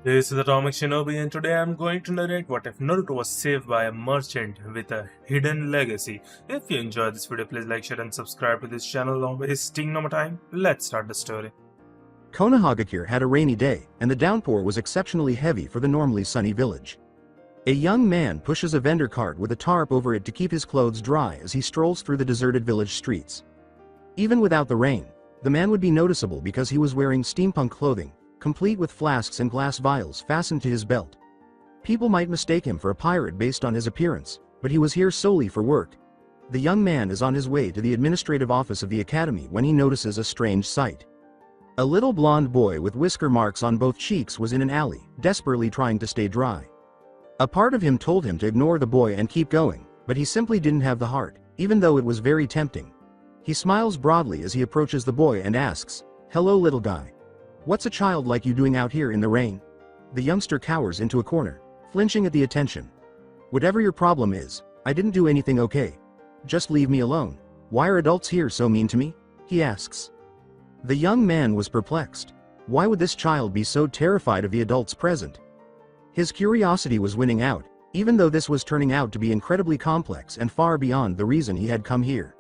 This is Atomic Shinobi, and today I'm going to narrate what if Naruto was saved by a merchant with a hidden legacy. If you enjoyed this video, please like, share, and subscribe to this channel. Long wasting no more time, let's start the story. Konohagakure had a rainy day, and the downpour was exceptionally heavy for the normally sunny village. A young man pushes a vendor cart with a tarp over it to keep his clothes dry as he strolls through the deserted village streets. Even without the rain, the man would be noticeable because he was wearing steampunk clothing, complete with flasks and glass vials fastened to his belt. People might mistake him for a pirate based on his appearance, but he was here solely for work. The young man is on his way to the administrative office of the academy when he notices a strange sight. A little blond boy with whisker marks on both cheeks was in an alley, desperately trying to stay dry. A part of him told him to ignore the boy and keep going, but he simply didn't have the heart, even though it was very tempting. He smiles broadly as he approaches the boy and asks, "Hello, little guy. What's a child like you doing out here in the rain?" The youngster cowers into a corner, flinching at the attention. "Whatever your problem is, I didn't do anything, okay? Just leave me alone. Why are adults here so mean to me?" he asks. The young man was perplexed. Why would this child be so terrified of the adults present? His curiosity was winning out, even though this was turning out to be incredibly complex and far beyond the reason he had come here.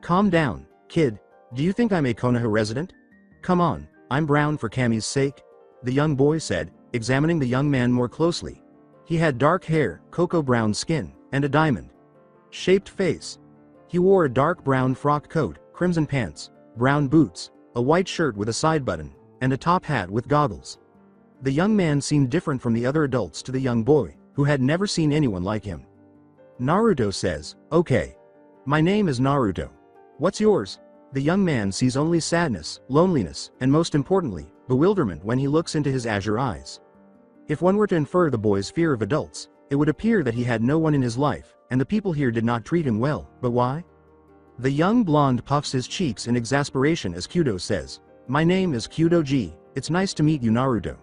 "Calm down, kid. Do you think I'm a Konoha resident? Come on, I'm brown for Kami's sake," the young boy said, examining the young man more closely. He had dark hair, cocoa brown skin, and a diamond-shaped face. He wore a dark brown frock coat, crimson pants, brown boots, a white shirt with a side button, and a top hat with goggles. The young man seemed different from the other adults to the young boy, who had never seen anyone like him. Naruto says, "Okay. My name is Naruto. What's yours?" The young man sees only sadness, loneliness, and most importantly, bewilderment when he looks into his azure eyes. If one were to infer the boy's fear of adults, it would appear that he had no one in his life, and the people here did not treat him well, but why? The young blonde puffs his cheeks in exasperation as Kyudo says, "My name is Kyudo-ji, it's nice to meet you, Naruto.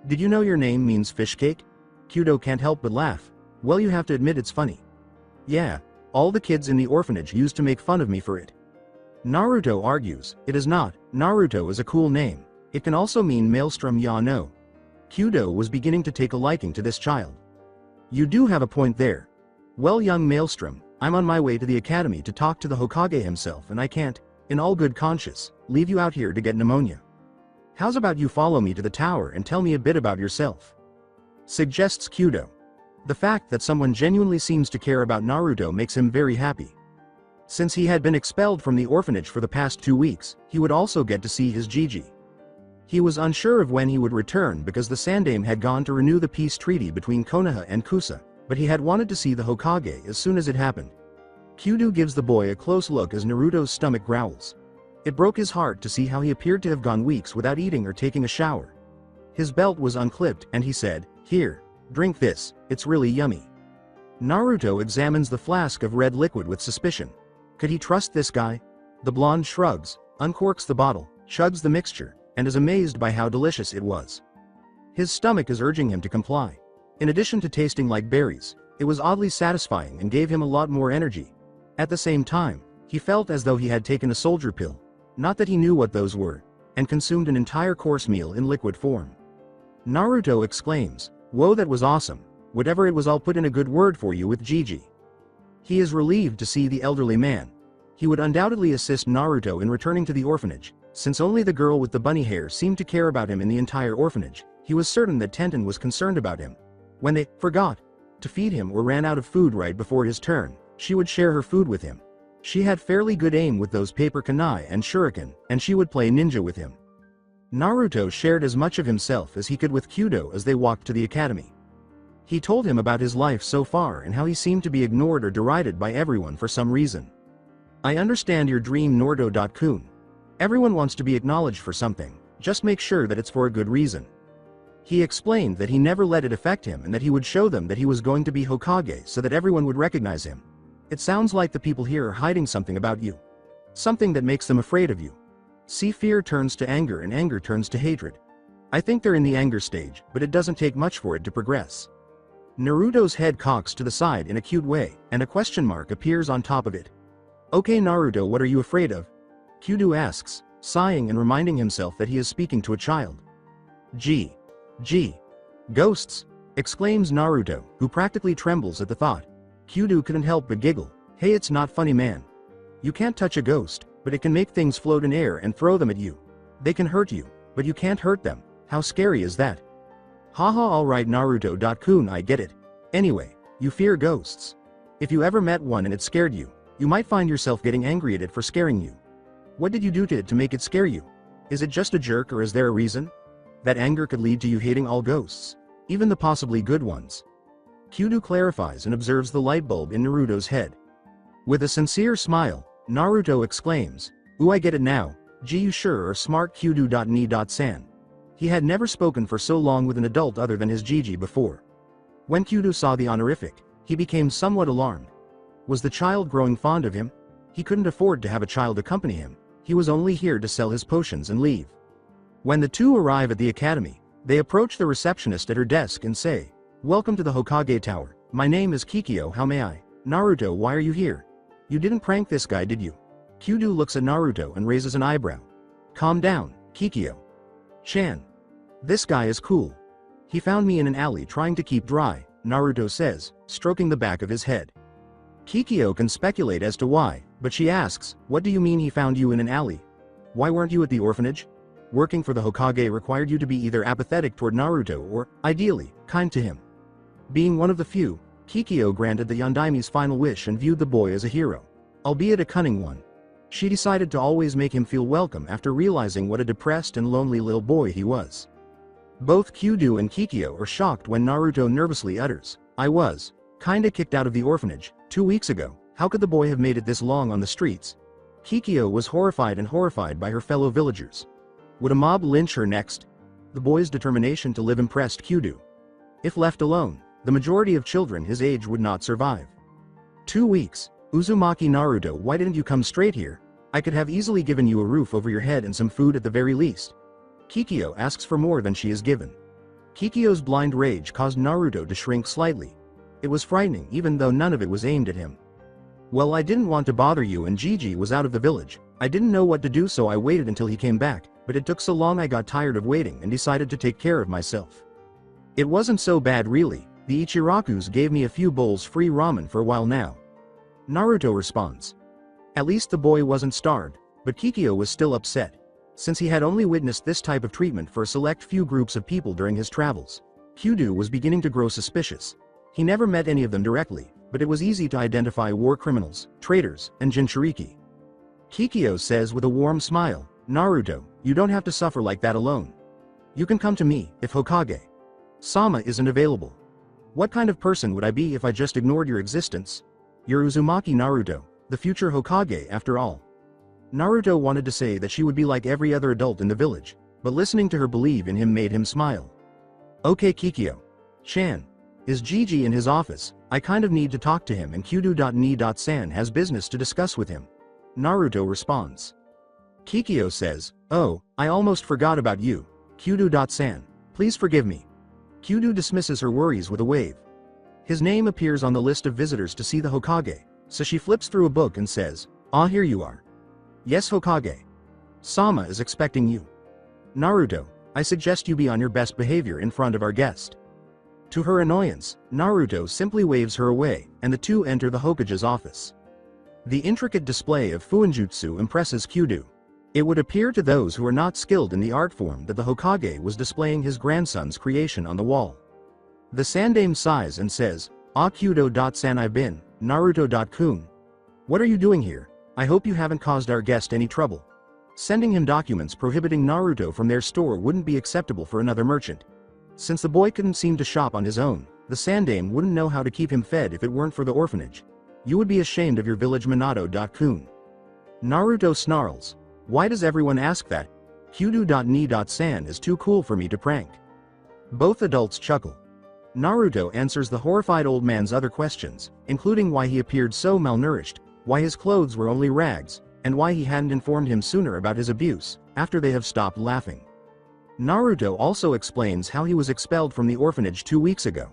Did you know your name means fish cake?" Kyudo can't help but laugh. "Well, you have to admit it's funny." "Yeah, all the kids in the orphanage used to make fun of me for it." Naruto argues, "It is not. Naruto is a cool name. It can also mean Maelstrom, ya no." Kyudo was beginning to take a liking to this child. "You do have a point there. Well, young Maelstrom, I'm on my way to the academy to talk to the Hokage himself, and I can't, in all good conscience, leave you out here to get pneumonia. How's about you follow me to the tower and tell me a bit about yourself?" suggests Kyudo. The fact that someone genuinely seems to care about Naruto makes him very happy. Since he had been expelled from the orphanage for the past 2 weeks, he would also get to see his Gigi. He was unsure of when he would return because the Sandaime had gone to renew the peace treaty between Konoha and Kusa, but he had wanted to see the Hokage as soon as it happened. Kyudo gives the boy a close look as Naruto's stomach growls. It broke his heart to see how he appeared to have gone weeks without eating or taking a shower. His belt was unclipped and he said, "Here, drink this, it's really yummy." Naruto examines the flask of red liquid with suspicion. Could he trust this guy? The blonde shrugs, uncorks the bottle, chugs the mixture, and is amazed by how delicious it was. His stomach is urging him to comply. In addition to tasting like berries, it was oddly satisfying and gave him a lot more energy. At the same time, he felt as though he had taken a soldier pill. Not that he knew what those were, and consumed an entire course meal in liquid form. Naruto exclaims, "Whoa, that was awesome. Whatever it was, I'll put in a good word for you with Gigi." He is relieved to see the elderly man. He would undoubtedly assist Naruto in returning to the orphanage, since only the girl with the bunny hair seemed to care about him in the entire orphanage. He was certain that Tenten was concerned about him. When they forgot to feed him or ran out of food right before his turn, she would share her food with him. She had fairly good aim with those paper kunai and shuriken, and she would play ninja with him. Naruto shared as much of himself as he could with Kyudo as they walked to the academy. He told him about his life so far and how he seemed to be ignored or derided by everyone for some reason. "I understand your dream, Nordo-kun. Everyone wants to be acknowledged for something, just make sure that it's for a good reason." He explained that he never let it affect him and that he would show them that he was going to be Hokage so that everyone would recognize him. "It sounds like the people here are hiding something about you. Something that makes them afraid of you. See, fear turns to anger and anger turns to hatred. I think they're in the anger stage, but it doesn't take much for it to progress." Naruto's head cocks to the side in a cute way, and a question mark appears on top of it. "Okay, Naruto, what are you afraid of?" Kyudo asks, sighing and reminding himself that he is speaking to a child. Gee, Ghosts! Exclaims Naruto, who practically trembles at the thought. Kyudo couldn't help but giggle. Hey, it's not funny, man. You can't touch a ghost, but it can make things float in air and throw them at you. They can hurt you, but you can't hurt them. How scary is that? Haha, alright Naruto-kun, I get it. Anyway, you fear ghosts. If you ever met one and it scared you, you might find yourself getting angry at it for scaring you. What did you do to it to make it scare you? Is it just a jerk, or is there a reason? That anger could lead to you hating all ghosts, even the possibly good ones. Kyudo clarifies and observes the light bulb in Naruto's head. With a sincere smile, Naruto exclaims, "Ooh, I get it now. Gee, you sure are smart Kyudo.ni.san." He had never spoken for so long with an adult other than his Gigi before. When Kyudo saw the honorific, he became somewhat alarmed. Was the child growing fond of him? He couldn't afford to have a child accompany him. He was only here to sell his potions and leave. When the two arrive at the academy, they approach the receptionist at her desk and say, "Welcome to the Hokage Tower. My name is Kikyo, how may I?" "Naruto, why are you here? You didn't prank this guy, did you?" Kyudo looks at Naruto and raises an eyebrow. "Calm down, Kikyo. Chan. This guy is cool. He found me in an alley trying to keep dry," Naruto says, stroking the back of his head. Kikyo can speculate as to why, but she asks, "What do you mean he found you in an alley? Why weren't you at the orphanage?" Working for the Hokage required you to be either apathetic toward Naruto or, ideally, kind to him. Being one of the few, Kikyo granted the Yondaime's final wish and viewed the boy as a hero, albeit a cunning one. She decided to always make him feel welcome after realizing what a depressed and lonely little boy he was. Both Kyudo and Kikyo are shocked when Naruto nervously utters, "I was kinda kicked out of the orphanage 2 weeks ago. How could the boy have made it this long on the streets?" Kikyo was horrified by her fellow villagers. Would a mob lynch her next? The boy's determination to live impressed Kyudo. If left alone, the majority of children his age would not survive. 2 weeks. Uzumaki Naruto, why didn't you come straight here? I could have easily given you a roof over your head and some food at the very least. Kikyo asks for more than she is given. Kikyo's blind rage caused Naruto to shrink slightly. It was frightening even though none of it was aimed at him. "Well, I didn't want to bother you and Gigi was out of the village. I didn't know what to do, so I waited until he came back, but it took so long I got tired of waiting and decided to take care of myself. It wasn't so bad really. The Ichirakus gave me a few bowls free ramen for a while now." Naruto responds. At least the boy wasn't starved, but Kikyo was still upset. Since he had only witnessed this type of treatment for a select few groups of people during his travels, Kyudo was beginning to grow suspicious. He never met any of them directly, but it was easy to identify war criminals, traitors, and Jinchuriki. Kikyo says with a warm smile, "Naruto, you don't have to suffer like that alone. You can come to me, if Hokage Sama isn't available. What kind of person would I be if I just ignored your existence? You're Uzumaki Naruto, the future Hokage after all." Naruto wanted to say that she would be like every other adult in the village, but listening to her believe in him made him smile. "Okay Kikyo. Chan. Is Gigi in his office? I kind of need to talk to him and Kyudo.ni.san has business to discuss with him." Naruto responds. Kikyo says, "Oh, I almost forgot about you, Kyudo.san. Please forgive me." Kyudo dismisses her worries with a wave. His name appears on the list of visitors to see the Hokage, so she flips through a book and says, "Ah, here you are. Yes Hokage. Sama is expecting you. Naruto, I suggest you be on your best behavior in front of our guest." To her annoyance, Naruto simply waves her away, and the two enter the Hokage's office. The intricate display of Fuinjutsu impresses Kyudo. It would appear to those who are not skilled in the art form that the Hokage was displaying his grandson's creation on the wall. The Sandame sighs and says, "Ah Kyudo.san, I've been, Naruto.kun. What are you doing here? I hope you haven't caused our guest any trouble." Sending him documents prohibiting Naruto from their store wouldn't be acceptable for another merchant. Since the boy couldn't seem to shop on his own, the Sandame wouldn't know how to keep him fed if it weren't for the orphanage. "You would be ashamed of your village Minato.kun." Naruto snarls. "Why does everyone ask that? Kyudo.ni.san is too cool for me to prank." Both adults chuckle. Naruto answers the horrified old man's other questions, including why he appeared so malnourished, why his clothes were only rags, and why he hadn't informed him sooner about his abuse, after they have stopped laughing. Naruto also explains how he was expelled from the orphanage 2 weeks ago.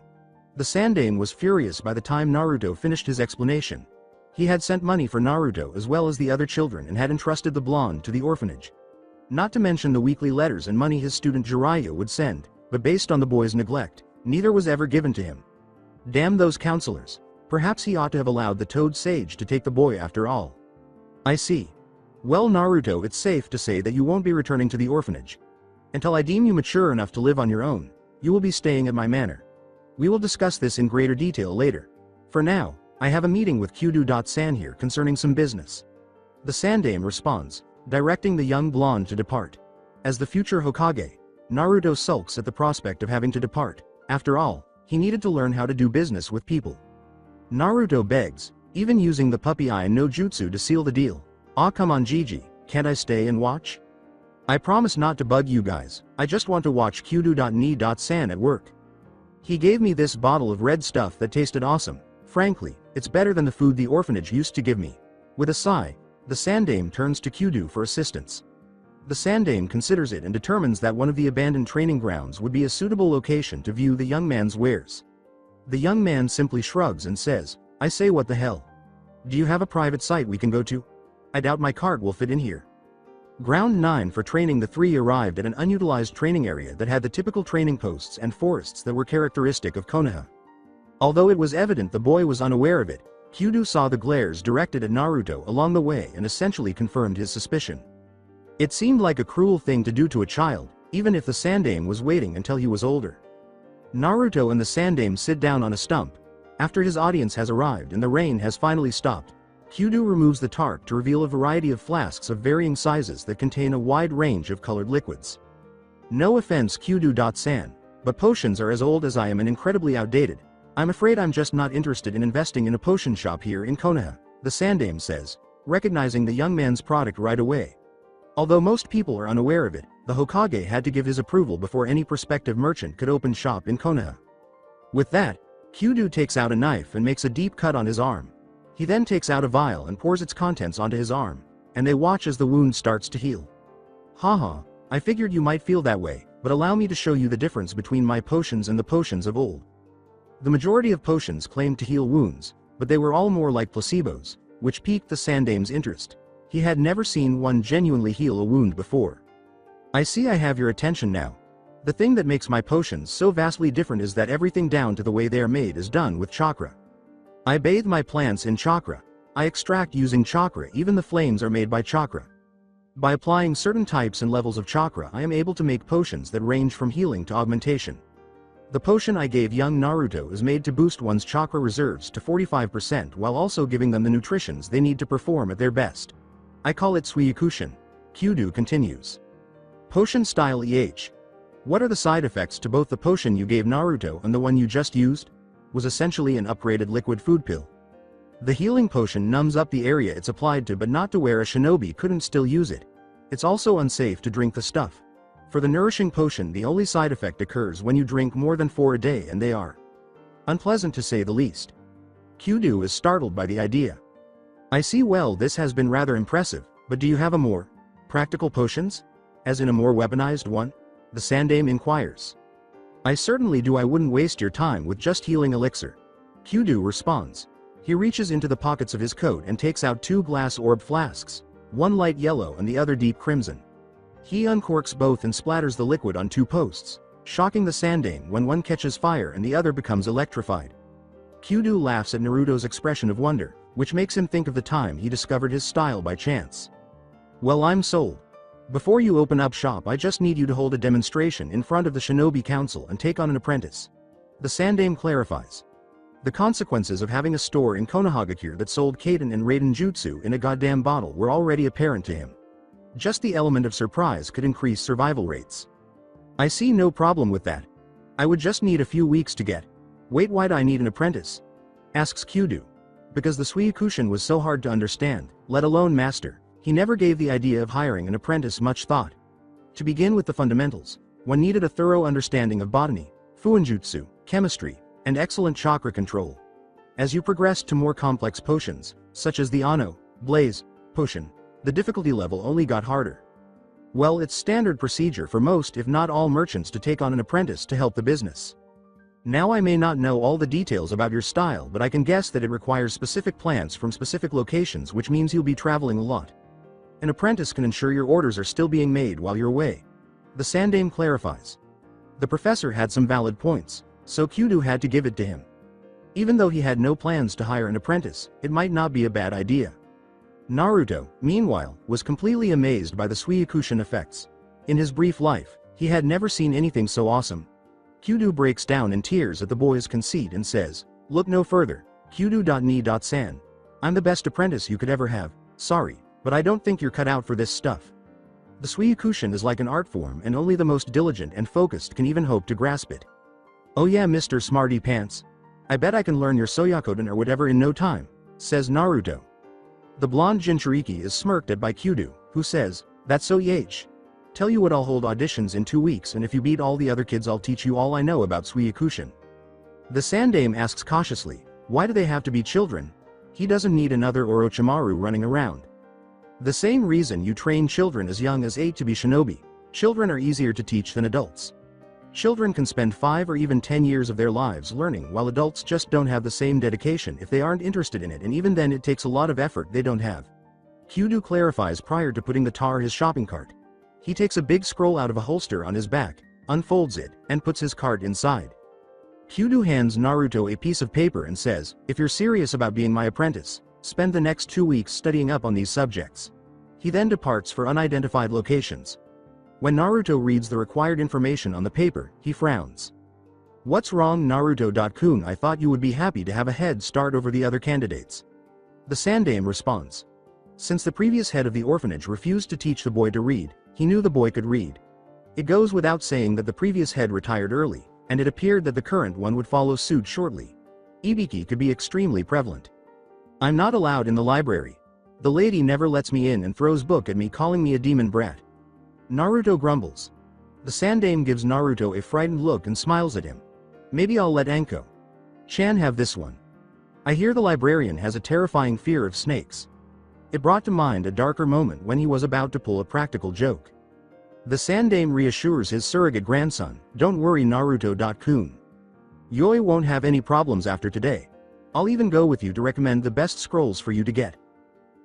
The Sandame was furious by the time Naruto finished his explanation. He had sent money for Naruto as well as the other children and had entrusted the blonde to the orphanage. Not to mention the weekly letters and money his student Jiraiya would send, but based on the boy's neglect, Neither was ever given to him. Damn those counselors. Perhaps he ought to have allowed the Toad Sage to take the boy after all. I see. Well, Naruto, it's safe to say that you won't be returning to the orphanage. Until I deem you mature enough to live on your own, you will be staying at my manor. We will discuss this in greater detail later. For now, I have a meeting with Kyudo-san here concerning some business. The Sandame responds, directing the young blonde to depart. As the future Hokage, Naruto sulks at the prospect of having to depart. After all, he needed to learn how to do business with people. Naruto begs, even using the puppy eye no jutsu to seal the deal. Ah, come on Gigi, can't I stay and watch? I promise not to bug you guys, I just want to watch Kyudo.ni.san at work. He gave me this bottle of red stuff that tasted awesome. Frankly, it's better than the food the orphanage used to give me. With a sigh, the Sandame turns to Kyudo for assistance. The Sandame considers it and determines that one of the abandoned training grounds would be a suitable location to view the young man's wares. The young man simply shrugs and says, I say, what the hell? Do you have a private site we can go to? I doubt my cart will fit in here. Ground 9 for training. The three arrived at an unutilized training area that had the typical training posts and forests that were characteristic of Konoha. Although it was evident the boy was unaware of it, Kyudo saw the glares directed at Naruto along the way and essentially confirmed his suspicion. It seemed like a cruel thing to do to a child, even if the Sandame was waiting until he was older. Naruto and the Sandame sit down on a stump. After his audience has arrived and the rain has finally stopped, Kyudo removes the tarp to reveal a variety of flasks of varying sizes that contain a wide range of colored liquids. No offense Kyudo-san, but potions are as old as I am and incredibly outdated. I'm afraid I'm just not interested in investing in a potion shop here in Konoha, the Sandame says, recognizing the young man's product right away. Although most people are unaware of it, the Hokage had to give his approval before any prospective merchant could open shop in Konoha. With that, Kyudo takes out a knife and makes a deep cut on his arm. He then takes out a vial and pours its contents onto his arm, and they watch as the wound starts to heal. Haha, I figured you might feel that way, but allow me to show you the difference between my potions and the potions of old. The majority of potions claimed to heal wounds, but they were all more like placebos, which piqued the Sandame's interest. He had never seen one genuinely heal a wound before. I see I have your attention now. The thing that makes my potions so vastly different is that everything down to the way they are made is done with chakra. I bathe my plants in chakra. I extract using chakra. Even the flames are made by chakra. By applying certain types and levels of chakra, I am able to make potions that range from healing to augmentation. The potion I gave young Naruto is made to boost one's chakra reserves to 45% while also giving them the nutritions they need to perform at their best. I call it Suikushin. Kyudo continues. Potion style EH. What are the side effects to both the potion you gave Naruto and the one you just used? Was essentially an upgraded liquid food pill. The healing potion numbs up the area it's applied to, but not to where a shinobi couldn't still use it. It's also unsafe to drink the stuff. For the nourishing potion, the only side effect occurs when you drink more than 4 a day, and they are unpleasant to say the least. Kyudo is startled by the idea. I see. Well, this has been rather impressive, but do you have a more practical potions? As in a more weaponized one? The Sandame inquires. I certainly do. I wouldn't waste your time with just healing elixir. Kyudo responds. He reaches into the pockets of his coat and takes out 2 glass orb flasks, one light yellow and the other deep crimson. He uncorks both and splatters the liquid on 2 posts, shocking the Sandame when one catches fire and the other becomes electrified. Kyudo laughs at Naruto's expression of wonder, which makes him think of the time he discovered his style by chance. Well, I'm sold. Before you open up shop, I just need you to hold a demonstration in front of the Shinobi Council and take on an apprentice. The Sandame clarifies. The consequences of having a store in Konohagakure that sold Kaden and Raiden Jutsu in a goddamn bottle were already apparent to him. Just the element of surprise could increase survival rates. I see no problem with that. I would just need a few weeks to get. Wait, why'd I need an apprentice? Asks Kyudo. Because the Suikushin was so hard to understand, let alone master. He never gave the idea of hiring an apprentice much thought. To begin with the fundamentals, one needed a thorough understanding of botany, fuinjutsu, chemistry, and excellent chakra control. As you progressed to more complex potions, such as the Ano, Blaze, potion, the difficulty level only got harder. Well, it's standard procedure for most if not all merchants to take on an apprentice to help the business. Now I may not know all the details about your style, but I can guess that it requires specific plants from specific locations, which means you'll be traveling a lot. An apprentice can ensure your orders are still being made while you're away. The Sandame clarifies. The professor had some valid points. so Kyudo had to give it to him. Even though he had no plans to hire an apprentice, it might not be a bad idea. Naruto, meanwhile, was completely amazed by the Suiyokushin effects. In his brief life, he had never seen anything so awesome. Kyudo breaks down in tears at the boy's conceit and says, "Look no further, Kyudo.ni.san. I'm the best apprentice you could ever have, sorry, but I don't think you're cut out for this stuff." The Suiyokushin is like an art form and only the most diligent and focused can even hope to grasp it. "Oh yeah, Mr. Smarty Pants. I bet I can learn your Soyakoden or whatever in no time," says Naruto. The blonde Jinchuriki is smirked at by Kyudo, who says, "That's so yach. Tell you what, I'll hold auditions in 2 weeks and if you beat all the other kids I'll teach you all I know about Suiyokushin." The Sandame asks cautiously, "Why do they have to be children? He doesn't need another Orochimaru running around." "The same reason you train children as young as 8 to be shinobi. Children are easier to teach than adults. Children can spend 5 or even 10 years of their lives learning while adults just don't have the same dedication if they aren't interested in it, and even then it takes a lot of effort they don't have." Kyudo clarifies prior to putting the tar in his shopping cart. He takes a big scroll out of a holster on his back, unfolds it, and puts his cart inside. Kyudo hands Naruto a piece of paper and says, "If you're serious about being my apprentice, spend the next 2 weeks studying up on these subjects." He then departs for unidentified locations. When Naruto reads the required information on the paper, he frowns. "What's wrong, Naruto-kun? I thought you would be happy to have a head start over the other candidates." The Sandame responds. Since the previous head of the orphanage refused to teach the boy to read, he knew the boy could read. It goes without saying that the previous head retired early, and it appeared that the current one would follow suit shortly. Ibiki could be extremely prevalent. "I'm not allowed in the library. The lady never lets me in and throws book at me, calling me a demon brat." Naruto grumbles. The Sandame gives Naruto a frightened look and smiles at him. "Maybe I'll let Anko-chan have this one. I hear the librarian has a terrifying fear of snakes." It brought to mind a darker moment when he was about to pull a practical joke. The Sandame reassures his surrogate grandson, "Don't worry, Naruto-kun. Yoi won't have any problems after today. I'll even go with you to recommend the best scrolls for you to get."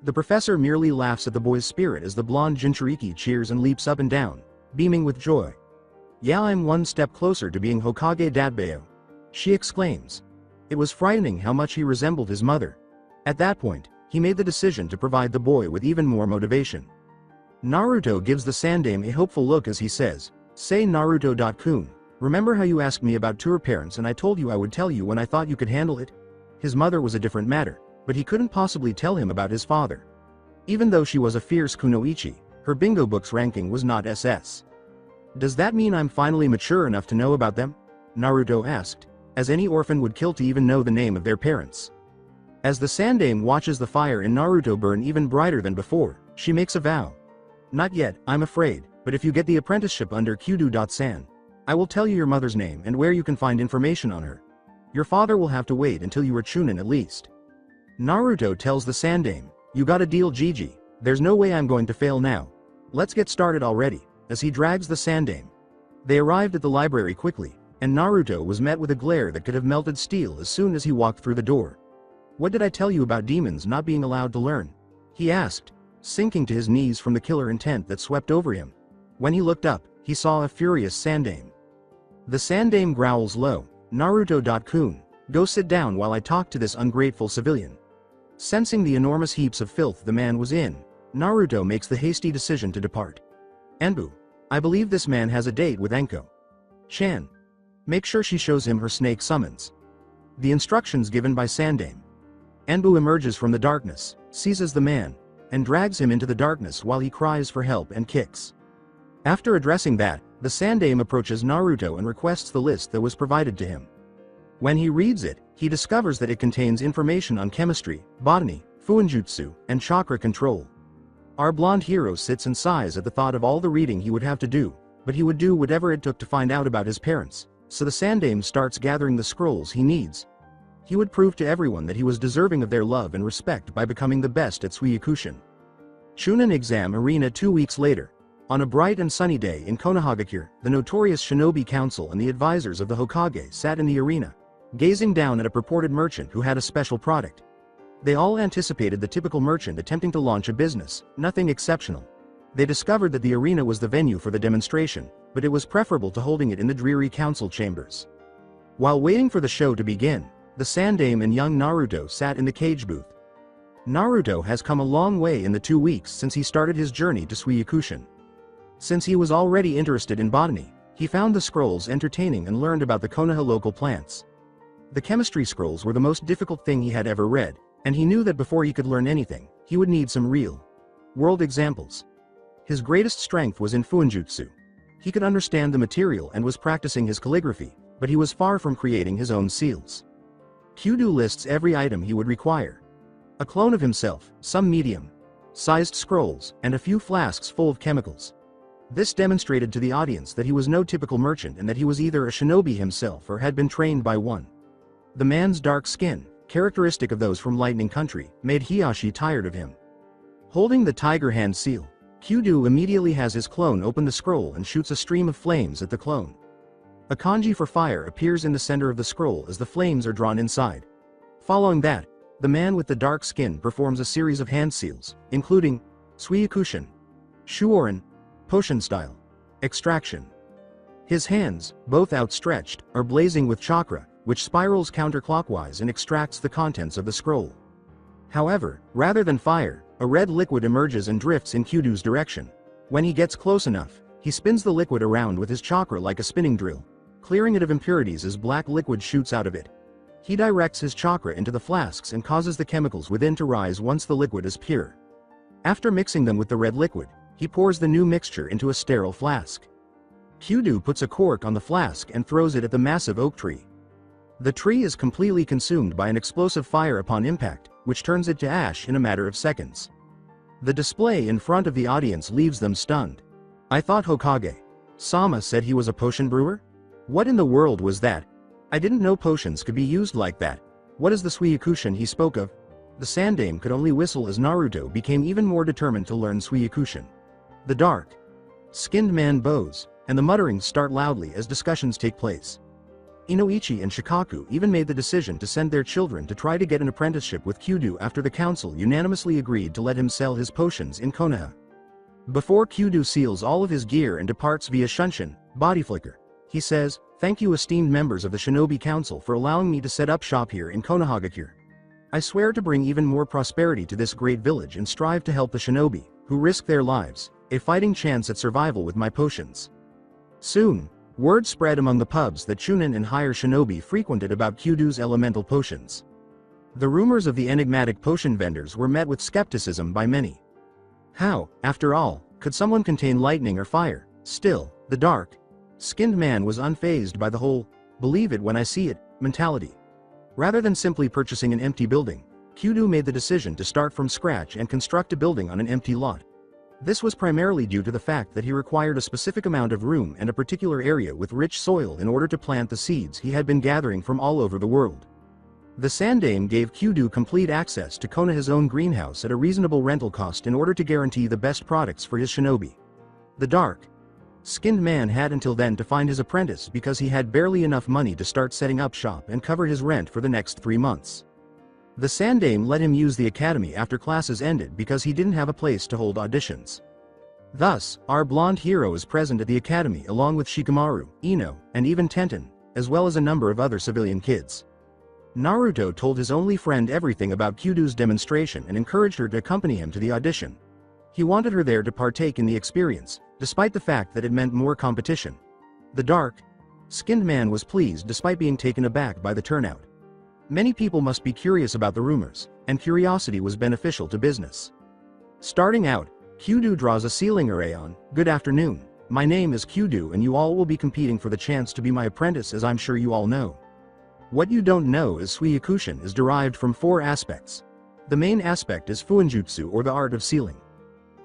The professor merely laughs at the boy's spirit as the blonde Jinchuriki cheers and leaps up and down, beaming with joy. "Yeah, I'm one step closer to being Hokage Dadbayo," she exclaims. It was frightening how much he resembled his mother. At that point, he made the decision to provide the boy with even more motivation. Naruto gives the Sandame a hopeful look as he says, "Say, Naruto-kun, remember how you asked me about tour parents and I told you I would tell you when I thought you could handle it?" His mother was a different matter, but he couldn't possibly tell him about his father. Even though she was a fierce kunoichi, her bingo book's ranking was not SS. "Does that mean I'm finally mature enough to know about them?" Naruto asked, as any orphan would kill to even know the name of their parents. As the Sandame watches the fire in Naruto burn even brighter than before, she makes a vow. "Not yet, I'm afraid, but if you get the apprenticeship under Kyudo-san, I will tell you your mother's name and where you can find information on her. Your father will have to wait until you are Chunin at least." Naruto tells the Sandame, "You got a deal, Gigi. There's no way I'm going to fail now. Let's get started already," as he drags the Sandame. They arrived at the library quickly, and Naruto was met with a glare that could have melted steel as soon as he walked through the door. "What did I tell you about demons not being allowed to learn?" he asked, sinking to his knees from the killer intent that swept over him. When he looked up, he saw a furious Sandame. The Sandame growls low, "Naruto-kun, go sit down while I talk to this ungrateful civilian." Sensing the enormous heaps of filth the man was in, Naruto makes the hasty decision to depart. "Enbu, I believe this man has a date with Anko-chan. Make sure she shows him her snake summons." The instructions given by Sandame. Enbu emerges from the darkness, seizes the man, and drags him into the darkness while he cries for help and kicks. After addressing that, the Sandame approaches Naruto and requests the list that was provided to him. When he reads it, he discovers that it contains information on chemistry, botany, fuinjutsu, and chakra control. Our blonde hero sits and sighs at the thought of all the reading he would have to do, but he would do whatever it took to find out about his parents, so the Sandame starts gathering the scrolls he needs. He would prove to everyone that he was deserving of their love and respect by becoming the best at Suiyokushin. Chunin exam arena 2 weeks later. On a bright and sunny day in Konohagakure, the notorious Shinobi Council and the advisors of the Hokage sat in the arena, gazing down at a purported merchant who had a special product. They all anticipated the typical merchant attempting to launch a business, nothing exceptional. They discovered that the arena was the venue for the demonstration, but it was preferable to holding it in the dreary council chambers. While waiting for the show to begin, the Sandaime and young Naruto sat in the cage booth. Naruto has come a long way in the 2 weeks since he started his journey to Suiyakushin. Since he was already interested in botany, he found the scrolls entertaining and learned about the Konoha local plants. The chemistry scrolls were the most difficult thing he had ever read, and he knew that before he could learn anything, he would need some real-world examples. His greatest strength was in Fuinjutsu. He could understand the material and was practicing his calligraphy, but he was far from creating his own seals. Kyudo lists every item he would require. A clone of himself, some medium-sized scrolls, and a few flasks full of chemicals. This demonstrated to the audience that he was no typical merchant and that he was either a shinobi himself or had been trained by one. The man's dark skin, characteristic of those from Lightning Country, made Hiyashi tired of him. Holding the tiger hand seal, Kyudo immediately has his clone open the scroll and shoots a stream of flames at the clone. A kanji for fire appears in the center of the scroll as the flames are drawn inside. Following that, the man with the dark skin performs a series of hand seals, including Suiyakushin, Shuorin, Potion style, Extraction. His hands, both outstretched, are blazing with chakra, which spirals counterclockwise and extracts the contents of the scroll. However, rather than fire, a red liquid emerges and drifts in Kyudo's direction. When he gets close enough, he spins the liquid around with his chakra like a spinning drill, clearing it of impurities as black liquid shoots out of it. He directs his chakra into the flasks and causes the chemicals within to rise once the liquid is pure. After mixing them with the red liquid, he pours the new mixture into a sterile flask. Kyudo puts a cork on the flask and throws it at the massive oak tree. The tree is completely consumed by an explosive fire upon impact, which turns it to ash in a matter of seconds. The display in front of the audience leaves them stunned. "I thought Hokage-sama said he was a potion brewer? What in the world was that? I didn't know potions could be used like that. What is the Suiyakushin he spoke of?" The Sandaime could only whistle as Naruto became even more determined to learn Suiyakushin. The dark-skinned man bows, and the mutterings start loudly as discussions take place. Inoichi and Shikaku even made the decision to send their children to try to get an apprenticeship with Kyudo after the council unanimously agreed to let him sell his potions in Konoha. Before Kyudo seals all of his gear and departs via Shunshin, body flicker, he says, "Thank you esteemed members of the Shinobi Council for allowing me to set up shop here in Konohagakure. I swear to bring even more prosperity to this great village and strive to help the shinobi, who risk their lives, a fighting chance at survival with my potions." Soon, word spread among the pubs that Chunin and higher shinobi frequented about Kyudo's elemental potions. The rumors of the enigmatic potion vendors were met with skepticism by many. How, after all, could someone contain lightning or fire? Still, the dark-skinned man was unfazed by the whole "believe it when I see it" mentality. Rather than simply purchasing an empty building, Kyudo made the decision to start from scratch and construct a building on an empty lot. This was primarily due to the fact that he required a specific amount of room and a particular area with rich soil in order to plant the seeds he had been gathering from all over the world. The Sandaime gave Kyudo complete access to Konoha's own greenhouse at a reasonable rental cost in order to guarantee the best products for his shinobi. The dark-skinned man had until then to find his apprentice because he had barely enough money to start setting up shop and cover his rent for the next 3 months. The Sandaime let him use the academy after classes ended because he didn't have a place to hold auditions. Thus, our blonde hero is present at the academy along with Shikamaru, Ino, and even Tenten, as well as a number of other civilian kids. Naruto told his only friend everything about Kyudo's demonstration and encouraged her to accompany him to the audition. He wanted her there to partake in the experience, despite the fact that it meant more competition. The dark-skinned man was pleased despite being taken aback by the turnout. Many people must be curious about the rumors, and curiosity was beneficial to business. Starting out, Kyudo draws a ceiling array on, "Good afternoon, my name is Kyudo and you all will be competing for the chance to be my apprentice, as I'm sure you all know. What you don't know is Suiyakushin is derived from 4 aspects. The main aspect is Fuinjutsu, or the art of sealing.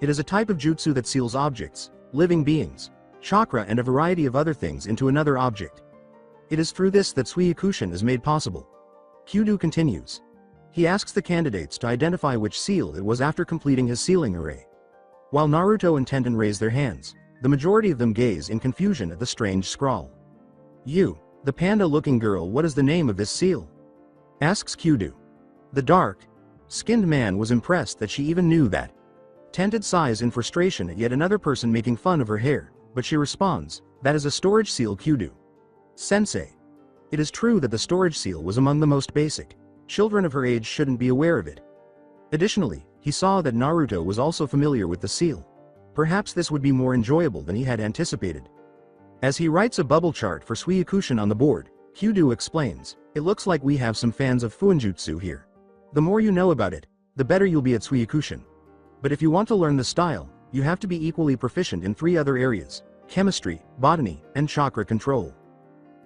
It is a type of jutsu that seals objects, living beings, chakra and a variety of other things into another object. It is through this that Suiyakushin is made possible." Kyudo continues. He asks the candidates to identify which seal it was after completing his sealing array. While Naruto and Tenten raise their hands, the majority of them gaze in confusion at the strange scrawl. "You, the panda-looking girl, what is the name of this seal?" asks Kyudo. The dark-skinned man was impressed that she even knew that. Tenten sighs in frustration at yet another person making fun of her hair, but she responds, "That is a storage seal, Kyudo. Sensei." It is true that the storage seal was among the most basic. Children of her age shouldn't be aware of it. Additionally, he saw that Naruto was also familiar with the seal. Perhaps this would be more enjoyable than he had anticipated. As he writes a bubble chart for Suiyakushin on the board, Kyudo explains, "It looks like we have some fans of Fuinjutsu here. The more you know about it, the better you'll be at Suiyakushin. But if you want to learn the style, you have to be equally proficient in 3 other areas: chemistry, botany, and chakra control."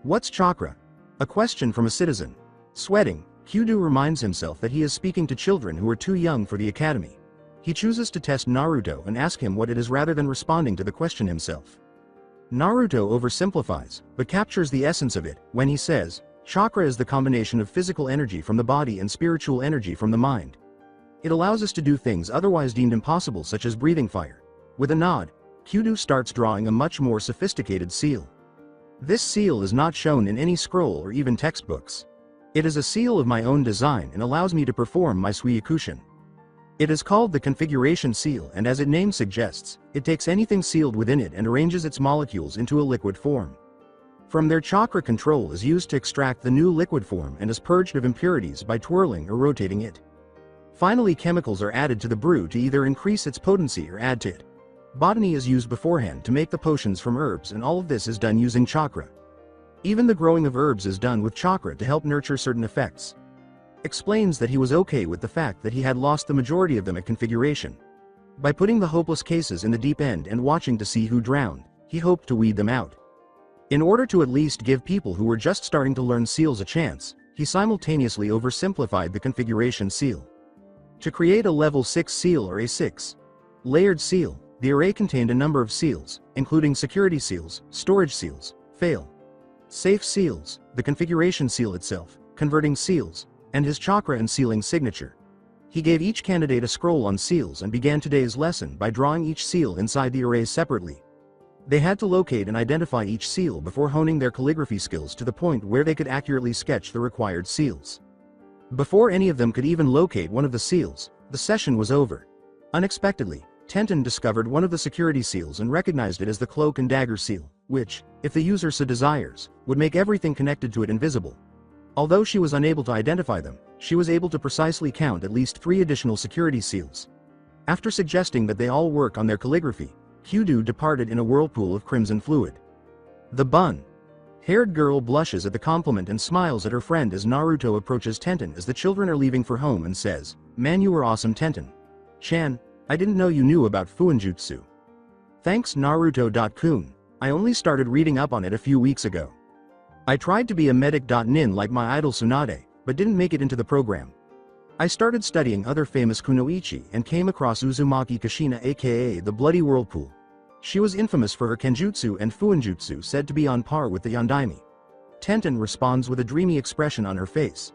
What's chakra? A question from a citizen. Sweating, Kyudo reminds himself that he is speaking to children who are too young for the academy. He chooses to test Naruto and ask him what it is rather than responding to the question himself. Naruto oversimplifies, but captures the essence of it, when he says, "Chakra is the combination of physical energy from the body and spiritual energy from the mind. It allows us to do things otherwise deemed impossible, such as breathing fire." With a nod, Kyudo starts drawing a much more sophisticated seal. This seal is not shown in any scroll or even textbooks. It is a seal of my own design and allows me to perform my Suiyakushin. It is called the configuration seal, and as its name suggests, it takes anything sealed within it and arranges its molecules into a liquid form. From there, chakra control is used to extract the new liquid form and is purged of impurities by twirling or rotating it. Finally, chemicals are added to the brew to either increase its potency or add to it. Botany is used beforehand to make the potions from herbs, and all of this is done using chakra. Even the growing of herbs is done with chakra to help nurture certain effects. Explains that he was okay with the fact that he had lost the majority of them at configuration. By putting the hopeless cases in the deep end and watching to see who drowned, he hoped to weed them out. In order to at least give people who were just starting to learn seals a chance, he simultaneously oversimplified the configuration seal. To create a level 6 seal or a 6 layered seal, the array contained a number of seals, including security seals, storage seals, fail safe seals, the configuration seal itself, converting seals, and his chakra and sealing signature. He gave each candidate a scroll on seals and began today's lesson by drawing each seal inside the arrays separately. They had to locate and identify each seal before honing their calligraphy skills to the point where they could accurately sketch the required seals. Before any of them could even locate one of the seals, the session was over. Unexpectedly, Tenten discovered one of the security seals and recognized it as the cloak and dagger seal, which, if the user so desires, would make everything connected to it invisible. Although she was unable to identify them, she was able to precisely count at least 3 additional security seals. After suggesting that they all work on their calligraphy, Kyudo departed in a whirlpool of crimson fluid. The bun-haired girl blushes at the compliment and smiles at her friend as Naruto approaches Tenten as the children are leaving for home and says, "Man, you were awesome, Tenten. I didn't know you knew about Fuinjutsu." Thanks Naruto.kun, I only started reading up on it a few weeks ago. I tried to be a medic.nin like my idol Tsunade, but didn't make it into the program. I started studying other famous kunoichi and came across Uzumaki Kushina, aka the Bloody Whirlpool. She was infamous for her kenjutsu and fuinjutsu, said to be on par with the Yondaime. Tenten responds with a dreamy expression on her face.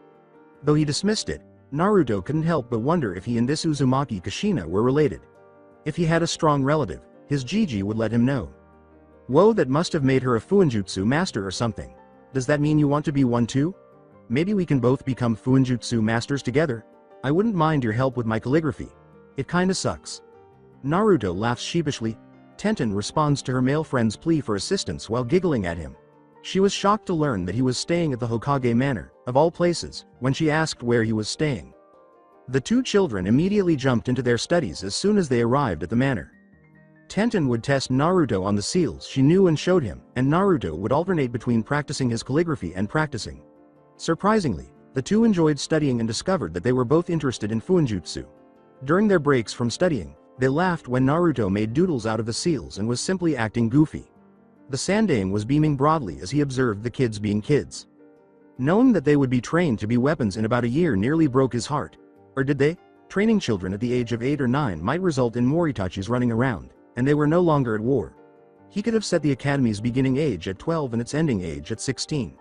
Though he dismissed it, Naruto couldn't help but wonder if he and this Uzumaki Kushina were related. If he had a strong relative, his Gigi would let him know. Whoa, that must have made her a fuinjutsu master or something. Does that mean you want to be one too? Maybe we can both become fuinjutsu masters together? I wouldn't mind your help with my calligraphy. It kinda sucks. Naruto laughs sheepishly. Tenten responds to her male friend's plea for assistance while giggling at him. She was shocked to learn that he was staying at the Hokage Manor, of all places, when she asked where he was staying. The 2 children immediately jumped into their studies as soon as they arrived at the manor. Tenten would test Naruto on the seals she knew and showed him, and Naruto would alternate between practicing his calligraphy and practicing. Surprisingly, the 2 enjoyed studying and discovered that they were both interested in fuinjutsu. During their breaks from studying, they laughed when Naruto made doodles out of the seals and was simply acting goofy. The Sandaime was beaming broadly as he observed the kids being kids. Knowing that they would be trained to be weapons in about a year nearly broke his heart. Or did they? Training children at the age of 8 or 9 might result in Moritachis running around, and they were no longer at war. He could have set the academy's beginning age at 12 and its ending age at 16.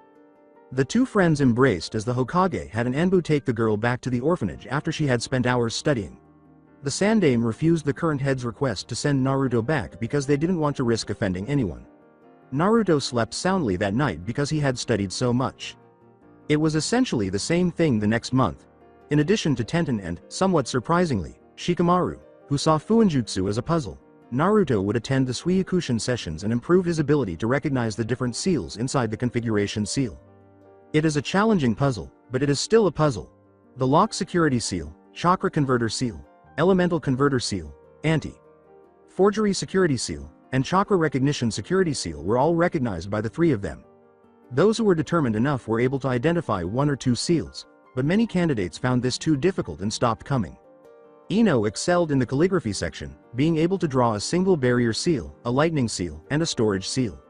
The 2 friends embraced as the Hokage had an Anbu take the girl back to the orphanage after she had spent hours studying. The Sandaime refused the current head's request to send Naruto back because they didn't want to risk offending anyone. Naruto slept soundly that night because he had studied so much. It was essentially the same thing the next month. In addition to Tenten and, somewhat surprisingly, Shikamaru, who saw fuinjutsu as a puzzle, Naruto would attend the Suiyakushin sessions and improve his ability to recognize the different seals inside the configuration seal. It is a challenging puzzle, but it is still a puzzle. The lock security seal, chakra converter seal, elemental converter seal, anti-forgery security seal, and chakra recognition security seal were all recognized by the three of them. Those who were determined enough were able to identify one or two seals, but many candidates found this too difficult and stopped coming. Ino excelled in the calligraphy section, being able to draw a single barrier seal, a lightning seal, and a storage seal.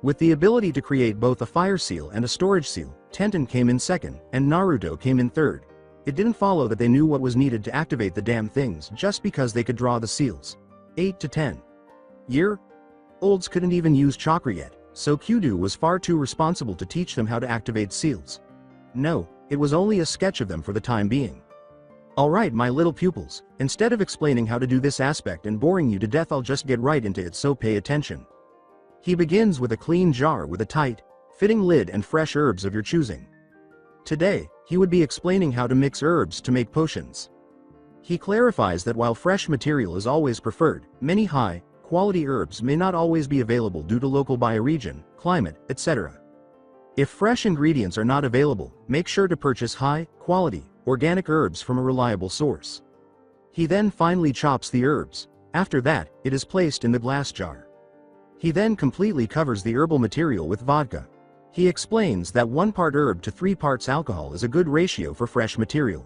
With the ability to create both a fire seal and a storage seal, Tenten came in second, and Naruto came in third. It didn't follow that they knew what was needed to activate the damn things just because they could draw the seals. 8 to 10 year olds couldn't even use chakra yet, so Kyudo was far too responsible to teach them how to activate seals. No, it was only a sketch of them for the time being. Alright my little pupils, instead of explaining how to do this aspect and boring you to death, I'll just get right into it, so pay attention. He begins with a clean jar with a tight, fitting lid and fresh herbs of your choosing. Today, he would be explaining how to mix herbs to make potions. He clarifies that while fresh material is always preferred, many high-quality herbs may not always be available due to local bioregion, climate, etc. If fresh ingredients are not available, make sure to purchase high-quality, organic herbs from a reliable source. He then finely chops the herbs. After that, it is placed in the glass jar. He then completely covers the herbal material with vodka. He explains that 1 part herb to 3 parts alcohol is a good ratio for fresh material.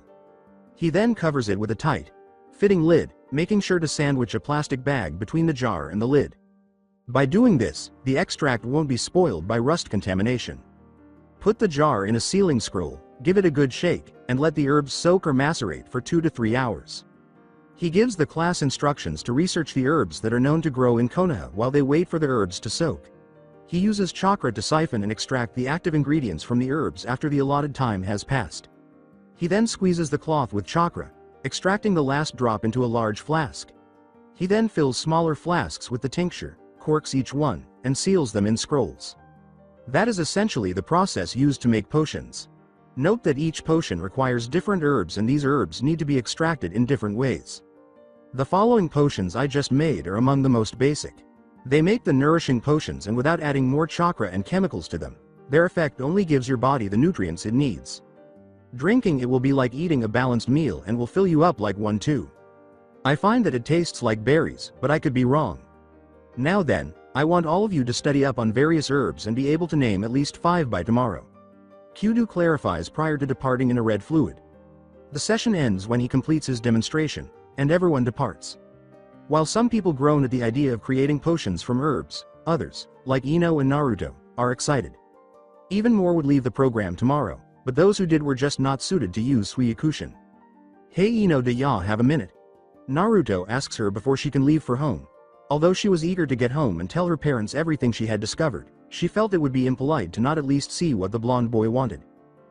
He then covers it with a tight, fitting lid, making sure to sandwich a plastic bag between the jar and the lid. By doing this, the extract won't be spoiled by rust contamination. Put the jar in a sealing scroll, give it a good shake, and let the herbs soak or macerate for 2 to 3 hours. He gives the class instructions to research the herbs that are known to grow in Konoha while they wait for the herbs to soak. He uses chakra to siphon and extract the active ingredients from the herbs after the allotted time has passed. He then squeezes the cloth with chakra, extracting the last drop into a large flask. He then fills smaller flasks with the tincture, corks each one, and seals them in scrolls. That is essentially the process used to make potions. Note that each potion requires different herbs and these herbs need to be extracted in different ways. The following potions I just made are among the most basic. They make the nourishing potions and without adding more chakra and chemicals to them. Their effect only gives your body the nutrients it needs. Drinking it will be like eating a balanced meal and will fill you up like one too. I find that it tastes like berries, but I could be wrong. Now then, I want all of you to study up on various herbs and be able to name at least 5 by tomorrow. Kyudo clarifies prior to departing in a red fluid. The session ends when he completes his demonstration, and everyone departs. While some people groan at the idea of creating potions from herbs, others, like Ino and Naruto, are excited. Even more would leave the program tomorrow, but those who did were just not suited to use Suikushin. Hey Ino, do ya have a minute? Naruto asks her before she can leave for home. Although she was eager to get home and tell her parents everything she had discovered, she felt it would be impolite to not at least see what the blonde boy wanted.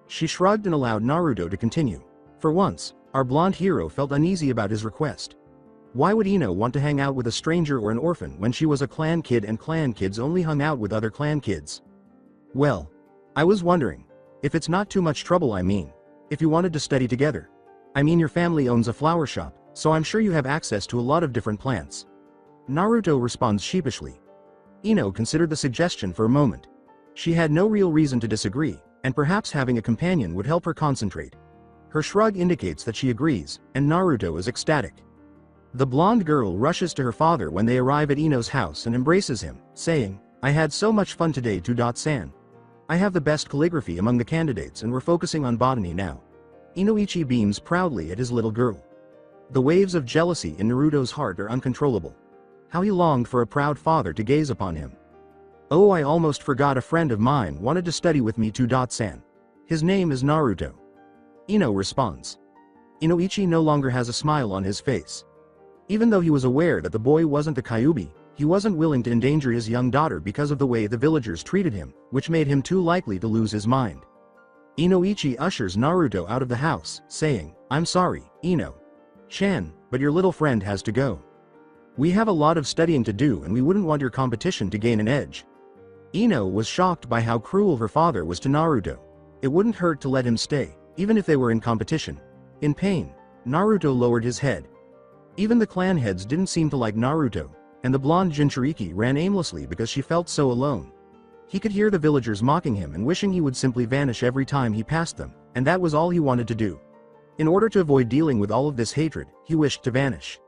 She shrugged and allowed Naruto to continue. For once, our blonde hero felt uneasy about his request. Why would Ino want to hang out with a stranger or an orphan when she was a clan kid and clan kids only hung out with other clan kids? Well, I was wondering. If it's not too much trouble, I mean. If you wanted to study together. I mean, your family owns a flower shop, so I'm sure you have access to a lot of different plants. Naruto responds sheepishly. Ino considered the suggestion for a moment. She had no real reason to disagree, and perhaps having a companion would help her concentrate. Her shrug indicates that she agrees, and Naruto is ecstatic. The blonde girl rushes to her father when they arrive at Ino's house and embraces him, saying, "I had so much fun today, San. I have the best calligraphy among the candidates and we're focusing on botany now." Inoichi beams proudly at his little girl. The waves of jealousy in Naruto's heart are uncontrollable. How he longed for a proud father to gaze upon him. "Oh, I almost forgot, a friend of mine wanted to study with me too, San. His name is Naruto." Ino responds. Inoichi no longer has a smile on his face. Even though he was aware that the boy wasn't the Kyuubi, he wasn't willing to endanger his young daughter because of the way the villagers treated him, which made him too likely to lose his mind. Inoichi ushers Naruto out of the house, saying, "I'm sorry, Ino-chan, but your little friend has to go. We have a lot of studying to do and we wouldn't want your competition to gain an edge." Ino was shocked by how cruel her father was to Naruto. It wouldn't hurt to let him stay, even if they were in competition. In pain, Naruto lowered his head. Even the clan heads didn't seem to like Naruto, and the blonde Jinchuriki ran aimlessly because she felt so alone. He could hear the villagers mocking him and wishing he would simply vanish every time he passed them, and that was all he wanted to do. In order to avoid dealing with all of this hatred, he wished to vanish.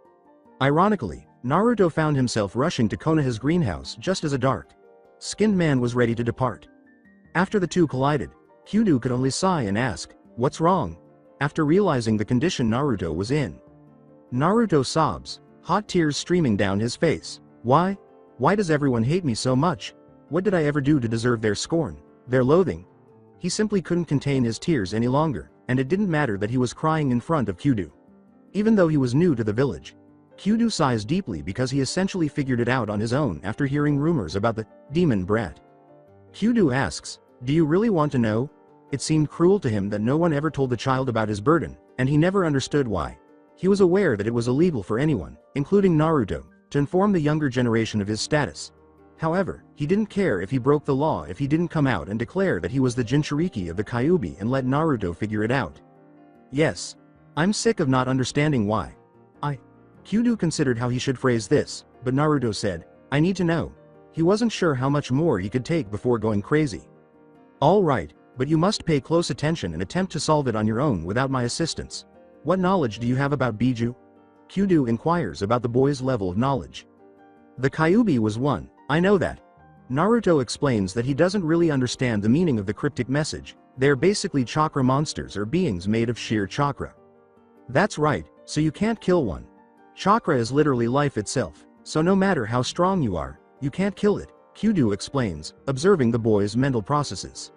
Ironically, Naruto found himself rushing to Konoha's greenhouse just as a dark-skinned man was ready to depart. After the two collided, Kyudo could only sigh and ask, "What's wrong?" after realizing the condition Naruto was in. Naruto sobs, hot tears streaming down his face. Why? Why does everyone hate me so much? What did I ever do to deserve their scorn, their loathing? He simply couldn't contain his tears any longer, and it didn't matter that he was crying in front of Kyudo. Even though he was new to the village, Kyudo sighs deeply because he essentially figured it out on his own after hearing rumors about the demon brat. Kyudo asks, "Do you really want to know?" It seemed cruel to him that no one ever told the child about his burden, and he never understood why. He was aware that it was illegal for anyone, including Naruto, to inform the younger generation of his status. However, he didn't care if he broke the law if he didn't come out and declare that he was the Jinchuriki of the Kyuubi and let Naruto figure it out. Yes. I'm sick of not understanding why. Kyudo considered how he should phrase this, but Naruto said, "I need to know." He wasn't sure how much more he could take before going crazy. "All right, but you must pay close attention and attempt to solve it on your own without my assistance. What knowledge do you have about Biju?" Kyudo inquires about the boy's level of knowledge. "The Kyuubi was one, I know that." Naruto explains that he doesn't really understand the meaning of the cryptic message. They're basically chakra monsters or beings made of sheer chakra. "That's right, so you can't kill one. Chakra is literally life itself, so no matter how strong you are, you can't kill it," Kyudo explains, observing the boy's mental processes.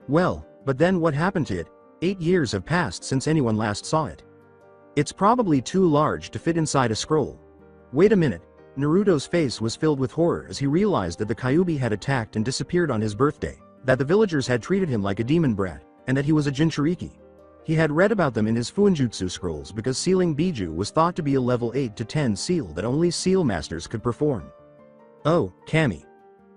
"Well, but then what happened to it? 8 years have passed since anyone last saw it. It's probably too large to fit inside a scroll." Wait a minute. Naruto's face was filled with horror as he realized that the Kyuubi had attacked and disappeared on his birthday, that the villagers had treated him like a demon brat, and that he was a Jinchuriki. He had read about them in his Fuinjutsu scrolls because sealing Biju was thought to be a level 8 to 10 seal that only seal masters could perform. "Oh, Kami.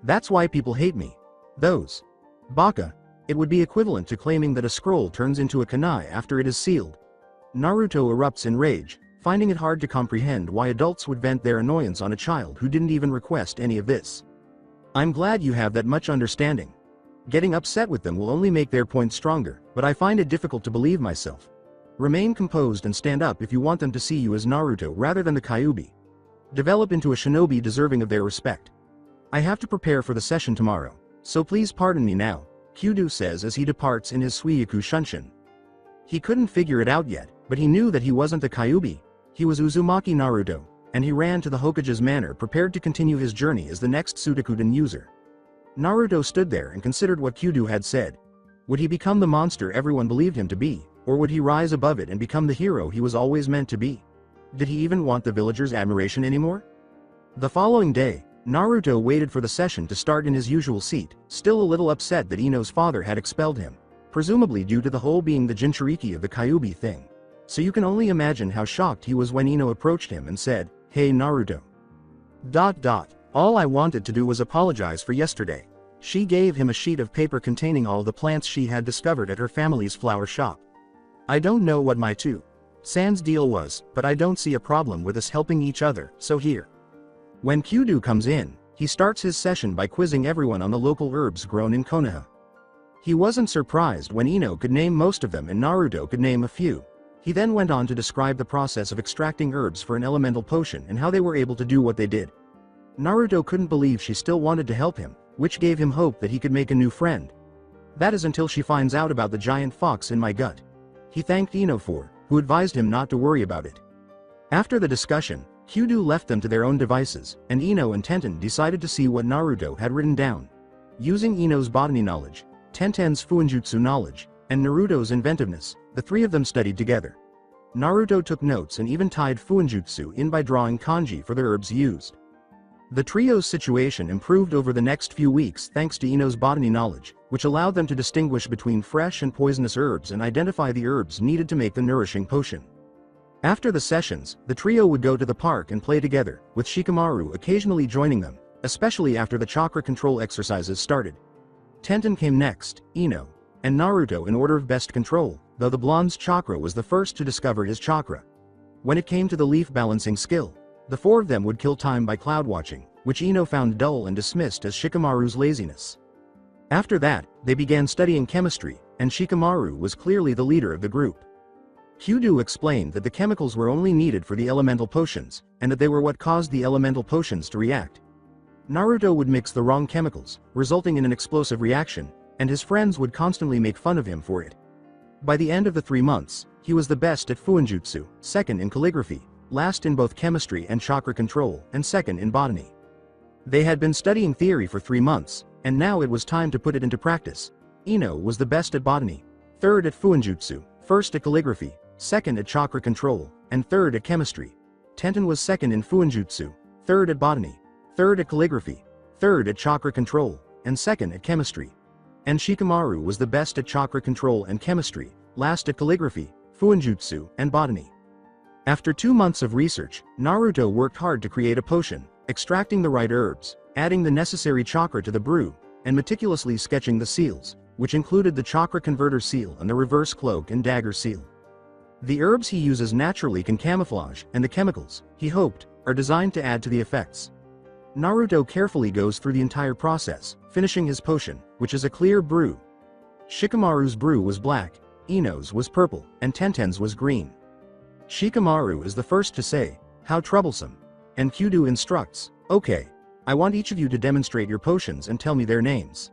That's why people hate me. Those baka." It would be equivalent to claiming that a scroll turns into a kunai after it is sealed. Naruto erupts in rage, finding it hard to comprehend why adults would vent their annoyance on a child who didn't even request any of this. "I'm glad you have that much understanding. Getting upset with them will only make their point stronger, but I find it difficult to believe myself. Remain composed and stand up if you want them to see you as Naruto rather than the Kyuubi. Develop into a shinobi deserving of their respect. I have to prepare for the session tomorrow, so please pardon me now," Kyudo says as he departs in his Suiyaku Shunshin. He couldn't figure it out yet, but he knew that he wasn't the Kyuubi. He was Uzumaki Naruto, and he ran to the Hokage's manor prepared to continue his journey as the next Sudakudan user. Naruto stood there and considered what Kyudo had said. Would he become the monster everyone believed him to be, or would he rise above it and become the hero he was always meant to be? Did he even want the villagers' admiration anymore? The following day, Naruto waited for the session to start in his usual seat, still a little upset that Ino's father had expelled him, presumably due to the whole being the Jinchuriki of the Kyuubi thing. So you can only imagine how shocked he was when Ino approached him and said, "Hey Naruto. All I wanted to do was apologize for yesterday." She gave him a sheet of paper containing all the plants she had discovered at her family's flower shop. "I don't know what my two Sans deal was, but I don't see a problem with us helping each other, so here." When Kyudo comes in, he starts his session by quizzing everyone on the local herbs grown in Konoha. He wasn't surprised when Ino could name most of them and Naruto could name a few. He then went on to describe the process of extracting herbs for an elemental potion and how they were able to do what they did. Naruto couldn't believe she still wanted to help him, which gave him hope that he could make a new friend. That is until she finds out about the giant fox in my gut. He thanked Ino who advised him not to worry about it. After the discussion, Kyudo left them to their own devices, and Ino and Tenten decided to see what Naruto had written down. Using Ino's botany knowledge, Tenten's Fuinjutsu knowledge, and Naruto's inventiveness, the three of them studied together. Naruto took notes and even tied Fuinjutsu in by drawing kanji for the herbs used. The trio's situation improved over the next few weeks thanks to Ino's botany knowledge, which allowed them to distinguish between fresh and poisonous herbs and identify the herbs needed to make the nourishing potion. After the sessions, the trio would go to the park and play together, with Shikamaru occasionally joining them, especially after the chakra control exercises started. Tenten came next, Ino, and Naruto in order of best control, though the blonde's chakra was the first to discover his chakra. When it came to the leaf balancing skill, the four of them would kill time by cloud watching, which Ino found dull and dismissed as Shikamaru's laziness. After that, they began studying chemistry, and Shikamaru was clearly the leader of the group. Kyudo explained that the chemicals were only needed for the elemental potions, and that they were what caused the elemental potions to react. Naruto would mix the wrong chemicals, resulting in an explosive reaction, and his friends would constantly make fun of him for it. By the end of the 3 months, he was the best at Fuinjutsu, second in calligraphy, last in both chemistry and chakra control, and second in botany. They had been studying theory for 3 months, and now it was time to put it into practice. Ino was the best at botany, third at Fuinjutsu, first at calligraphy, second at chakra control, and third at chemistry. Tenten was second in Fuinjutsu, third at botany, third at calligraphy, third at chakra control, and second at chemistry. And Shikamaru was the best at chakra control and chemistry, last at calligraphy, Fuinjutsu, and botany. After 2 months of research, Naruto worked hard to create a potion, extracting the right herbs, adding the necessary chakra to the brew, and meticulously sketching the seals, which included the chakra converter seal and the reverse cloak and dagger seal. The herbs he uses naturally can camouflage, and the chemicals, he hoped, are designed to add to the effects. Naruto carefully goes through the entire process, finishing his potion, which is a clear brew. Shikamaru's brew was black, Ino's was purple, and Tenten's was green. Shikamaru is the first to say, "How troublesome," and Kyudo instructs, "Okay, I want each of you to demonstrate your potions and tell me their names."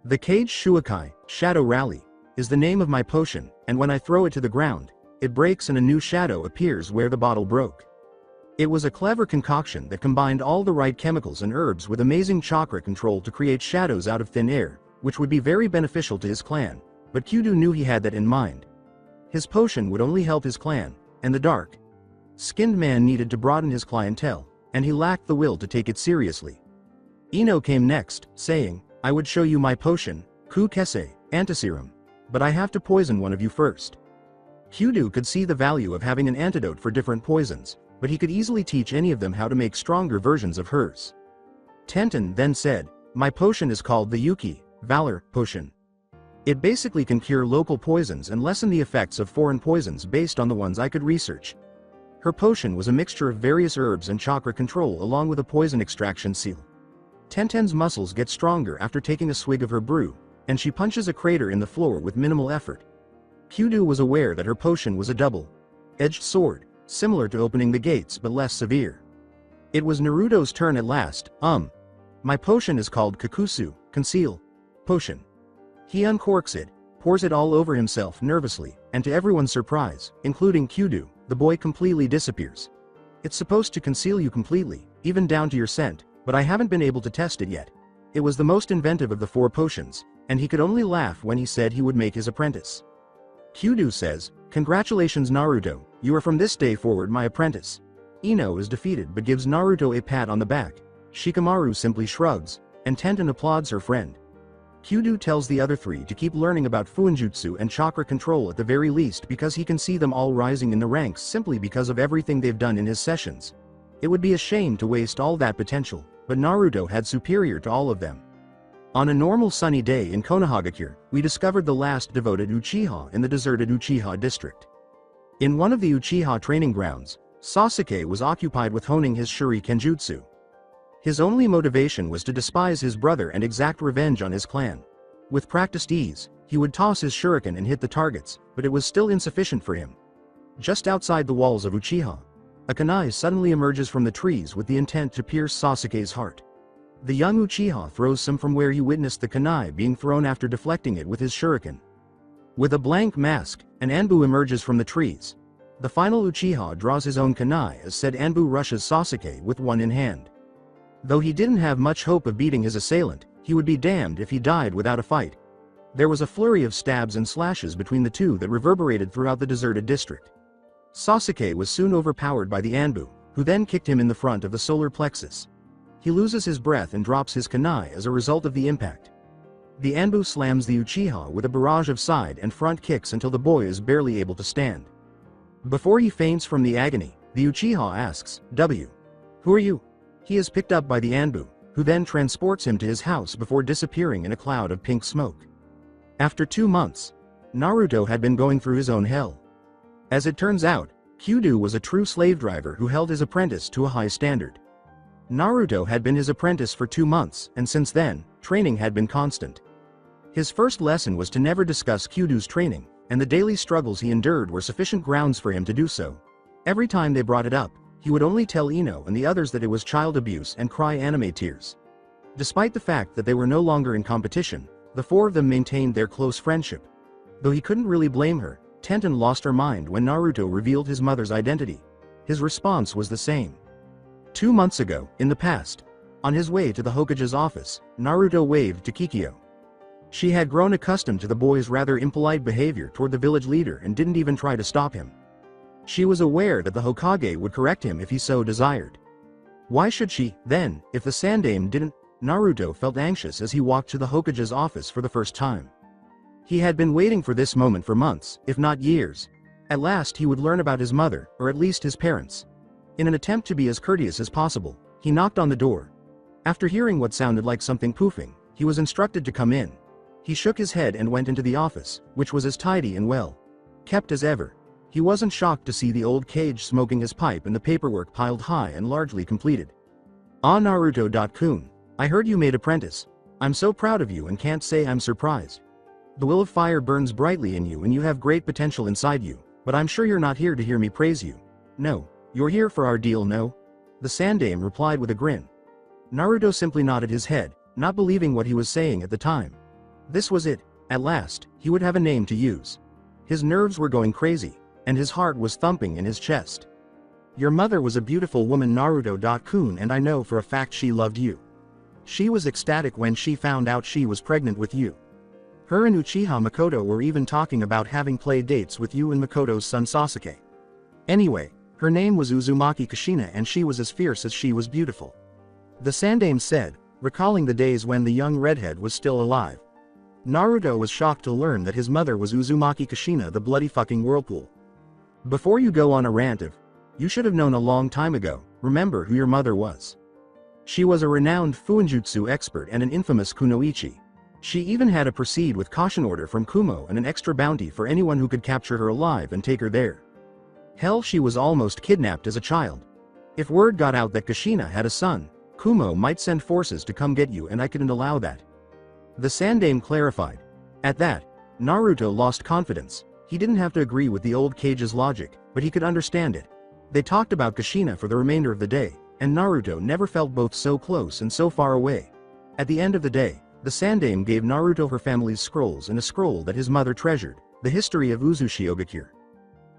The Cage Shuakai, Shadow Rally, is the name of my potion, and when I throw it to the ground, it breaks and a new shadow appears where the bottle broke. It was a clever concoction that combined all the right chemicals and herbs with amazing chakra control to create shadows out of thin air, which would be very beneficial to his clan, but Kyudo knew he had that in mind. His potion would only help his clan, and the dark-skinned man needed to broaden his clientele, and he lacked the will to take it seriously. Ino came next, saying, "I would show you my potion, Ku Kese, Antiserum, but I have to poison one of you first." Kyudo could see the value of having an antidote for different poisons, but he could easily teach any of them how to make stronger versions of hers. Tenten then said, "My potion is called the Yuki, Valor, Potion. It basically can cure local poisons and lessen the effects of foreign poisons based on the ones I could research." Her potion was a mixture of various herbs and chakra control along with a poison extraction seal. Tenten's muscles get stronger after taking a swig of her brew, and she punches a crater in the floor with minimal effort. Kyudo was aware that her potion was a double-edged sword, similar to opening the gates but less severe. It was Naruto's turn at last. My potion is called Kakusu, Conceal, Potion. He uncorks it, pours it all over himself nervously, and to everyone's surprise, including Kyudo, the boy completely disappears. It's supposed to conceal you completely, even down to your scent, but I haven't been able to test it yet. It was the most inventive of the 4 potions, and he could only laugh when he said he would make his apprentice. Kyudo says, "Congratulations Naruto, you are from this day forward my apprentice." Ino is defeated but gives Naruto a pat on the back. Shikamaru simply shrugs, and Tenten applauds her friend. Kyudo tells the other 3 to keep learning about Fuinjutsu and chakra control at the very least because he can see them all rising in the ranks simply because of everything they've done in his sessions. It would be a shame to waste all that potential, but Naruto had superior to all of them. On a normal sunny day in Konohagakure, we discovered the last devoted Uchiha in the deserted Uchiha district. In one of the Uchiha training grounds, Sasuke was occupied with honing his Shuriken Jutsu. His only motivation was to despise his brother and exact revenge on his clan. With practiced ease, he would toss his shuriken and hit the targets, but it was still insufficient for him. Just outside the walls of Uchiha, a kunai suddenly emerges from the trees with the intent to pierce Sasuke's heart. The young Uchiha throws some from where he witnessed the kunai being thrown after deflecting it with his shuriken. With a blank mask, an Anbu emerges from the trees. The final Uchiha draws his own kunai as said Anbu rushes Sasuke with one in hand. Though he didn't have much hope of beating his assailant, he would be damned if he died without a fight. There was a flurry of stabs and slashes between the two that reverberated throughout the deserted district. Sasuke was soon overpowered by the Anbu, who then kicked him in the front of the solar plexus. He loses his breath and drops his kunai as a result of the impact. The Anbu slams the Uchiha with a barrage of side and front kicks until the boy is barely able to stand. Before he faints from the agony, the Uchiha asks, "Who are you?" He is picked up by the Anbu, who then transports him to his house before disappearing in a cloud of pink smoke. After 2 months, Naruto had been going through his own hell. As it turns out, Kyudo was a true slave driver who held his apprentice to a high standard. Naruto had been his apprentice for 2 months, and since then, training had been constant. His first lesson was to never discuss Kyudo's training, and the daily struggles he endured were sufficient grounds for him to do so. Every time they brought it up, he would only tell Ino and the others that it was child abuse and cry anime tears. Despite the fact that they were no longer in competition, the four of them maintained their close friendship. Though he couldn't really blame her, Tenten lost her mind when Naruto revealed his mother's identity. His response was the same. 2 months ago, in the past, on his way to the Hokage's office, Naruto waved to Kikyo. She had grown accustomed to the boy's rather impolite behavior toward the village leader and didn't even try to stop him. She was aware that the Hokage would correct him if he so desired. Why should she, then, if the Sandaime didn't? Naruto felt anxious as he walked to the Hokage's office for the first time. He had been waiting for this moment for months, if not years. At last he would learn about his mother, or at least his parents. In an attempt to be as courteous as possible, he knocked on the door. After hearing what sounded like something poofing, he was instructed to come in. He shook his head and went into the office, which was as tidy and well kept as ever. He wasn't shocked to see the old Kage smoking his pipe and the paperwork piled high and largely completed. "Ah, Naruto-kun, I heard you made apprentice. I'm so proud of you and can't say I'm surprised. The will of fire burns brightly in you and you have great potential inside you, but I'm sure you're not here to hear me praise you. No, you're here for our deal, no?" The Sandaime replied with a grin. Naruto simply nodded his head, not believing what he was saying at the time. This was it. At last, he would have a name to use. His nerves were going crazy, and his heart was thumping in his chest. "Your mother was a beautiful woman, Naruto-kun, and I know for a fact she loved you. She was ecstatic when she found out she was pregnant with you. Her and Uchiha Makoto were even talking about having play dates with you and Makoto's son Sasuke. Anyway, her name was Uzumaki Kushina and she was as fierce as she was beautiful," the Sandaime said, recalling the days when the young redhead was still alive. Naruto was shocked to learn that his mother was Uzumaki Kushina, the bloody fucking whirlpool. "Before you go on a rant of, you should have known a long time ago, remember who your mother was. She was a renowned Fuinjutsu expert and an infamous kunoichi. She even had a proceed with caution order from Kumo and an extra bounty for anyone who could capture her alive and take her there. Hell, she was almost kidnapped as a child. If word got out that Kushina had a son, Kumo might send forces to come get you and I couldn't allow that," the Sandaime clarified. At that, Naruto lost confidence. He didn't have to agree with the old Kage's logic, but he could understand it. They talked about Kushina for the remainder of the day, and Naruto never felt both so close and so far away. At the end of the day, the Sandaime gave Naruto her family's scrolls and a scroll that his mother treasured, the history of Uzushiogakure.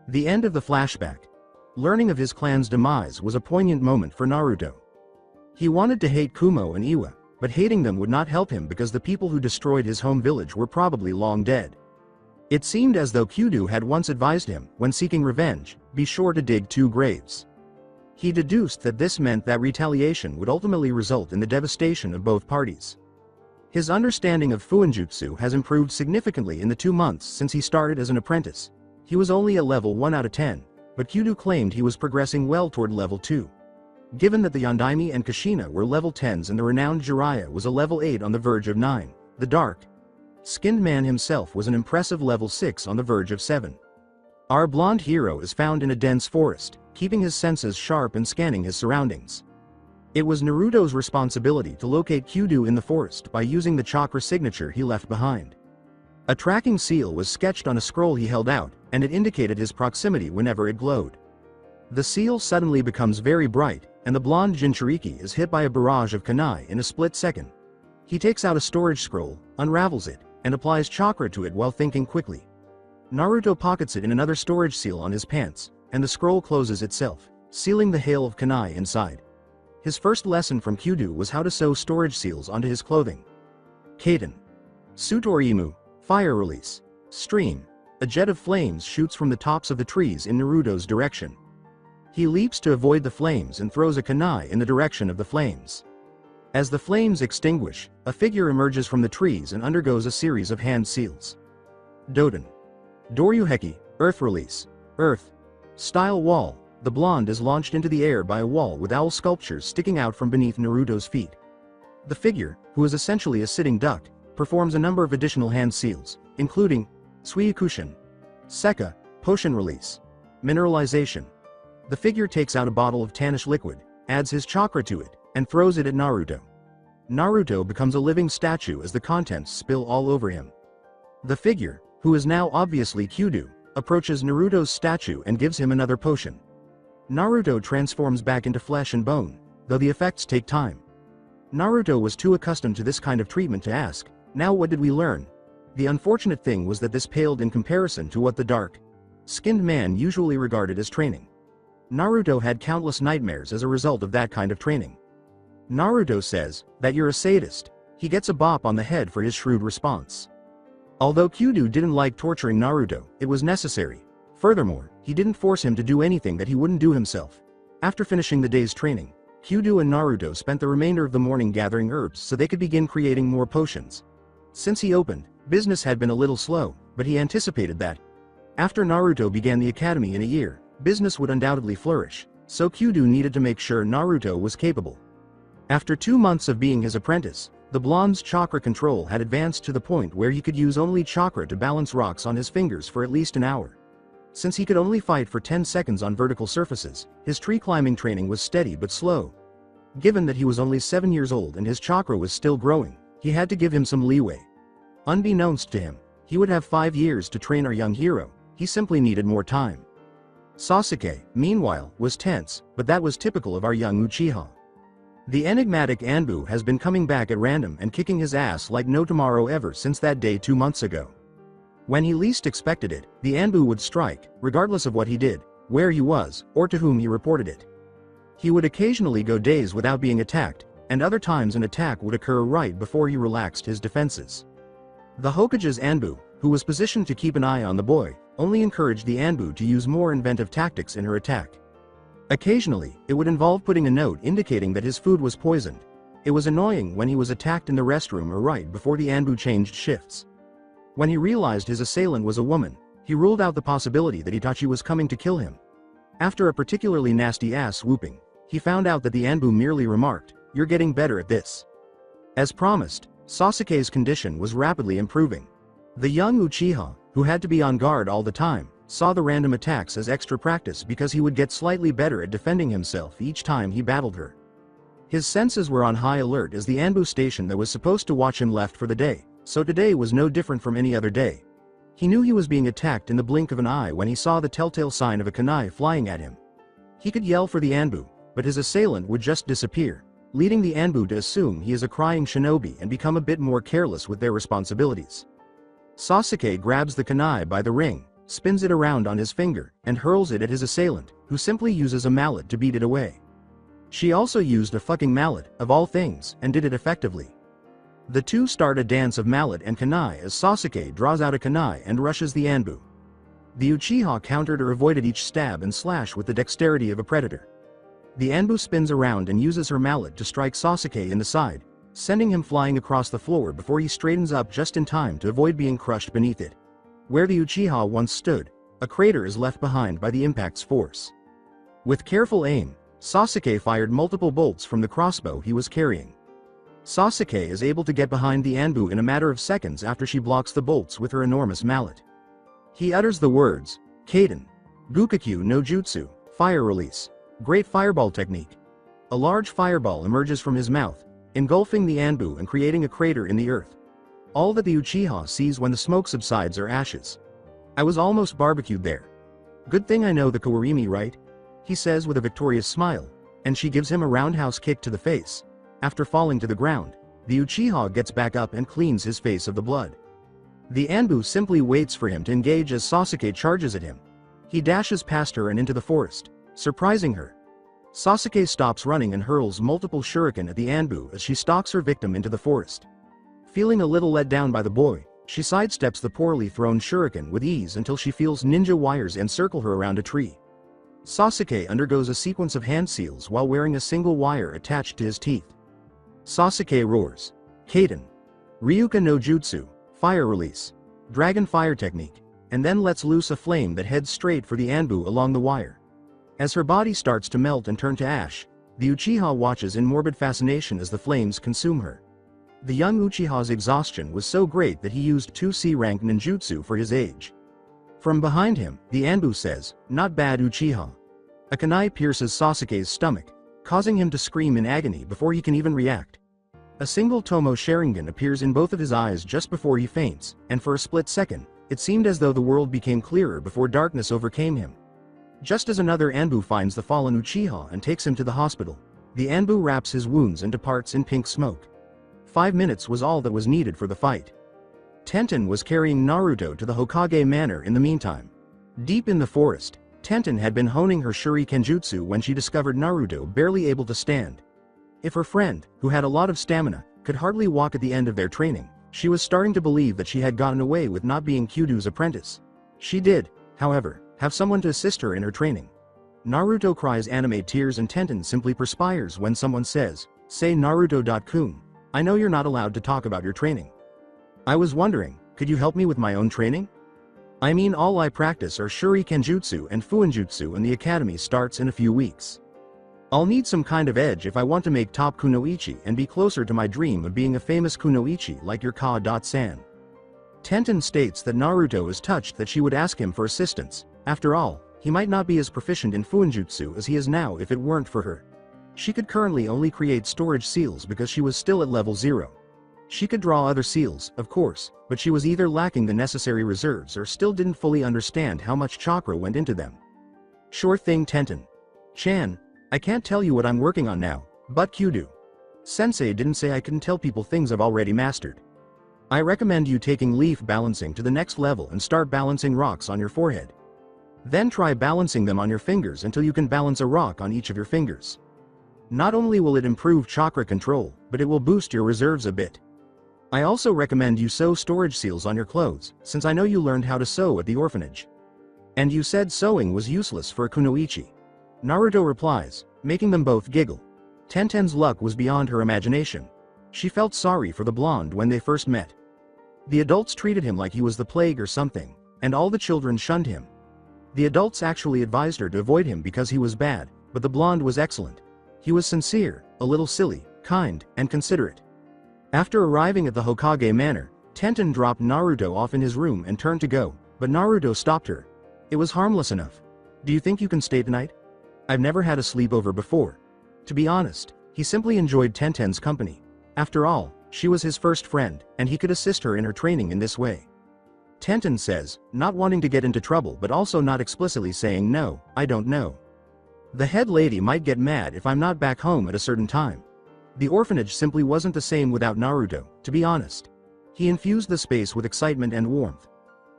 The end of the flashback. Learning of his clan's demise was a poignant moment for Naruto. He wanted to hate Kumo and Iwa, but hating them would not help him because the people who destroyed his home village were probably long dead. It seemed as though Kyudo had once advised him, when seeking revenge, be sure to dig 2 graves. He deduced that this meant that retaliation would ultimately result in the devastation of both parties. His understanding of Fuinjutsu has improved significantly in the 2 months since he started as an apprentice. He was only a level 1 out of 10, but Kyudo claimed he was progressing well toward level 2. Given that the Yondaime and Kushina were level 10s and the renowned Jiraiya was a level 8 on the verge of 9, the dark-skinned man himself was an impressive level 6 on the verge of 7. Our blonde hero is found in a dense forest, keeping his senses sharp and scanning his surroundings. It was Naruto's responsibility to locate Kyudo in the forest by using the chakra signature he left behind. A tracking seal was sketched on a scroll he held out, and it indicated his proximity whenever it glowed. The seal suddenly becomes very bright, and the blonde Jinchuriki is hit by a barrage of kunai in a split second. He takes out a storage scroll, unravels it, and applies chakra to it while thinking quickly. Naruto pockets it in another storage seal on his pants, and the scroll closes itself, sealing the hail of kunai inside. His first lesson from Kyudo was how to sew storage seals onto his clothing. Kaden. Sutorimu, fire release. Stream. A jet of flames shoots from the tops of the trees in Naruto's direction. He leaps to avoid the flames and throws a kunai in the direction of the flames. As the flames extinguish, a figure emerges from the trees and undergoes a series of hand seals. Doden. Doryuheki, earth release. Earth. Style wall. The blonde is launched into the air by a wall with owl sculptures sticking out from beneath Naruto's feet. The figure, who is essentially a sitting duck, performs a number of additional hand seals, including Suikushin, Sekka, potion release, mineralization. The figure takes out a bottle of tannish liquid, adds his chakra to it, and throws it at Naruto. Naruto becomes a living statue as the contents spill all over him. The figure, who is now obviously Kyudo, approaches Naruto's statue and gives him another potion. Naruto transforms back into flesh and bone, though the effects take time. Naruto was too accustomed to this kind of treatment to ask, "Now what did we learn?" The unfortunate thing was that this paled in comparison to what the dark-skinned man usually regarded as training. Naruto had countless nightmares as a result of that kind of training. Naruto says that you're a sadist. He gets a bop on the head for his shrewd response. Although Kyudo didn't like torturing Naruto, it was necessary. Furthermore, he didn't force him to do anything that he wouldn't do himself. After finishing the day's training, Kyudo and Naruto spent the remainder of the morning gathering herbs so they could begin creating more potions. Since he opened, business had been a little slow, but he anticipated that. After Naruto began the academy in a year, business would undoubtedly flourish, so Kyudo needed to make sure Naruto was capable. After 2 months of being his apprentice, the blonde's chakra control had advanced to the point where he could use only chakra to balance rocks on his fingers for at least an hour. Since he could only fight for 10 seconds on vertical surfaces, his tree climbing training was steady but slow. Given that he was only 7 years old and his chakra was still growing, he had to give him some leeway. Unbeknownst to him, he would have 5 years to train our young hero. He simply needed more time. Sasuke, meanwhile, was tense, but that was typical of our young Uchiha. The enigmatic Anbu has been coming back at random and kicking his ass like no tomorrow ever since that day 2 months ago. When he least expected it, the Anbu would strike, regardless of what he did, where he was, or to whom he reported it. He would occasionally go days without being attacked, and other times an attack would occur right before he relaxed his defenses. The Hokage's Anbu, who was positioned to keep an eye on the boy, only encouraged the Anbu to use more inventive tactics in her attack. Occasionally, it would involve putting a note indicating that his food was poisoned. It was annoying when he was attacked in the restroom or right before the Anbu changed shifts. When he realized his assailant was a woman, he ruled out the possibility that Itachi was coming to kill him. After a particularly nasty ass whooping, he found out that the Anbu merely remarked, "You're getting better at this." As promised, Sasuke's condition was rapidly improving. The young Uchiha, who had to be on guard all the time, saw the random attacks as extra practice because he would get slightly better at defending himself each time he battled her. His senses were on high alert as the Anbu station that was supposed to watch him left for the day, so today was no different from any other day. He knew he was being attacked in the blink of an eye when he saw the telltale sign of a kunai flying at him. He could yell for the Anbu, but his assailant would just disappear, leading the Anbu to assume he is a crying shinobi and become a bit more careless with their responsibilities. Sasuke grabs the kunai by the ring, spins it around on his finger, and hurls it at his assailant, who simply uses a mallet to beat it away. She also used a fucking mallet, of all things, and did it effectively. The two start a dance of mallet and kunai as Sasuke draws out a kunai and rushes the Anbu. The Uchiha countered or avoided each stab and slash with the dexterity of a predator. The Anbu spins around and uses her mallet to strike Sasuke in the side, sending him flying across the floor before he straightens up just in time to avoid being crushed beneath it. Where the Uchiha once stood, a crater is left behind by the impact's force. With careful aim, Sasuke fired multiple bolts from the crossbow he was carrying. Sasuke is able to get behind the Anbu in a matter of seconds after she blocks the bolts with her enormous mallet. He utters the words, "Kaden. Gukakyu no Jutsu, fire release. Great fireball technique." A large fireball emerges from his mouth, engulfing the Anbu and creating a crater in the earth. All that the Uchiha sees when the smoke subsides are ashes. "I was almost barbecued there. Good thing I know the Kawarimi, right?" he says with a victorious smile, and she gives him a roundhouse kick to the face. After falling to the ground, the Uchiha gets back up and cleans his face of the blood. The Anbu simply waits for him to engage as Sasuke charges at him. He dashes past her and into the forest, surprising her. Sasuke stops running and hurls multiple shuriken at the Anbu as she stalks her victim into the forest. Feeling a little let down by the boy, she sidesteps the poorly thrown shuriken with ease until she feels ninja wires encircle her around a tree. Sasuke undergoes a sequence of hand seals while wearing a single wire attached to his teeth. Sasuke roars, "Kaden. Ryuka no Jutsu, fire release. Dragon fire technique," and then lets loose a flame that heads straight for the Anbu along the wire. As her body starts to melt and turn to ash, the Uchiha watches in morbid fascination as the flames consume her. The young Uchiha's exhaustion was so great that he used 2 C-rank ninjutsu for his age. From behind him, the Anbu says, "Not bad, Uchiha." A kunai pierces Sasuke's stomach, causing him to scream in agony before he can even react. A single Tomo Sharingan appears in both of his eyes just before he faints, and for a split second, it seemed as though the world became clearer before darkness overcame him. Just as another Anbu finds the fallen Uchiha and takes him to the hospital, the Anbu wraps his wounds and departs in pink smoke. 5 minutes was all that was needed for the fight. Tenten was carrying Naruto to the Hokage Manor in the meantime. Deep in the forest, Tenten had been honing her shuriken jutsu when she discovered Naruto barely able to stand. If her friend, who had a lot of stamina, could hardly walk at the end of their training, she was starting to believe that she had gotten away with not being Kyudo's apprentice. She did, however, have someone to assist her in her training. Naruto cries anime tears and Tenten simply perspires when someone says, "Say Naruto-kun, I know you're not allowed to talk about your training. I was wondering, could you help me with my own training? I mean, all I practice are shuriken jutsu and fuinjutsu and the academy starts in a few weeks. I'll need some kind of edge if I want to make top kunoichi and be closer to my dream of being a famous kunoichi like your Ka-san." Tenten states that Naruto is touched that she would ask him for assistance. After all, he might not be as proficient in fuinjutsu as he is now if it weren't for her. She could currently only create storage seals because she was still at level 0. She could draw other seals, of course, but she was either lacking the necessary reserves or still didn't fully understand how much chakra went into them. Sure thing, Tenten-chan. I can't tell you what I'm working on now, but Kyudo Sensei didn't say I couldn't tell people things I've already mastered. I recommend you taking leaf balancing to the next level and start balancing rocks on your forehead. Then try balancing them on your fingers until you can balance a rock on each of your fingers. Not only will it improve chakra control, but it will boost your reserves a bit. I also recommend you sew storage seals on your clothes, since I know you learned how to sew at the orphanage. And you said sewing was useless for a kunoichi. Naruto replies, making them both giggle. Tenten's luck was beyond her imagination. She felt sorry for the blonde when they first met. The adults treated him like he was the plague or something, and all the children shunned him. The adults actually advised her to avoid him because he was bad, but the blonde was excellent. He was sincere, a little silly, kind, and considerate. After arriving at the Hokage Manor, Tenten dropped Naruto off in his room and turned to go, but Naruto stopped her. It was harmless enough. Do you think you can stay tonight? I've never had a sleepover before. To be honest, he simply enjoyed Tenten's company. After all, she was his first friend, and he could assist her in her training in this way. Tenten says, not wanting to get into trouble but also not explicitly saying no, I don't know. The head lady might get mad if I'm not back home at a certain time. The orphanage simply wasn't the same without Naruto, to be honest. He infused the space with excitement and warmth.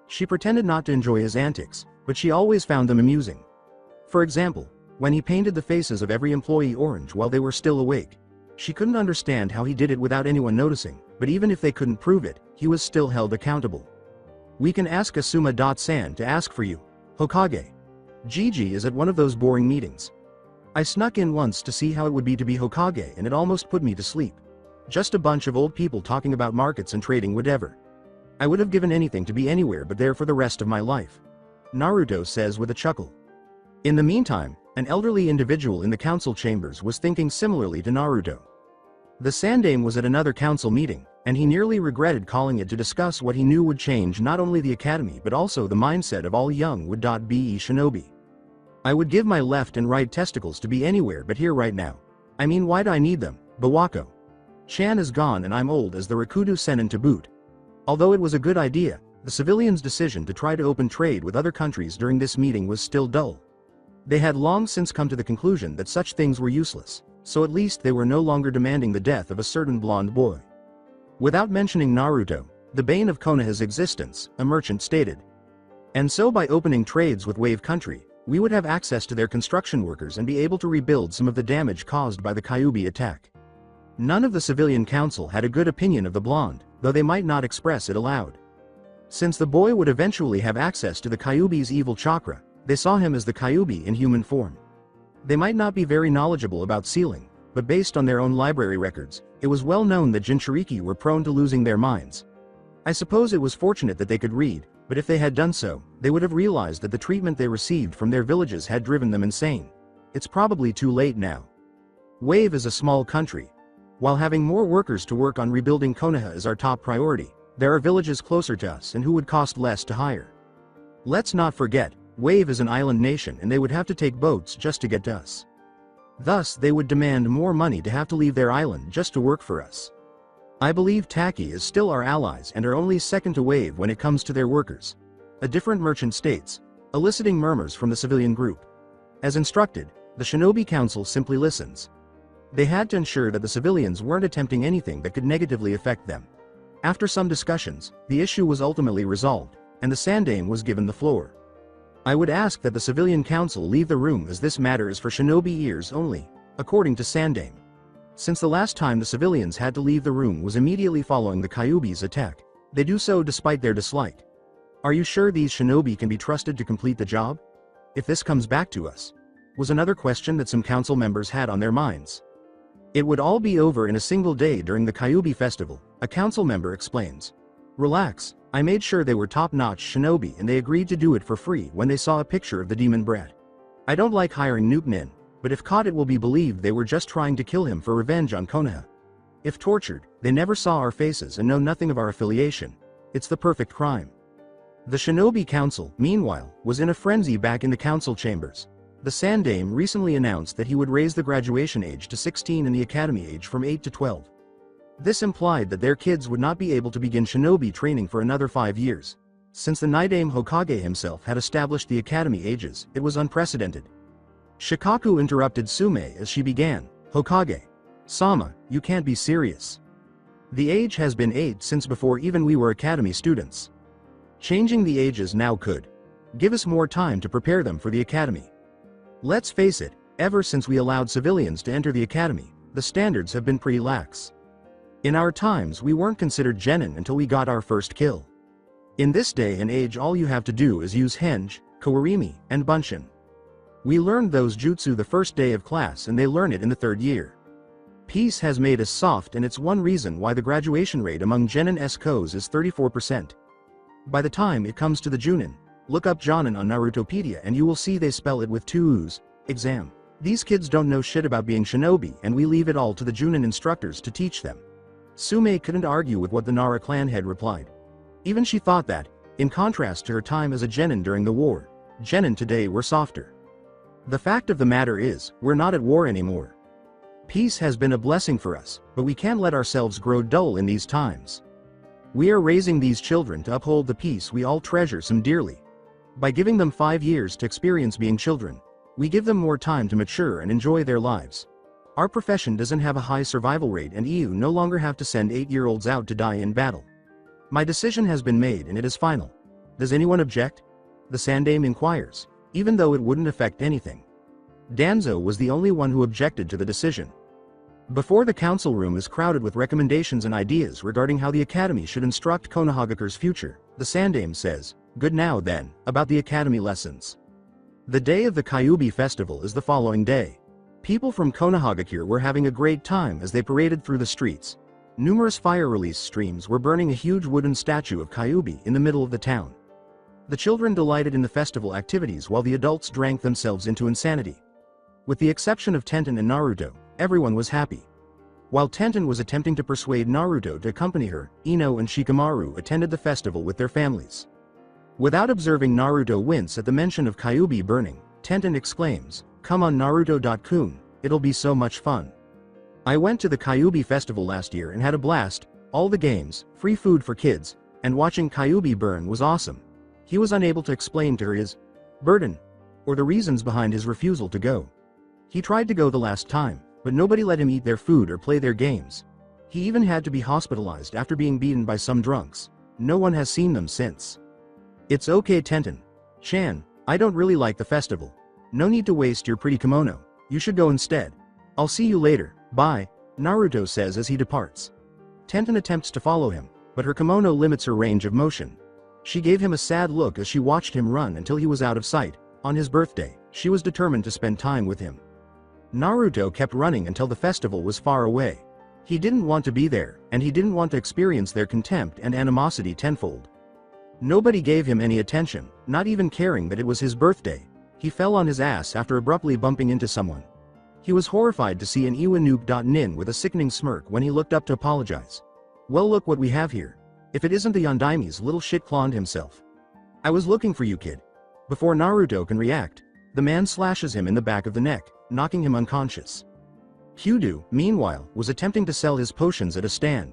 She pretended not to enjoy his antics, but she always found them amusing. For example, when he painted the faces of every employee orange while they were still awake. She couldn't understand how he did it without anyone noticing, but even if they couldn't prove it, he was still held accountable. We can ask Asuma-san to ask for you, Hokage. Gigi is at one of those boring meetings. I snuck in once to see how it would be to be Hokage and it almost put me to sleep. Just a bunch of old people talking about markets and trading whatever. I would have given anything to be anywhere but there for the rest of my life. Naruto says with a chuckle. In the meantime, an elderly individual in the council chambers was thinking similarly to Naruto. The Sandame was at another council meeting, and he nearly regretted calling it to discuss what he knew would change not only the academy but also the mindset of all young would-be shinobi. I would give my left and right testicles to be anywhere but here right now. I mean, why'd I need them, Bawako? Chan is gone and I'm old as the Rakudu Sennin to boot. Although it was a good idea, the civilians' decision to try to open trade with other countries during this meeting was still dull. They had long since come to the conclusion that such things were useless, so at least they were no longer demanding the death of a certain blonde boy. Without mentioning Naruto, the bane of Konoha's existence, a merchant stated. And so by opening trades with Wave Country, we would have access to their construction workers and be able to rebuild some of the damage caused by the Kyuubi attack. None of the civilian council had a good opinion of the blonde, though they might not express it aloud. Since the boy would eventually have access to the Kyuubi's evil chakra, they saw him as the Kyuubi in human form. They might not be very knowledgeable about sealing, but based on their own library records, it was well known that Jinchuriki were prone to losing their minds. I suppose it was fortunate that they could read, but if they had done so, they would have realized that the treatment they received from their villages had driven them insane. It's probably too late now. Wave is a small country. While having more workers to work on rebuilding Konoha is our top priority, there are villages closer to us and who would cost less to hire. Let's not forget, Wave is an island nation and they would have to take boats just to get to us. Thus, they would demand more money to have to leave their island just to work for us. I believe Taki is still our allies and are only second to wave when it comes to their workers. A different merchant states, eliciting murmurs from the civilian group. As instructed, the Shinobi Council simply listens. They had to ensure that the civilians weren't attempting anything that could negatively affect them. After some discussions, the issue was ultimately resolved, and the Sandaime was given the floor. I would ask that the civilian council leave the room as this matter is for Shinobi ears only, according to Sandaime. Since the last time the civilians had to leave the room was immediately following the Kyuubi's attack, they do so despite their dislike. Are you sure these Shinobi can be trusted to complete the job? If this comes back to us, was another question that some council members had on their minds. It would all be over in a single day during the Kyuubi festival, a council member explains. Relax, I made sure they were top-notch Shinobi and they agreed to do it for free when they saw a picture of the demon brat. I don't like hiring noob men, but if caught it will be believed they were just trying to kill him for revenge on Konoha. If tortured, they never saw our faces and know nothing of our affiliation. It's the perfect crime. The Shinobi Council, meanwhile, was in a frenzy back in the council chambers. The Sandaime recently announced that he would raise the graduation age to 16 and the academy age from 8 to 12. This implied that their kids would not be able to begin shinobi training for another 5 years. Since the Nidaime Hokage himself had established the academy ages, it was unprecedented. Shikaku interrupted Sume as she began, Hokage. Sama, you can't be serious. The age has been 8 since before even we were academy students. Changing the ages now could give us more time to prepare them for the academy. Let's face it, ever since we allowed civilians to enter the academy, the standards have been pretty lax. In our times we weren't considered genin until we got our first kill. In this day and age all you have to do is use henge, kawarimi, and bunshin. We learned those jutsu the first day of class and they learn it in the 3rd year. Peace has made us soft and it's one reason why the graduation rate among genin S-Kos is 34%. By the time it comes to the Junin, look up Jonin on Narutopedia and you will see they spell it with 2 U's, exam. These kids don't know shit about being shinobi and we leave it all to the Junin instructors to teach them. Sume couldn't argue with what the Nara clan head replied. Even she thought that, in contrast to her time as a genin during the war, genin today were softer. The fact of the matter is, we're not at war anymore. Peace has been a blessing for us, but we can't let ourselves grow dull in these times. We are raising these children to uphold the peace we all treasure so dearly. By giving them 5 years to experience being children, we give them more time to mature and enjoy their lives. Our profession doesn't have a high survival rate and EU no longer have to send 8-year-olds out to die in battle. My decision has been made and it is final. Does anyone object? The Sandaime inquires, even though it wouldn't affect anything. Danzo was the only one who objected to the decision. Before the council room is crowded with recommendations and ideas regarding how the academy should instruct Konohagakure's future, the Sandaime says, good now then, about the academy lessons. The day of the Kyuubi festival is the following day. People from Konohagakure were having a great time as they paraded through the streets. Numerous fire release streams were burning a huge wooden statue of Kyuubi in the middle of the town. The children delighted in the festival activities while the adults drank themselves into insanity. With the exception of Tenten and Naruto, everyone was happy. While Tenten was attempting to persuade Naruto to accompany her, Ino and Shikamaru attended the festival with their families. Without observing Naruto wince at the mention of Kyuubi burning, Tenten exclaims, "Come on Naruto-kun, it'll be so much fun. I went to the Kyuubi festival last year and had a blast, all the games, free food for kids, and watching Kyuubi burn was awesome." He was unable to explain to her his burden, or the reasons behind his refusal to go. He tried to go the last time, but nobody let him eat their food or play their games. He even had to be hospitalized after being beaten by some drunks. No one has seen them since. It's okay Tenten-chan, I don't really like the festival. No need to waste your pretty kimono, you should go instead. I'll see you later, bye, Naruto says as he departs. Tenten attempts to follow him, but her kimono limits her range of motion. She gave him a sad look as she watched him run until he was out of sight. On his birthday, she was determined to spend time with him. Naruto kept running until the festival was far away. He didn't want to be there, and he didn't want to experience their contempt and animosity tenfold. Nobody gave him any attention, not even caring that it was his birthday. He fell on his ass after abruptly bumping into someone. He was horrified to see an Iwanuke.nin with a sickening smirk when he looked up to apologize. Well, look what we have here. If it isn't the Yondaime's little shit-cloned himself. I was looking for you, kid. Before Naruto can react, the man slashes him in the back of the neck, knocking him unconscious. Kyudo, meanwhile, was attempting to sell his potions at a stand.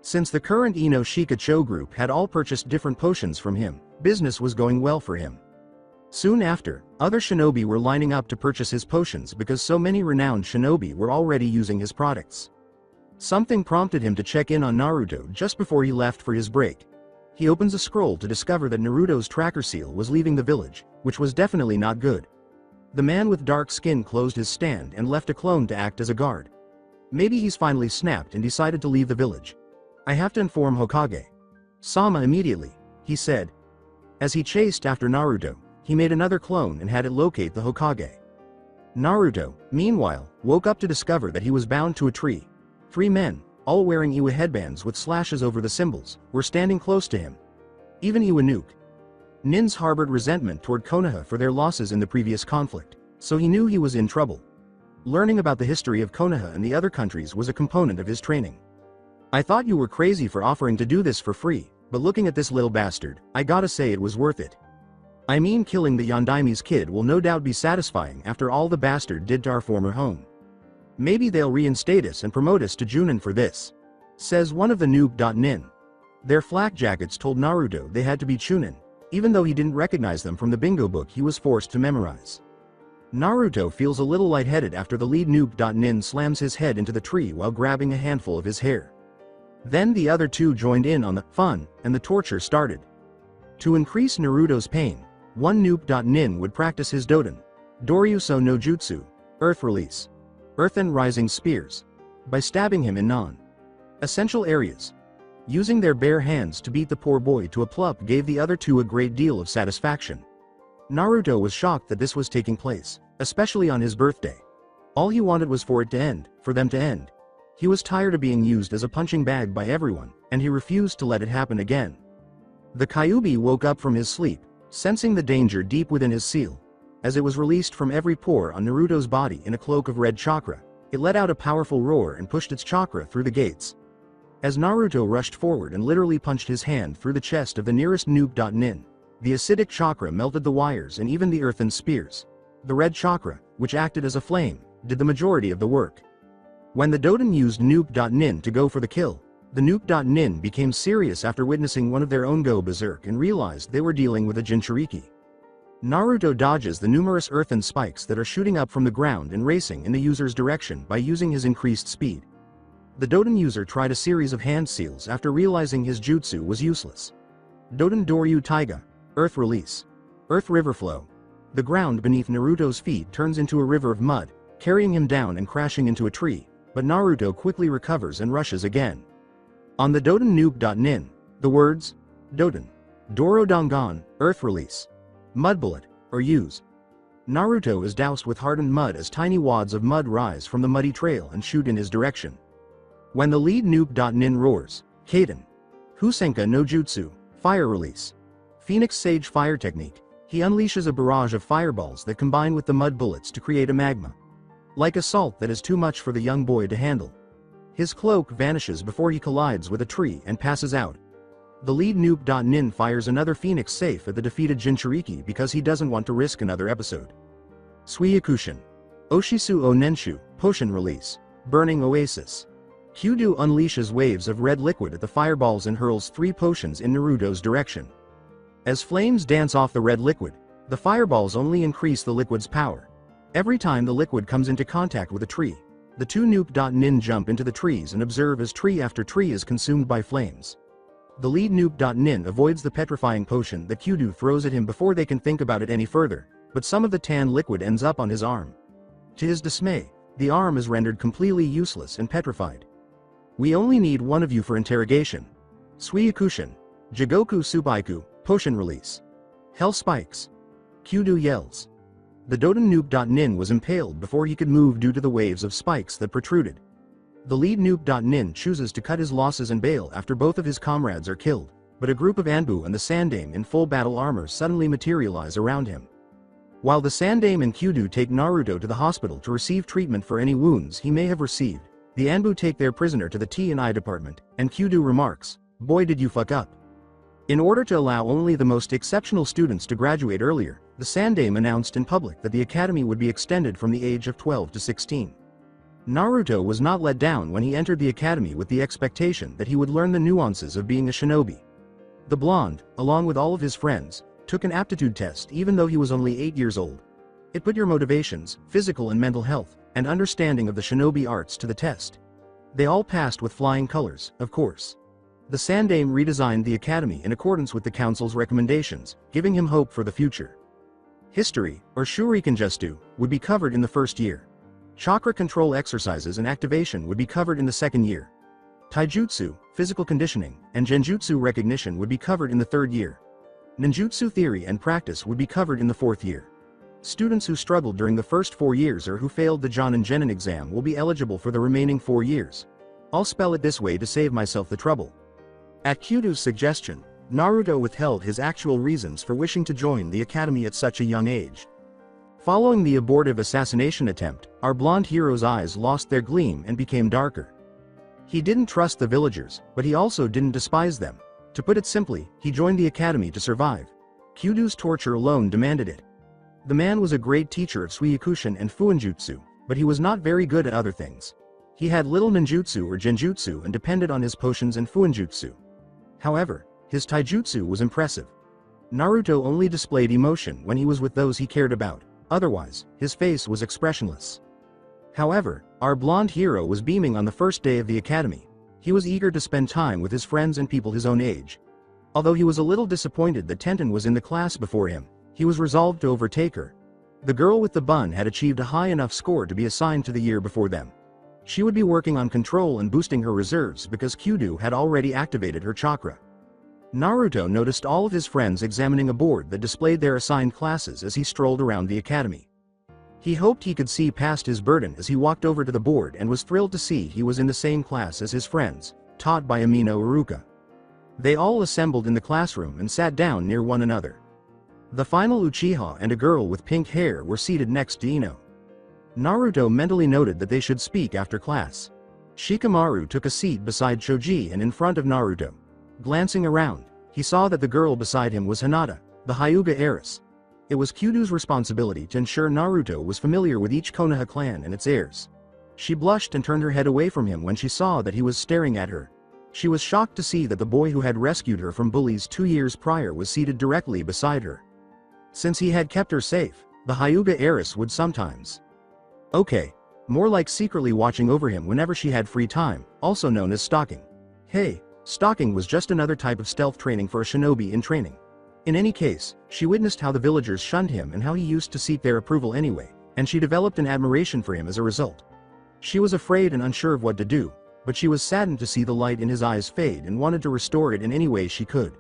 Since the current Ino Shikacho group had all purchased different potions from him, business was going well for him. Soon after, other shinobi were lining up to purchase his potions because so many renowned shinobi were already using his products. Something prompted him to check in on Naruto just before he left for his break. He opens a scroll to discover that Naruto's tracker seal was leaving the village, which was definitely not good. The man with dark skin closed his stand and left a clone to act as a guard. Maybe he's finally snapped and decided to leave the village. I have to inform Hokage Sama immediately, he said. As he chased after Naruto, he made another clone and had it locate the Hokage. Naruto, meanwhile, woke up to discover that he was bound to a tree. 3 men, all wearing Iwa headbands with slashes over the symbols, were standing close to him. Even Iwanuke Nins harbored resentment toward Konoha for their losses in the previous conflict, so he knew he was in trouble. Learning about the history of Konoha and the other countries was a component of his training. I thought you were crazy for offering to do this for free, but looking at this little bastard, I gotta say it was worth it. I mean, killing the Yondaime's kid will no doubt be satisfying after all the bastard did to our former home. Maybe they'll reinstate us and promote us to Junin for this, says one of the noob.nin. Their flak jackets told Naruto they had to be Chunin, even though he didn't recognize them from the bingo book he was forced to memorize. Naruto feels a little lightheaded after the lead noob.nin slams his head into the tree while grabbing a handful of his hair. Then the other 2 joined in on the fun, and the torture started. To increase Naruto's pain, one noob.nin would practice his Doden, Doryuso no Jutsu, Earth Release, Earthen Rising Spears, by stabbing him in non-essential areas. Using their bare hands to beat the poor boy to a pulp gave the other 2 a great deal of satisfaction. Naruto was shocked that this was taking place, especially on his birthday. All he wanted was for it to end, for them to end. He was tired of being used as a punching bag by everyone, and he refused to let it happen again. The Kyuubi woke up from his sleep, sensing the danger deep within his seal. As it was released from every pore on Naruto's body in a cloak of red chakra, it let out a powerful roar and pushed its chakra through the gates. As Naruto rushed forward and literally punched his hand through the chest of the nearest noob.nin, the acidic chakra melted the wires and even the earthen spears. The red chakra, which acted as a flame, did the majority of the work. When the Doden used noob.nin to go for the kill, the noob.nin became serious after witnessing one of their own go berserk and realized they were dealing with a Jinchuriki. Naruto dodges the numerous earthen spikes that are shooting up from the ground and racing in the user's direction by using his increased speed. The Doden user tried a series of hand seals after realizing his jutsu was useless. Doden Doryu Taiga, Earth Release, Earth River Flow. The ground beneath Naruto's feet turns into a river of mud, carrying him down and crashing into a tree, but Naruto quickly recovers and rushes again. On the Doden noob.nin, the words, Doden, Doro Dangan, Earth Release, Mud Bullet, or use. Naruto is doused with hardened mud as tiny wads of mud rise from the muddy trail and shoot in his direction. When the lead noob.nin roars, Kaden, Husenka no Jutsu, Fire Release, Phoenix Sage Fire Technique, he unleashes a barrage of fireballs that combine with the mud bullets to create a magma. Like a salt that is too much for the young boy to handle. His cloak vanishes before he collides with a tree and passes out. The lead noob.nin fires another Phoenix Safe at the defeated Jinchuriki because he doesn't want to risk another episode. Suiyakushin, Oshisu o Nenshu, Potion Release, Burning Oasis. Kyudo unleashes waves of red liquid at the fireballs and hurls 3 potions in Naruto's direction. As flames dance off the red liquid, the fireballs only increase the liquid's power. Every time the liquid comes into contact with a tree, the 2 noob.nin jump into the trees and observe as tree after tree is consumed by flames. The lead noob.nin avoids the petrifying potion that Kyudo throws at him before they can think about it any further, but some of the tan liquid ends up on his arm. To his dismay, the arm is rendered completely useless and petrified. We only need one of you for interrogation. Suiyakushin, Jigoku Subaiku, Potion Release. Hell Spikes. Kyudo yells. The Doden noob.nin was impaled before he could move due to the waves of spikes that protruded. The lead noob.nin chooses to cut his losses and bail after both of his comrades are killed, but a group of Anbu and the Sandame in full battle armor suddenly materialize around him. While the Sandame and Kyudo take Naruto to the hospital to receive treatment for any wounds he may have received, the Anbu take their prisoner to the T&I department, and Kyudo remarks, "Boy, did you fuck up." In order to allow only the most exceptional students to graduate earlier, the Sandame announced in public that the academy would be extended from the age of 12 to 16. Naruto was not let down when he entered the academy with the expectation that he would learn the nuances of being a shinobi. The blonde, along with all of his friends, took an aptitude test even though he was only 8 years old. It put your motivations, physical and mental health, and understanding of the shinobi arts to the test. They all passed with flying colors, of course. The Sandaime redesigned the academy in accordance with the council's recommendations, giving him hope for the future. History, or Shurikenjutsu, would be covered in the first year. Chakra control exercises and activation would be covered in the second year. Taijutsu, physical conditioning, and Genjutsu recognition would be covered in the third year. Ninjutsu theory and practice would be covered in the fourth year. Students who struggled during the first 4 years or who failed the Jonin Genin exam will be eligible for the remaining 4 years. I'll spell it this way to save myself the trouble. At Kyudo's suggestion, Naruto withheld his actual reasons for wishing to join the academy at such a young age. Following the abortive assassination attempt, our blonde hero's eyes lost their gleam and became darker. He didn't trust the villagers, but he also didn't despise them. To put it simply, he joined the academy to survive. Kyudo's torture alone demanded it. The man was a great teacher of Suikushin and Fuinjutsu, but he was not very good at other things. He had little ninjutsu or genjutsu and depended on his potions and Fuinjutsu. However, his taijutsu was impressive. Naruto only displayed emotion when he was with those he cared about. Otherwise, his face was expressionless. However, our blonde hero was beaming on the first day of the academy. He was eager to spend time with his friends and people his own age. Although he was a little disappointed that Tenten was in the class before him, he was resolved to overtake her. The girl with the bun had achieved a high enough score to be assigned to the year before them. She would be working on control and boosting her reserves because Kyudo had already activated her chakra. Naruto noticed all of his friends examining a board that displayed their assigned classes as he strolled around the academy. He hoped he could see past his burden as he walked over to the board and was thrilled to see he was in the same class as his friends, taught by Amino Iruka. They all assembled in the classroom and sat down near one another. The final Uchiha and a girl with pink hair were seated next to Ino. Naruto mentally noted that they should speak after class. Shikamaru took a seat beside Choji and in front of Naruto. Glancing around, he saw that the girl beside him was Hinata, the Hyuga heiress. It was Kyudo's responsibility to ensure Naruto was familiar with each Konoha clan and its heirs. She blushed and turned her head away from him when she saw that he was staring at her. She was shocked to see that the boy who had rescued her from bullies 2 years prior was seated directly beside her. Since he had kept her safe, the Hyuga heiress would sometimes. Okay, more like secretly watching over him whenever she had free time, also known as stalking. Hey, stalking was just another type of stealth training for a shinobi in training. In any case, she witnessed how the villagers shunned him and how he used to seek their approval anyway, and she developed an admiration for him as a result. She was afraid and unsure of what to do, but she was saddened to see the light in his eyes fade and wanted to restore it in any way she could.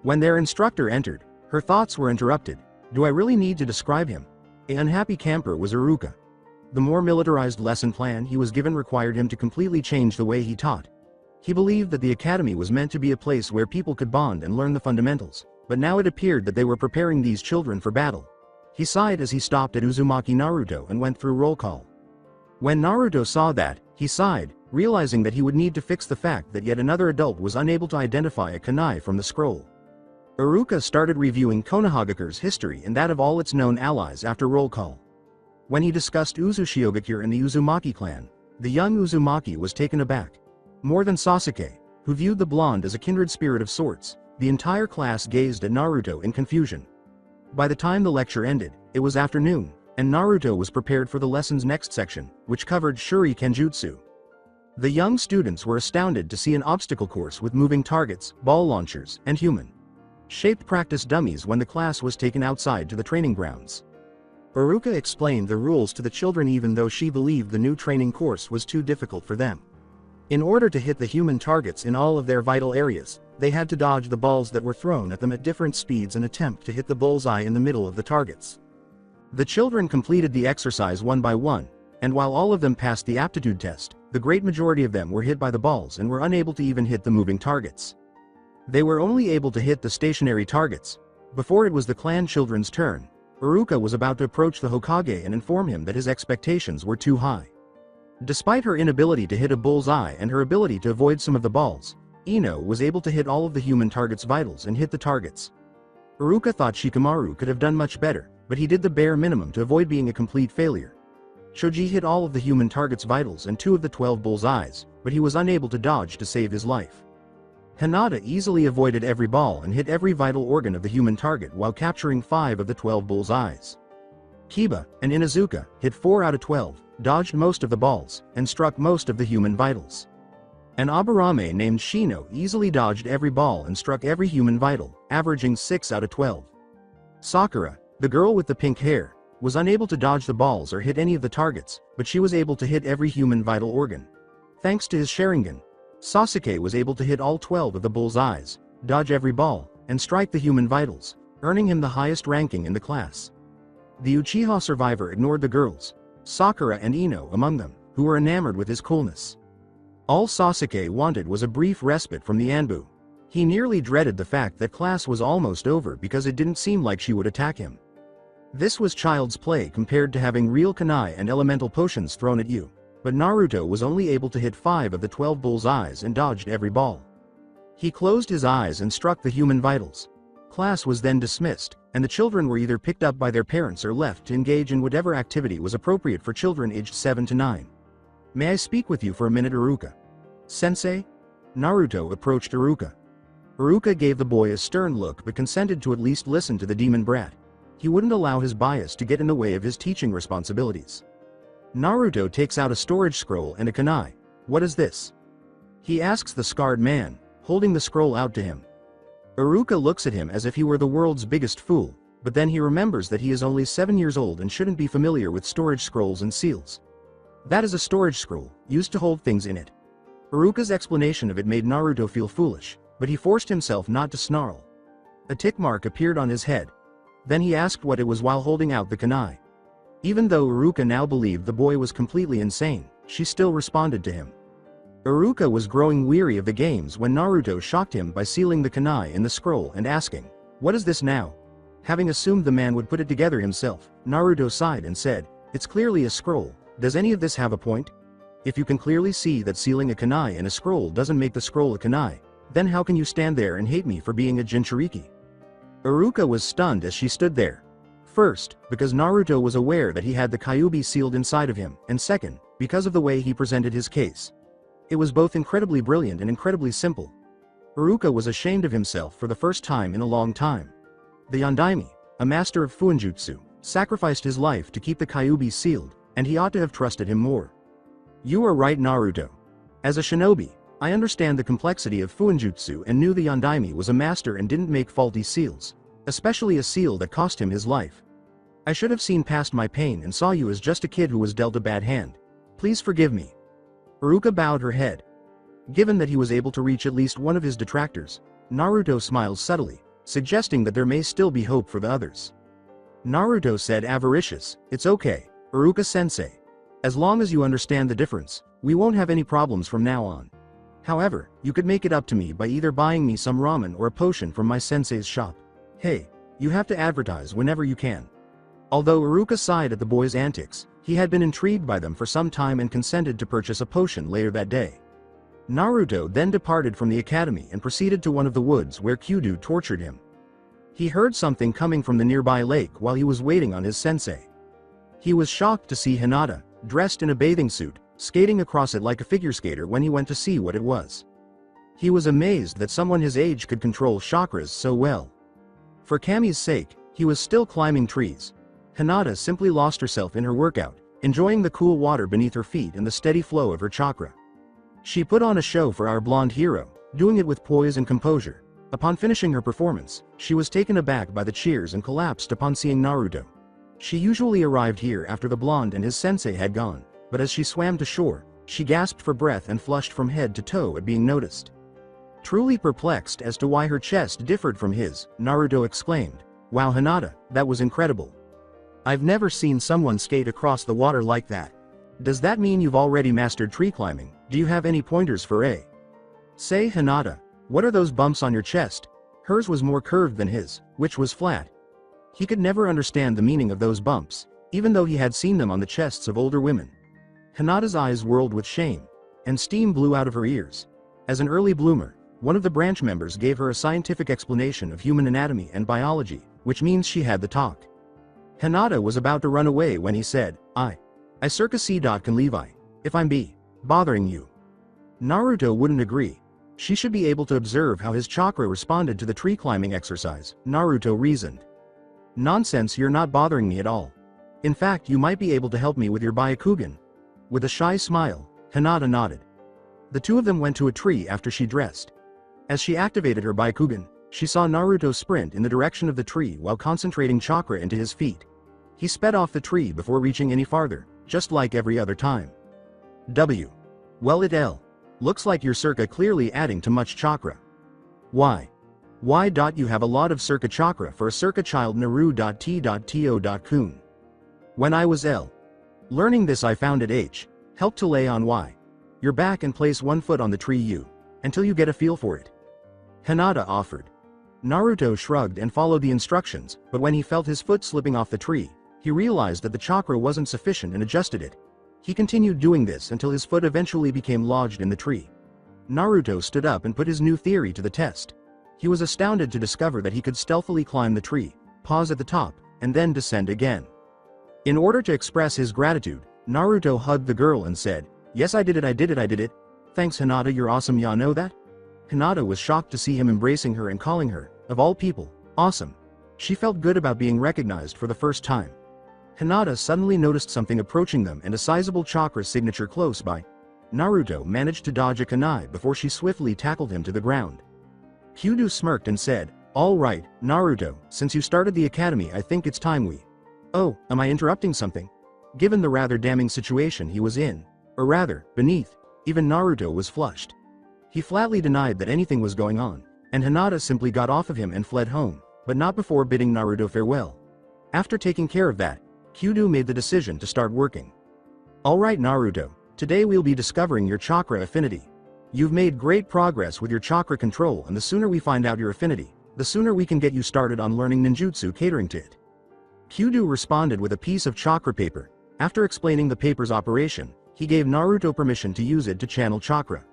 When their instructor entered, her thoughts were interrupted. Do I really need to describe him? An unhappy camper was Iruka. The more militarized lesson plan he was given required him to completely change the way he taught. He believed that the academy was meant to be a place where people could bond and learn the fundamentals, but now it appeared that they were preparing these children for battle. He sighed as he stopped at Uzumaki Naruto and went through roll call. When Naruto saw that, he sighed, realizing that he would need to fix the fact that yet another adult was unable to identify a kunai from the scroll. Iruka started reviewing Konohagakure's history and that of all its known allies after roll call. When he discussed Uzushiogakure and the Uzumaki clan, the young Uzumaki was taken aback. More than Sasuke, who viewed the blonde as a kindred spirit of sorts, the entire class gazed at Naruto in confusion. By the time the lecture ended, it was afternoon, and Naruto was prepared for the lesson's next section, which covered Shurikenjutsu. The young students were astounded to see an obstacle course with moving targets, ball launchers, and human-shaped practice dummies when the class was taken outside to the training grounds. Iruka explained the rules to the children even though she believed the new training course was too difficult for them. In order to hit the human targets in all of their vital areas, they had to dodge the balls that were thrown at them at different speeds and attempt to hit the bullseye in the middle of the targets. The children completed the exercise one by one, and while all of them passed the aptitude test, the great majority of them were hit by the balls and were unable to even hit the moving targets. They were only able to hit the stationary targets. Before it was the clan children's turn, Iruka was about to approach the Hokage and inform him that his expectations were too high. Despite her inability to hit a bullseye and her ability to avoid some of the balls, Ino was able to hit all of the human targets' vitals and hit the targets. Iruka thought Shikamaru could have done much better, but he did the bare minimum to avoid being a complete failure. Shoji hit all of the human target's vitals and 2 of the 12 bullseyes, but he was unable to dodge to save his life. Hinata easily avoided every ball and hit every vital organ of the human target while capturing 5 of the 12 bullseyes. Kiba and Inazuka hit 4 out of 12, dodged most of the balls, and struck most of the human vitals. An Aburame named Shino easily dodged every ball and struck every human vital, averaging 6 out of 12. Sakura, the girl with the pink hair, was unable to dodge the balls or hit any of the targets, but she was able to hit every human vital organ. Thanks to his Sharingan, Sasuke was able to hit all 12 of the bullseyes, dodge every ball, and strike the human vitals, earning him the highest ranking in the class. The Uchiha survivor ignored the girls, Sakura and Ino among them, who were enamored with his coolness. All Sasuke wanted was a brief respite from the Anbu. He nearly dreaded the fact that class was almost over because it didn't seem like she would attack him. This was child's play compared to having real kunai and elemental potions thrown at you, but Naruto was only able to hit 5 of the 12 bullseyes and dodged every ball. He closed his eyes and struck the human vitals. Class was then dismissed, and the children were either picked up by their parents or left to engage in whatever activity was appropriate for children aged 7 to 9. "May I speak with you for a minute, Iruka?" "Sensei?" Naruto approached Iruka. Iruka gave the boy a stern look but consented to at least listen to the demon brat. He wouldn't allow his bias to get in the way of his teaching responsibilities. Naruto takes out a storage scroll and a kunai. "What is this?" he asks the scarred man, holding the scroll out to him. Iruka looks at him as if he were the world's biggest fool, but then he remembers that he is only 7 years old and shouldn't be familiar with storage scrolls and seals. That is a storage scroll, used to hold things in it. Iruka's explanation of it made Naruto feel foolish, but he forced himself not to snarl. A tick mark appeared on his head. Then he asked what it was while holding out the kunai. Even though Iruka now believed the boy was completely insane, she still responded to him. Iruka was growing weary of the games when Naruto shocked him by sealing the kunai in the scroll and asking, "What is this now?" Having assumed the man would put it together himself, Naruto sighed and said, "It's clearly a scroll. Does any of this have a point? If you can clearly see that sealing a kunai in a scroll doesn't make the scroll a kunai, then how can you stand there and hate me for being a Jinchuriki?" Iruka was stunned as she stood there. First, because Naruto was aware that he had the Kyuubi sealed inside of him, and second, because of the way he presented his case. It was both incredibly brilliant and incredibly simple. Iruka was ashamed of himself for the first time in a long time. The Yondaime, a master of Fuinjutsu, sacrificed his life to keep the Kyuubi sealed, and he ought to have trusted him more. "You are right, Naruto. As a shinobi, I understand the complexity of Fuinjutsu and knew the Yondaime was a master and didn't make faulty seals, especially a seal that cost him his life. I should have seen past my pain and saw you as just a kid who was dealt a bad hand. Please forgive me." Iruka bowed her head. Given that he was able to reach at least one of his detractors, Naruto smiled subtly, suggesting that there may still be hope for the others. Naruto said avaricious, "It's okay, Iruka-sensei. As long as you understand the difference, we won't have any problems from now on. However, you could make it up to me by either buying me some ramen or a potion from my sensei's shop. Hey, you have to advertise whenever you can." Although Iruka sighed at the boy's antics, he had been intrigued by them for some time and consented to purchase a potion later that day. Naruto then departed from the academy and proceeded to one of the woods where Kyudo tortured him. He heard something coming from the nearby lake while he was waiting on his sensei. He was shocked to see Hinata, dressed in a bathing suit, skating across it like a figure skater when he went to see what it was. He was amazed that someone his age could control chakras so well. For Kami's sake, he was still climbing trees. Hinata simply lost herself in her workout, enjoying the cool water beneath her feet and the steady flow of her chakra. She put on a show for our blonde hero, doing it with poise and composure. Upon finishing her performance, she was taken aback by the cheers and collapsed upon seeing Naruto. She usually arrived here after the blonde and his sensei had gone, but as she swam to shore, she gasped for breath and flushed from head to toe at being noticed. Truly perplexed as to why her chest differed from his, Naruto exclaimed, "Wow, Hinata, that was incredible. I've never seen someone skate across the water like that. Does that mean you've already mastered tree climbing? Do you have any pointers for a?" "Say, Hinata, what are those bumps on your chest?" Hers was more curved than his, which was flat. He could never understand the meaning of those bumps, even though he had seen them on the chests of older women. Hinata's eyes whirled with shame, and steam blew out of her ears. As an early bloomer, one of the branch members gave her a scientific explanation of human anatomy and biology, which means she had the talk. Hinata was about to run away when he said, I circa C. Can leave I, if I'm bothering you. Naruto wouldn't agree. She should be able to observe how his chakra responded to the tree climbing exercise, Naruto reasoned. Nonsense, you're not bothering me at all. In fact, you might be able to help me with your Byakugan. With a shy smile, Hinata nodded. The two of them went to a tree after she dressed. As she activated her Byakugan, she saw Naruto sprint in the direction of the tree while concentrating chakra into his feet. He sped off the tree before reaching any farther, just like every other time. W. Well it L. Looks like you're circa clearly adding too much chakra. Why? Why? You have a lot of circa chakra for a circa child Naru.T.To.Kun. When I was L. Learning this I found it H. Help to lay on Y. Your back and place one foot on the tree U. Until you get a feel for it. Hinata offered. Naruto shrugged and followed the instructions, but when he felt his foot slipping off the tree, he realized that the chakra wasn't sufficient and adjusted it. He continued doing this until his foot eventually became lodged in the tree. Naruto stood up and put his new theory to the test. He was astounded to discover that he could stealthily climb the tree, pause at the top, and then descend again. In order to express his gratitude, Naruto hugged the girl and said, "Yes, I did it. Thanks Hinata, you're awesome, ya know that?" Hinata was shocked to see him embracing her and calling her, of all people, awesome. She felt good about being recognized for the first time. Hinata suddenly noticed something approaching them and a sizable chakra signature close by. Naruto managed to dodge a kunai before she swiftly tackled him to the ground. Kyudo smirked and said, "All right, Naruto, since you started the academy I think it's time we..." "Oh, am I interrupting something?" Given the rather damning situation he was in, or rather, beneath, even Naruto was flushed. He flatly denied that anything was going on, and Hinata simply got off of him and fled home, but not before bidding Naruto farewell. After taking care of that, Kyudo made the decision to start working. "Alright Naruto, today we'll be discovering your chakra affinity. You've made great progress with your chakra control, and the sooner we find out your affinity, the sooner we can get you started on learning ninjutsu catering to it." Kyudo responded with a piece of chakra paper. After explaining the paper's operation, he gave Naruto permission to use it to channel chakra.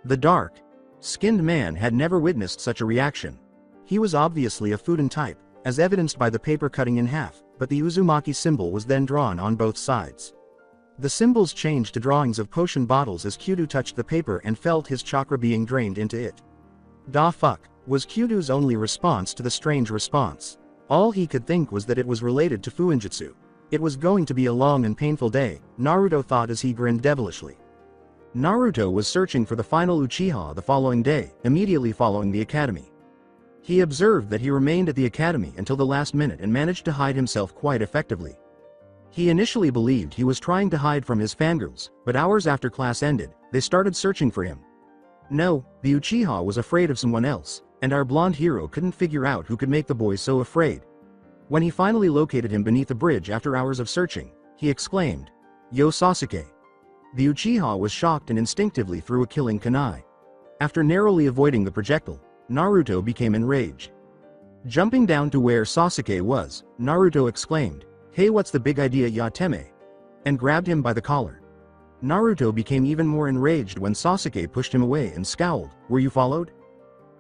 The dark-skinned man had never witnessed such a reaction. He was obviously a Fudan type, as evidenced by the paper cutting in half, but the Uzumaki symbol was then drawn on both sides. The symbols changed to drawings of potion bottles as Kyudo touched the paper and felt his chakra being drained into it. "Da fuck," was Kyudo's only response to the strange response. All he could think was that it was related to Fuinjutsu. It was going to be a long and painful day, Naruto thought as he grinned devilishly. Naruto was searching for the final Uchiha the following day, immediately following the academy. He observed that he remained at the academy until the last minute and managed to hide himself quite effectively. He initially believed he was trying to hide from his fangirls, but hours after class ended, they started searching for him. No, the Uchiha was afraid of someone else, and our blonde hero couldn't figure out who could make the boy so afraid. When he finally located him beneath a bridge after hours of searching, he exclaimed, "Yo Sasuke!" The Uchiha was shocked and instinctively threw a killing kunai. After narrowly avoiding the projectile, Naruto became enraged. Jumping down to where Sasuke was, Naruto exclaimed, "Hey, what's the big idea, ya teme?" and grabbed him by the collar. Naruto became even more enraged when Sasuke pushed him away and scowled, "Were you followed?"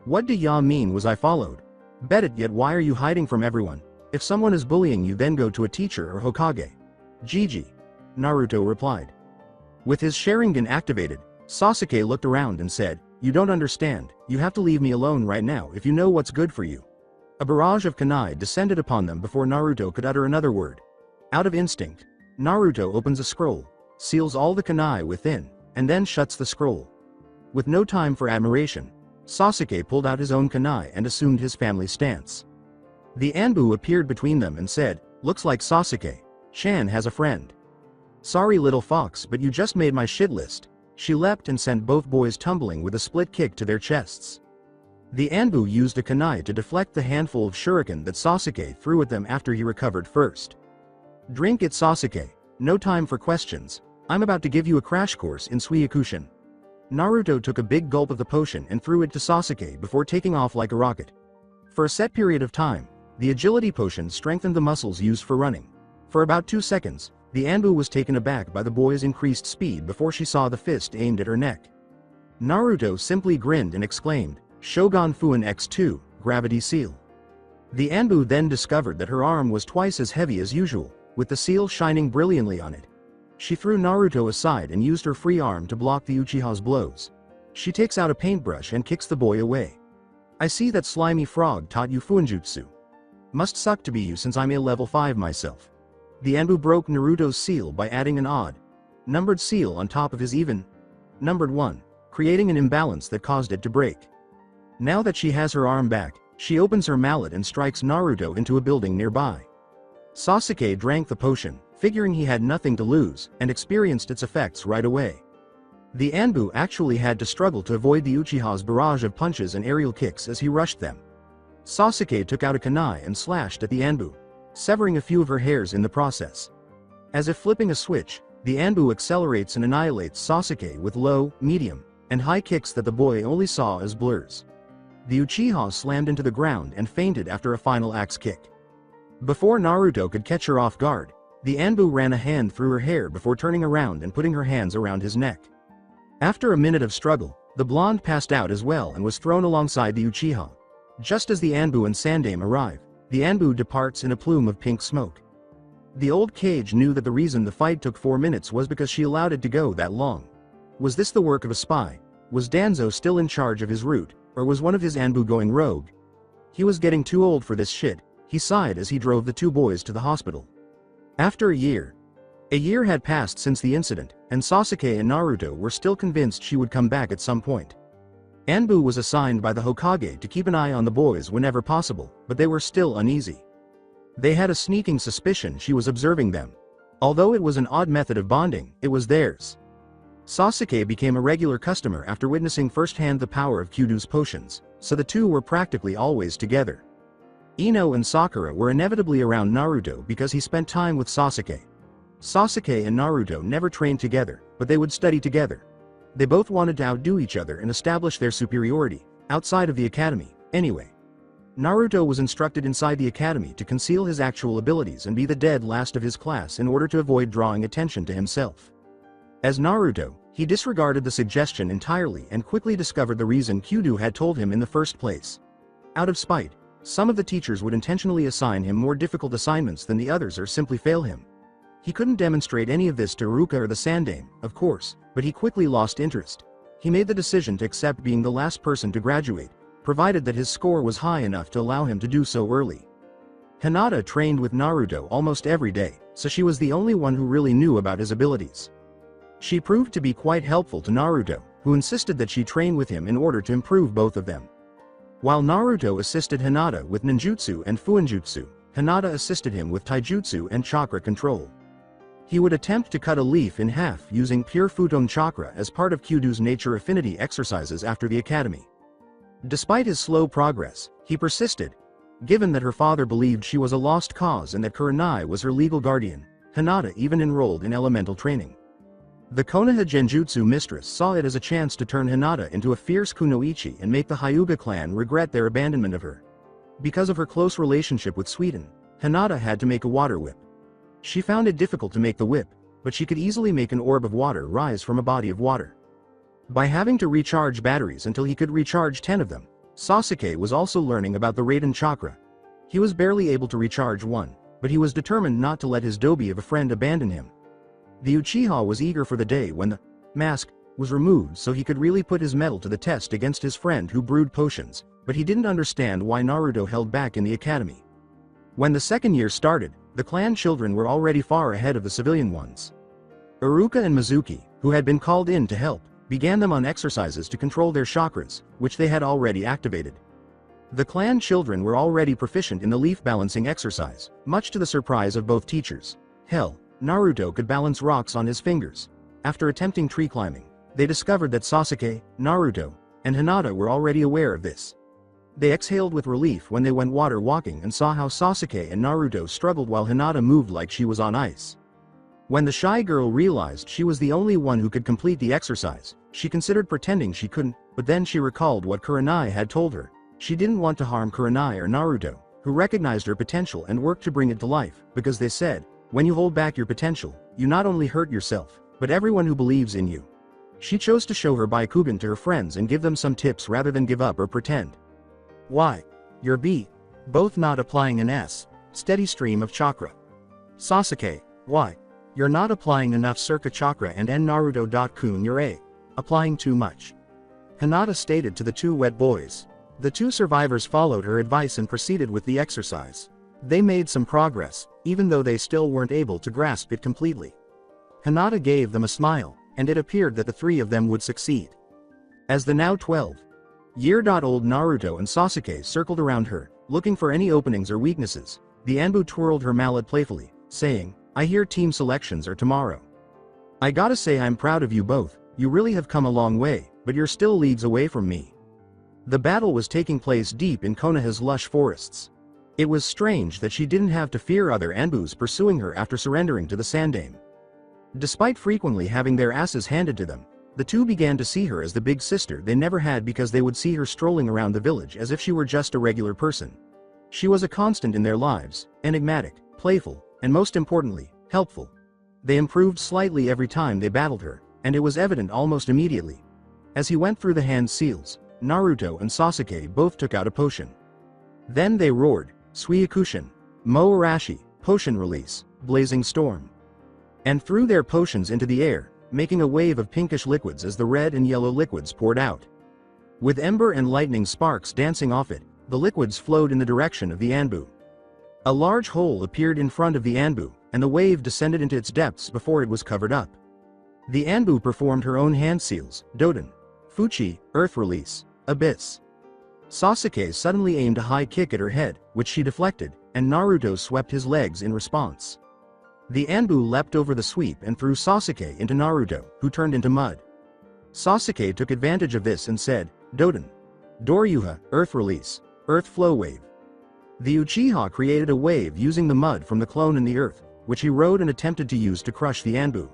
"What do ya mean was I followed? Bet it, yet why are you hiding from everyone? If someone is bullying you, then go to a teacher or Hokage." "Gigi," Naruto replied. With his Sharingan activated, Sasuke looked around and said, "You don't understand, you have to leave me alone right now if you know what's good for you." A barrage of kunai descended upon them before Naruto could utter another word. Out of instinct, Naruto opens a scroll, seals all the kunai within, and then shuts the scroll. With no time for admiration, Sasuke pulled out his own kunai and assumed his family stance. The Anbu appeared between them and said, "Looks like Sasuke-chan has a friend. Sorry little fox, but you just made my shit list." She leapt and sent both boys tumbling with a split kick to their chests. The Anbu used a kunai to deflect the handful of shuriken that Sasuke threw at them after he recovered first. "Drink it Sasuke, no time for questions, I'm about to give you a crash course in Suiyakushin." Naruto took a big gulp of the potion and threw it to Sasuke before taking off like a rocket. For a set period of time, the agility potion strengthened the muscles used for running. For about 2 seconds, the Anbu was taken aback by the boy's increased speed before she saw the fist aimed at her neck. Naruto simply grinned and exclaimed, "Shogun Fuin X2, Gravity Seal." The Anbu then discovered that her arm was twice as heavy as usual, with the seal shining brilliantly on it. She threw Naruto aside and used her free arm to block the Uchiha's blows. She takes out a paintbrush and kicks the boy away. I see that slimy frog taught you Fuinjutsu. Must suck to be you since I'm a level 5 myself. The Anbu broke Naruto's seal by adding an odd, numbered seal on top of his even, numbered one, creating an imbalance that caused it to break. Now that she has her arm back, she opens her mallet and strikes Naruto into a building nearby. Sasuke drank the potion, figuring he had nothing to lose, and experienced its effects right away. The Anbu actually had to struggle to avoid the Uchiha's barrage of punches and aerial kicks as he rushed them. Sasuke took out a kunai and slashed at the Anbu, severing a few of her hairs in the process. As if flipping a switch, the Anbu accelerates and annihilates Sasuke with low, medium, and high kicks that the boy only saw as blurs. The Uchiha slammed into the ground and fainted after a final axe kick. Before Naruto could catch her off guard, the Anbu ran a hand through her hair before turning around and putting her hands around his neck. After a minute of struggle, the blonde passed out as well and was thrown alongside the Uchiha. Just as the Anbu and Sandame arrive, the Anbu departs in a plume of pink smoke. The old Cage knew that the reason the fight took 4 minutes was because she allowed it to go that long. Was this the work of a spy? Was Danzo still in charge of his route, or was one of his Anbu going rogue? He was getting too old for this shit, he sighed as he drove the two boys to the hospital. After a year had passed since the incident, and Sasuke and Naruto were still convinced she would come back at some point. Anbu was assigned by the Hokage to keep an eye on the boys whenever possible, but they were still uneasy. They had a sneaking suspicion she was observing them. Although it was an odd method of bonding, it was theirs. Sasuke became a regular customer after witnessing firsthand the power of Kyudo's potions, so the two were practically always together. Ino and Sakura were inevitably around Naruto because he spent time with Sasuke. Sasuke and Naruto never trained together, but they would study together. They both wanted to outdo each other and establish their superiority, outside of the academy, anyway. Naruto was instructed inside the academy to conceal his actual abilities and be the dead last of his class in order to avoid drawing attention to himself. As Naruto, he disregarded the suggestion entirely and quickly discovered the reason Kyudo had told him in the first place. Out of spite, some of the teachers would intentionally assign him more difficult assignments than the others or simply fail him. He couldn't demonstrate any of this to Iruka or the Sandame, of course, but he quickly lost interest. He made the decision to accept being the last person to graduate, provided that his score was high enough to allow him to do so early. Hinata trained with Naruto almost every day, so she was the only one who really knew about his abilities. She proved to be quite helpful to Naruto, who insisted that she train with him in order to improve both of them. While Naruto assisted Hinata with ninjutsu and fuinjutsu, Hinata assisted him with taijutsu and chakra control. He would attempt to cut a leaf in half using pure futon chakra as part of Kyudo's nature affinity exercises after the academy. Despite his slow progress, he persisted. Given that her father believed she was a lost cause and that Kurenai was her legal guardian, Hinata even enrolled in elemental training. The Konoha Genjutsu mistress saw it as a chance to turn Hinata into a fierce kunoichi and make the Hyuga clan regret their abandonment of her. Because of her close relationship with Suiten, Hinata had to make a water whip. She found it difficult to make the whip, but she could easily make an orb of water rise from a body of water. By having to recharge batteries until he could recharge 10 of them, Sasuke was also learning about the Raiden chakra. He was barely able to recharge one, but he was determined not to let his dobi of a friend abandon him. The Uchiha was eager for the day when the mask was removed so he could really put his mettle to the test against his friend who brewed potions, but he didn't understand why Naruto held back in the academy. When the second year started, the clan children were already far ahead of the civilian ones. Iruka and Mizuki, who had been called in to help, began them on exercises to control their chakras, which they had already activated. The clan children were already proficient in the leaf balancing exercise, much to the surprise of both teachers. Hell, Naruto could balance rocks on his fingers. After attempting tree climbing, they discovered that Sasuke, Naruto, and Hinata were already aware of this. They exhaled with relief when they went water walking and saw how Sasuke and Naruto struggled while Hinata moved like she was on ice. When the shy girl realized she was the only one who could complete the exercise, she considered pretending she couldn't, but then she recalled what Kurenai had told her. She didn't want to harm Kurenai or Naruto, who recognized her potential and worked to bring it to life, because they said, when you hold back your potential, you not only hurt yourself, but everyone who believes in you. She chose to show her Baikugan to her friends and give them some tips rather than give up or pretend. Why? You're B. Both not applying an S. Steady stream of chakra. Sasuke, why? You're not applying enough Circa Chakra and Naruto.kun you're applying too much. Hinata stated to the two wet boys. The two survivors followed her advice and proceeded with the exercise. They made some progress, even though they still weren't able to grasp it completely. Hinata gave them a smile, and it appeared that the three of them would succeed. As the now 12-year-old Naruto and Sasuke circled around her, looking for any openings or weaknesses, the Anbu twirled her mallet playfully, saying, "I hear team selections are tomorrow. I gotta say I'm proud of you both, you really have come a long way, but you're still leagues away from me." The battle was taking place deep in Konoha's lush forests. It was strange that she didn't have to fear other Anbus pursuing her after surrendering to the Sandaime. Despite frequently having their asses handed to them, the two began to see her as the big sister they never had because they would see her strolling around the village as if she were just a regular person. She was a constant in their lives, enigmatic, playful, and most importantly, helpful. They improved slightly every time they battled her, and it was evident almost immediately. As he went through the hand seals, Naruto and Sasuke both took out a potion. Then they roared, "Suiyakushin, Mo Arashi, potion release, blazing storm," and threw their potions into the air, making a wave of pinkish liquids as the red and yellow liquids poured out. With ember and lightning sparks dancing off it, the liquids flowed in the direction of the Anbu. A large hole appeared in front of the Anbu, and the wave descended into its depths before it was covered up. The Anbu performed her own hand seals, Doden, Fuchi, Earth Release, Abyss. Sasuke suddenly aimed a high kick at her head, which she deflected, and Naruto swept his legs in response. The Anbu leapt over the sweep and threw Sasuke into Naruto, who turned into mud. Sasuke took advantage of this and said, "Doden. Doryuha, Earth Release, Earth Flow Wave." The Uchiha created a wave using the mud from the clone in the earth, which he rode and attempted to use to crush the Anbu.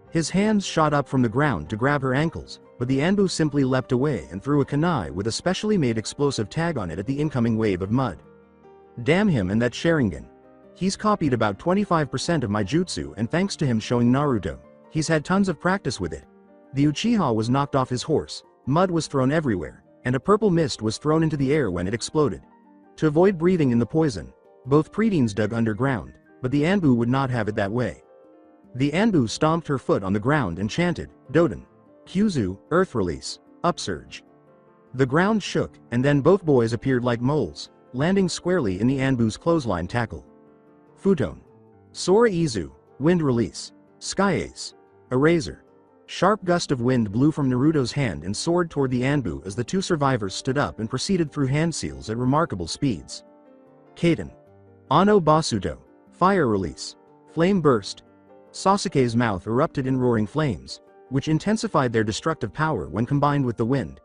His hands shot up from the ground to grab her ankles, but the Anbu simply leapt away and threw a kunai with a specially made explosive tag on it at the incoming wave of mud. Damn him and that Sharingan. He's copied about 25% of my jutsu, and thanks to him showing Naruto, he's had tons of practice with it. The Uchiha was knocked off his horse, mud was thrown everywhere, and a purple mist was thrown into the air when it exploded. To avoid breathing in the poison, both preteens dug underground, but the Anbu would not have it that way. The Anbu stomped her foot on the ground and chanted, "Doden. Kyuzu, Earth Release, Upsurge." The ground shook, and then both boys appeared like moles, landing squarely in the Anbu's clothesline tackle. Futon. Sora Izu, Wind Release, Sky Ace, Eraser. Sharp gust of wind blew from Naruto's hand and soared toward the Anbu as the two survivors stood up and proceeded through hand seals at remarkable speeds. Kaiten. Ano Basuto, Fire Release, Flame Burst. Sasuke's mouth erupted in roaring flames, which intensified their destructive power when combined with the wind.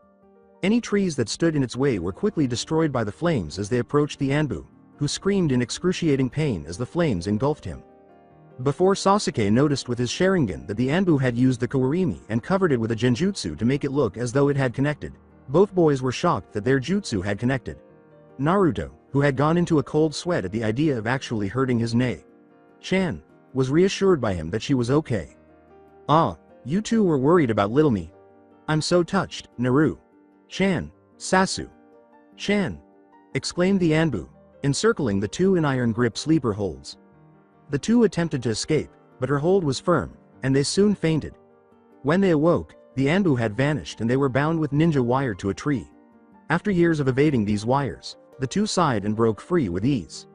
Any trees that stood in its way were quickly destroyed by the flames as they approached the Anbu, who screamed in excruciating pain as the flames engulfed him. Before Sasuke noticed with his Sharingan that the Anbu had used the Kawarimi and covered it with a genjutsu to make it look as though it had connected, both boys were shocked that their jutsu had connected. Naruto, who had gone into a cold sweat at the idea of actually hurting his Chan, was reassured by him that she was okay. "Ah, you two were worried about little me. I'm so touched, Chan, Chan," exclaimed the Anbu, encircling the two in iron grip sleeper holds. The two attempted to escape, but her hold was firm, and they soon fainted. When they awoke, the Anbu had vanished and they were bound with ninja wire to a tree. After years of evading these wires, the two sighed and broke free with ease.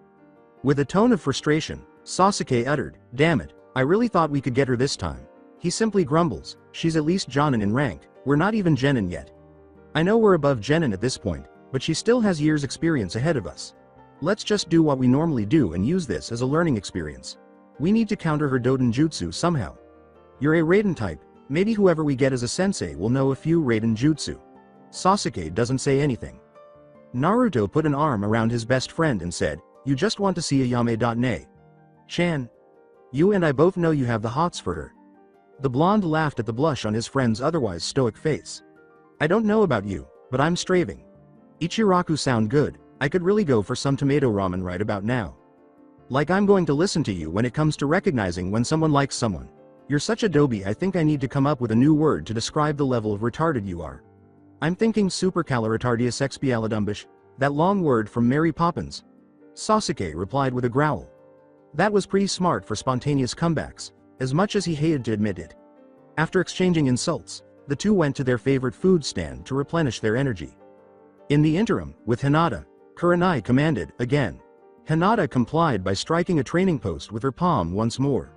With a tone of frustration, Sasuke uttered, "Damn it, I really thought we could get her this time." He simply grumbles, "She's at least Jonin in rank, we're not even Genin yet. I know we're above Genin at this point, but she still has years experience ahead of us. Let's just do what we normally do and use this as a learning experience. We need to counter her Doden Jutsu somehow. You're a Raiden type, maybe whoever we get as a sensei will know a few Raiden Jutsu." Sasuke doesn't say anything. Naruto put an arm around his best friend and said, "You just want to see a Yame. Chan. You and I both know you have the hots for her." The blonde laughed at the blush on his friend's otherwise stoic face. "I don't know about you, but I'm straving. Ichiraku sound good, I could really go for some tomato ramen right about now. Like I'm going to listen to you when it comes to recognizing when someone likes someone. You're such a doby, I think I need to come up with a new word to describe the level of retarded you are. I'm thinking supercaloritardious, that long word from Mary Poppins." Sasuke replied with a growl. That was pretty smart for spontaneous comebacks. as much as he hated to admit it. After exchanging insults, the two went to their favorite food stand to replenish their energy. In the interim, with Hinata, Kurenai commanded, again. Hinata complied by striking a training post with her palm once more.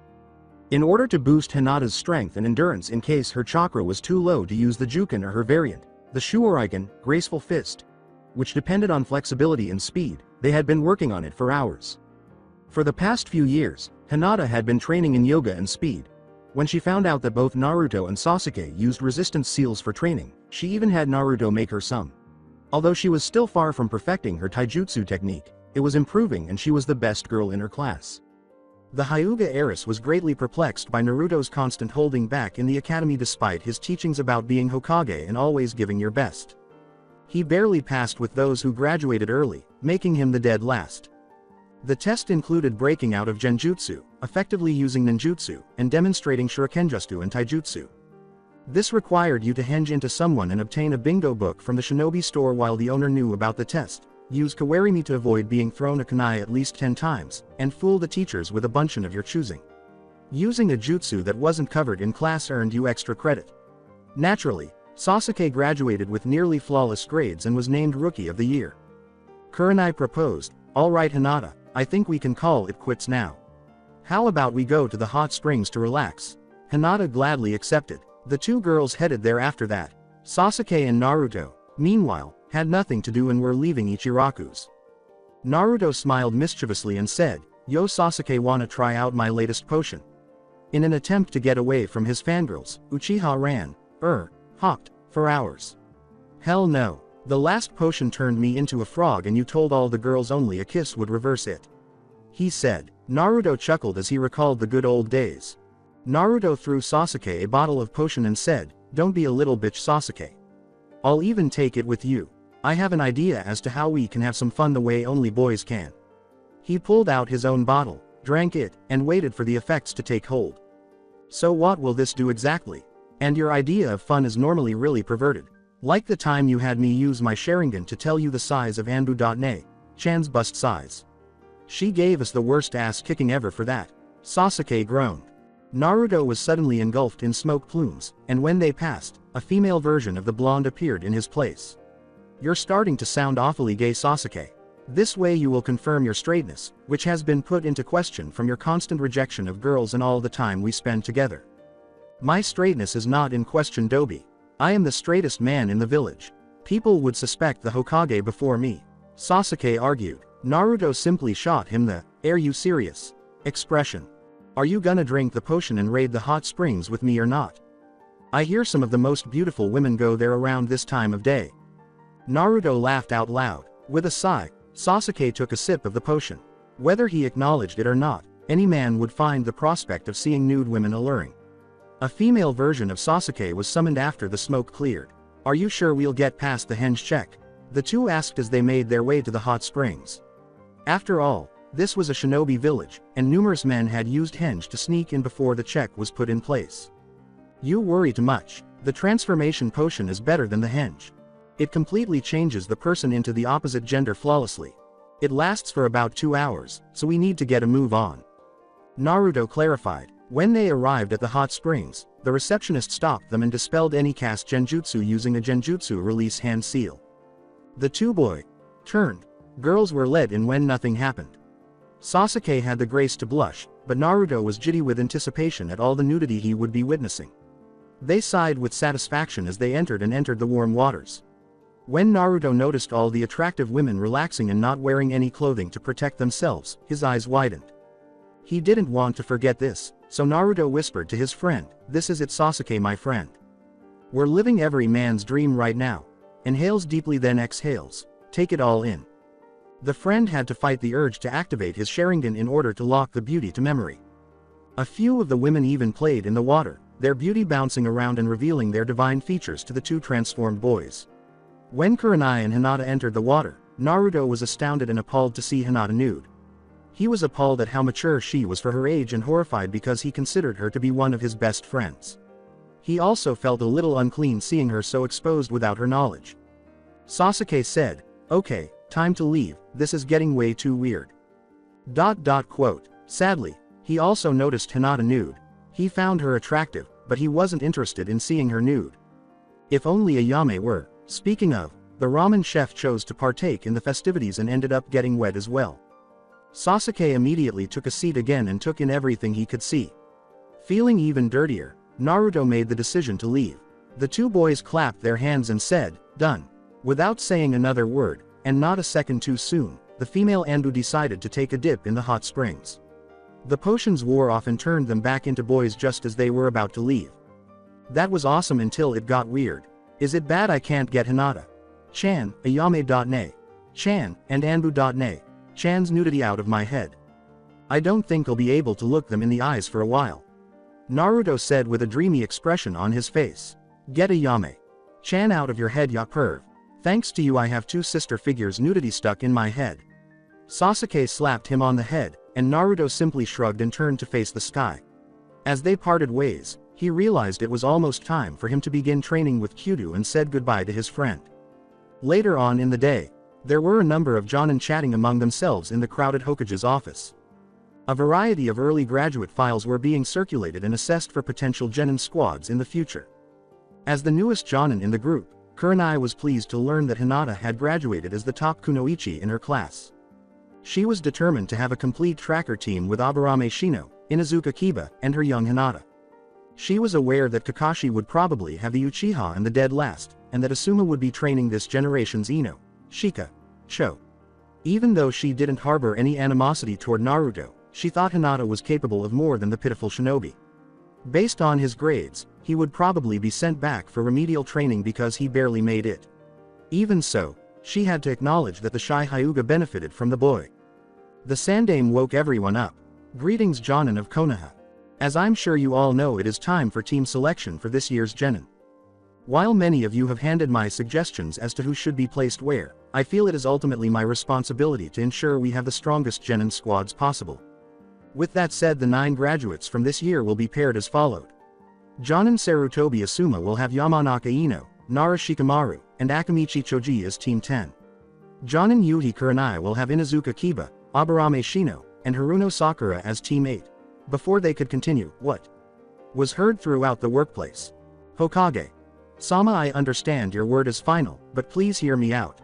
In order to boost Hinata's strength and endurance in case her chakra was too low to use the Juken or her variant, the Shuoriken, graceful fist, which depended on flexibility and speed, they had been working on it for hours. For the past few years, Hinata had been training in yoga and speed. When she found out that both Naruto and Sasuke used resistance seals for training, she even had Naruto make her some. Although she was still far from perfecting her taijutsu technique, it was improving and she was the best girl in her class. The Hyuga heiress was greatly perplexed by Naruto's constant holding back in the academy despite his teachings about being Hokage and always giving your best. He barely passed with those who graduated early, making him the dead last. The test included breaking out of genjutsu, effectively using ninjutsu, and demonstrating shurikenjutsu and taijutsu. This required you to henge into someone and obtain a bingo book from the shinobi store while the owner knew about the test, use kawarimi to avoid being thrown a kunai at least 10 times, and fool the teachers with a bunshin of your choosing. Using a jutsu that wasn't covered in class earned you extra credit. Naturally, Sasuke graduated with nearly flawless grades and was named Rookie of the Year. Kurenai proposed, "Alright Hinata, I think we can call it quits now. How about we go to the hot springs to relax?" Hinata gladly accepted. The two girls headed there after that. Sasuke and Naruto, meanwhile, had nothing to do and were leaving Ichiraku's. Naruto smiled mischievously and said, "Yo Sasuke, wanna try out my latest potion?" In an attempt to get away from his fangirls, Uchiha ran, hopped, for hours. "Hell no. The last potion turned me into a frog and you told all the girls only a kiss would reverse it," he said. Naruto chuckled as he recalled the good old days. Naruto threw Sasuke a bottle of potion and said, "Don't be a little bitch Sasuke. I'll even take it with you. I have an idea as to how we can have some fun the way only boys can." He pulled out his own bottle, drank it, and waited for the effects to take hold. "So what will this do exactly? And your idea of fun is normally really perverted. Like the time you had me use my Sharingan to tell you the size of Anbu.ne, Chan's bust size. She gave us the worst ass kicking ever for that," Sasuke groaned. Naruto was suddenly engulfed in smoke plumes, and when they passed, a female version of the blonde appeared in his place. "You're starting to sound awfully gay Sasuke. This way you will confirm your straightness, which has been put into question from your constant rejection of girls and all the time we spend together." "My straightness is not in question Dobi. I am the straightest man in the village. People would suspect the Hokage before me," Sasuke argued. Naruto simply shot him the, "Are you serious?" expression. "Are you gonna drink the potion and raid the hot springs with me or not? I hear some of the most beautiful women go there around this time of day." Naruto laughed out loud. With a sigh, Sasuke took a sip of the potion. Whether he acknowledged it or not, any man would find the prospect of seeing nude women alluring. A female version of Sasuke was summoned after the smoke cleared. "Are you sure we'll get past the henge check?" the two asked as they made their way to the hot springs. After all, this was a shinobi village, and numerous men had used henge to sneak in before the check was put in place. "You worry too much. The transformation potion is better than the henge. It completely changes the person into the opposite gender flawlessly. It lasts for about 2 hours, so we need to get a move on," Naruto clarified. When they arrived at the hot springs, the receptionist stopped them and dispelled any cast genjutsu using a genjutsu release hand seal. The two turned girls were let in when nothing happened. Sasuke had the grace to blush, but Naruto was giddy with anticipation at all the nudity he would be witnessing. They sighed with satisfaction as they entered the warm waters. When Naruto noticed all the attractive women relaxing and not wearing any clothing to protect themselves, his eyes widened. He didn't want to forget this, so Naruto whispered to his friend, "This is it Sasuke my friend. We're living every man's dream right now." Inhales deeply then exhales. Take it all in. The friend had to fight the urge to activate his Sharingan in order to lock the beauty to memory. A few of the women even played in the water, their beauty bouncing around and revealing their divine features to the two transformed boys. When Kurenai and Hinata entered the water, Naruto was astounded and appalled to see Hinata nude. He was appalled at how mature she was for her age and horrified because he considered her to be one of his best friends. He also felt a little unclean seeing her so exposed without her knowledge. Sasuke said, "Okay, time to leave, this is getting way too weird." Sadly, he also noticed Hinata nude. He found her attractive, but he wasn't interested in seeing her nude. If only Ayame were. Speaking of, the ramen chef chose to partake in the festivities and ended up getting wet as well. Sasuke immediately took a seat again and took in everything he could see. Feeling even dirtier, Naruto made the decision to leave. The two boys clapped their hands and said, "Done." Without saying another word, and not a second too soon, the female Anbu decided to take a dip in the hot springs. The potions wore off and turned them back into boys just as they were about to leave. That was awesome until it got weird. Is it bad I can't get Hinata? Chan, Ayame.ne. Chan, and Anbu.ne. Chan's nudity out of my head. I don't think I'll be able to look them in the eyes for a while. Naruto said with a dreamy expression on his face. Get Ayame. Chan out of your head, ya perv. Thanks to you I have two sister figures' nudity stuck in my head. Sasuke slapped him on the head, and Naruto simply shrugged and turned to face the sky. As they parted ways, he realized it was almost time for him to begin training with Kyudo and said goodbye to his friend. Later on in the day, there were a number of jonin chatting among themselves in the crowded Hokage's office. A variety of early graduate files were being circulated and assessed for potential genin squads in the future. As the newest jonin in the group, Kurenai was pleased to learn that Hinata had graduated as the top kunoichi in her class. She was determined to have a complete tracker team with Aburame Shino, Inuzuka Kiba, and her young Hinata. She was aware that Kakashi would probably have the Uchiha and the dead last, and that Asuma would be training this generation's Ino, Shika, Cho. Even though she didn't harbor any animosity toward Naruto, she thought Hinata was capable of more than the pitiful shinobi. Based on his grades, he would probably be sent back for remedial training because he barely made it. Even so, she had to acknowledge that the shy Hyuga benefited from the boy. The Sandame woke everyone up. Greetings Jonin of Konoha. As I'm sure you all know, it is time for team selection for this year's Genin. While many of you have handed my suggestions as to who should be placed where, I feel it is ultimately my responsibility to ensure we have the strongest Genin squads possible. With that said, the 9 graduates from this year will be paired as followed. Jonin Sarutobi Asuma will have Yamanaka Ino, Nara Shikamaru, and Akamichi Choji as Team 10. Jonin Yuhi Kurenai will have Inuzuka Kiba, Aburame Shino, and Haruno Sakura as Team 8. Before they could continue, what was heard throughout the workplace? Hokage. Sama, I understand your word is final, but please hear me out.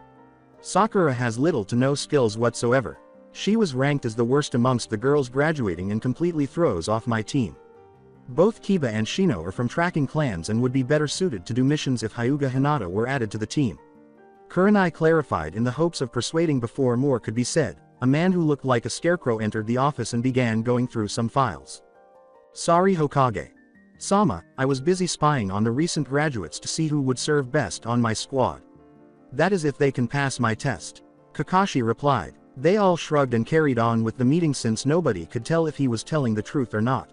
Sakura has little to no skills whatsoever. She was ranked as the worst amongst the girls graduating and completely throws off my team. Both Kiba and Shino are from tracking clans and would be better suited to do missions if Hyuga Hinata were added to the team. Kurenai clarified in the hopes of persuading before more could be said. A man who looked like a scarecrow entered the office and began going through some files. Sorry Hokage. Sama, I was busy spying on the recent graduates to see who would serve best on my squad. That is if they can pass my test. Kakashi replied. They all shrugged and carried on with the meeting since nobody could tell if he was telling the truth or not.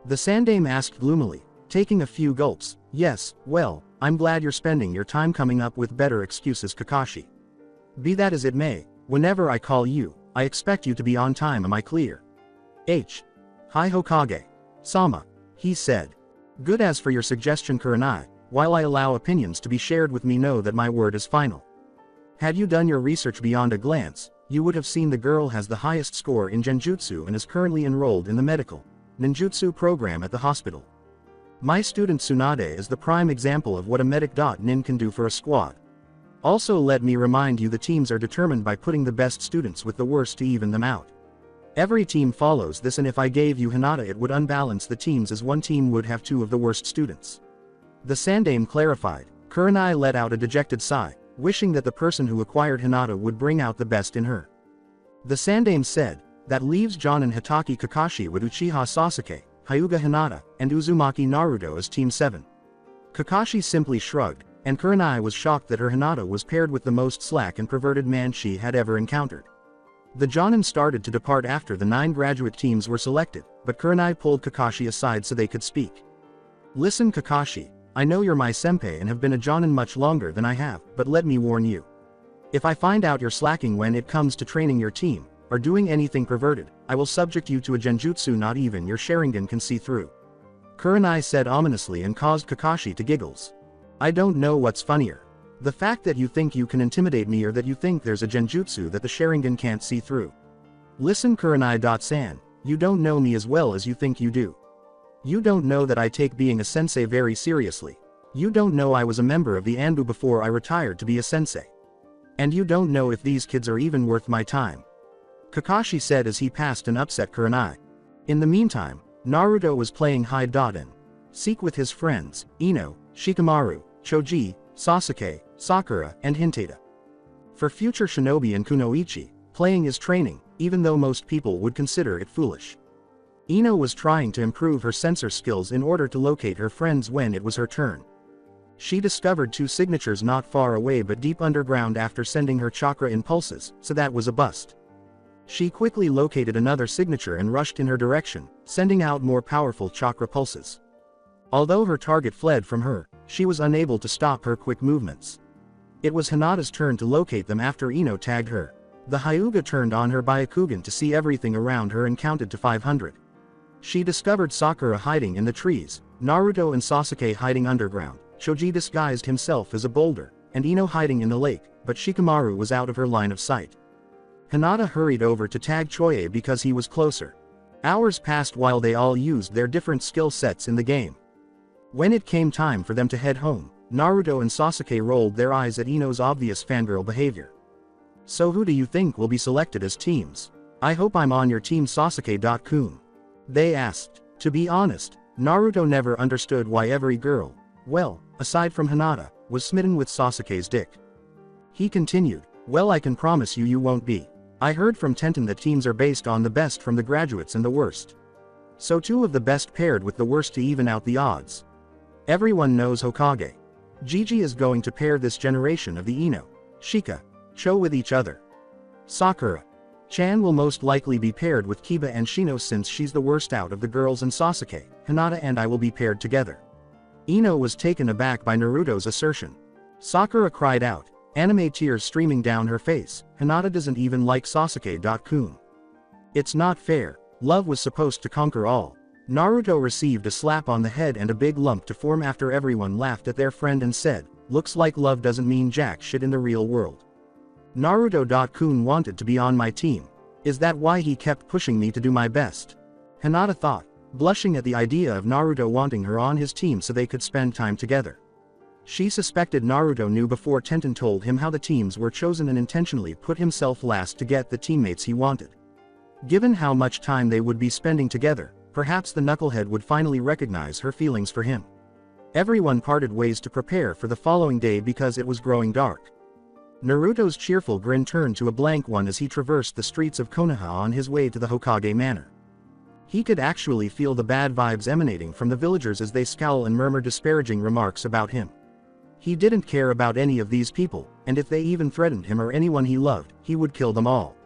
The Sandame asked gloomily, taking a few gulps, yes, well, I'm glad you're spending your time coming up with better excuses, Kakashi. Be that as it may, whenever I call you, I expect you to be on time, am I clear? Hi Hokage. Sama. He said. Good. As for your suggestion Kurenai, while I allow opinions to be shared with me, know that my word is final. Had you done your research beyond a glance, you would have seen the girl has the highest score in Genjutsu and is currently enrolled in the medical ninjutsu program at the hospital. My student Tsunade is the prime example of what a medic.nin can do for a squad. Also let me remind you the teams are determined by putting the best students with the worst to even them out. Every team follows this, and if I gave you Hinata it would unbalance the teams as one team would have 2 of the worst students. The Sandame clarified. Kurenai let out a dejected sigh, wishing that the person who acquired Hinata would bring out the best in her. The Sandame said, that leaves Jonin Hitaki Kakashi with Uchiha Sasuke, Hyuga Hinata, and Uzumaki Naruto as Team 7. Kakashi simply shrugged, and Kurenai was shocked that her Hinata was paired with the most slack and perverted man she had ever encountered. The Jonin started to depart after the 9 graduate teams were selected, but Kurenai pulled Kakashi aside so they could speak. Listen Kakashi, I know you're my senpai and have been a Jonin much longer than I have, but let me warn you. If I find out you're slacking when it comes to training your team, or doing anything perverted, I will subject you to a genjutsu not even your Sharingan can see through. Kurenai said ominously and caused Kakashi to giggles. I don't know what's funnier. The fact that you think you can intimidate me, or that you think there's a genjutsu that the Sharingan can't see through. Listen Kurenai-san, you don't know me as well as you think you do. You don't know that I take being a sensei very seriously. You don't know I was a member of the Anbu before I retired to be a sensei. And you don't know if these kids are even worth my time. Kakashi said as he passed and upset Kurenai. In the meantime, Naruto was playing hide and seek with his friends, Ino, Shikamaru, Choji, Sasuke, Sakura, and Hintada. For future shinobi and kunoichi, playing is training, even though most people would consider it foolish. Ino was trying to improve her sensor skills in order to locate her friends when it was her turn. She discovered 2 signatures not far away but deep underground after sending her chakra impulses, so that was a bust. She quickly located another signature and rushed in her direction, sending out more powerful chakra pulses. Although her target fled from her, she was unable to stop her quick movements. It was Hinata's turn to locate them after Ino tagged her. The Hyuga turned on her Byakugan to see everything around her and counted to 500. She discovered Sakura hiding in the trees, Naruto and Sasuke hiding underground, Choji disguised himself as a boulder, and Ino hiding in the lake, but Shikamaru was out of her line of sight. Hinata hurried over to tag Choye because he was closer. Hours passed while they all used their different skill sets in the game. When it came time for them to head home, Naruto and Sasuke rolled their eyes at Ino's obvious fangirl behavior. So who do you think will be selected as teams? I hope I'm on your team, Sasuke-kun. They asked. To be honest, Naruto never understood why every girl, well, aside from Hinata, was smitten with Sasuke's dick. He continued, well, I can promise you you won't be. I heard from Tenten that teams are based on the best from the graduates and the worst. So 2 of the best paired with the worst to even out the odds. Everyone knows Hokage. Gigi is going to pair this generation of the Ino, Shika, Cho with each other. Sakura Chan will most likely be paired with Kiba and Shino since she's the worst out of the girls, and Sasuke, Hinata and I will be paired together. Ino was taken aback by Naruto's assertion. Sakura cried out, anime tears streaming down her face, Hinata doesn't even like Sasuke-kun. It's not fair, love was supposed to conquer all. Naruto received a slap on the head and a big lump to form after everyone laughed at their friend and said, looks like love doesn't mean jack shit in the real world. Naruto-kun wanted to be on my team. Is that why he kept pushing me to do my best? Hinata thought, blushing at the idea of Naruto wanting her on his team so they could spend time together. She suspected Naruto knew before Tenten told him how the teams were chosen and intentionally put himself last to get the teammates he wanted. Given how much time they would be spending together, perhaps the knucklehead would finally recognize her feelings for him. Everyone parted ways to prepare for the following day because it was growing dark. Naruto's cheerful grin turned to a blank one as he traversed the streets of Konoha on his way to the Hokage Manor. He could actually feel the bad vibes emanating from the villagers as they scowl and murmur disparaging remarks about him. He didn't care about any of these people, and if they even threatened him or anyone he loved, he would kill them all.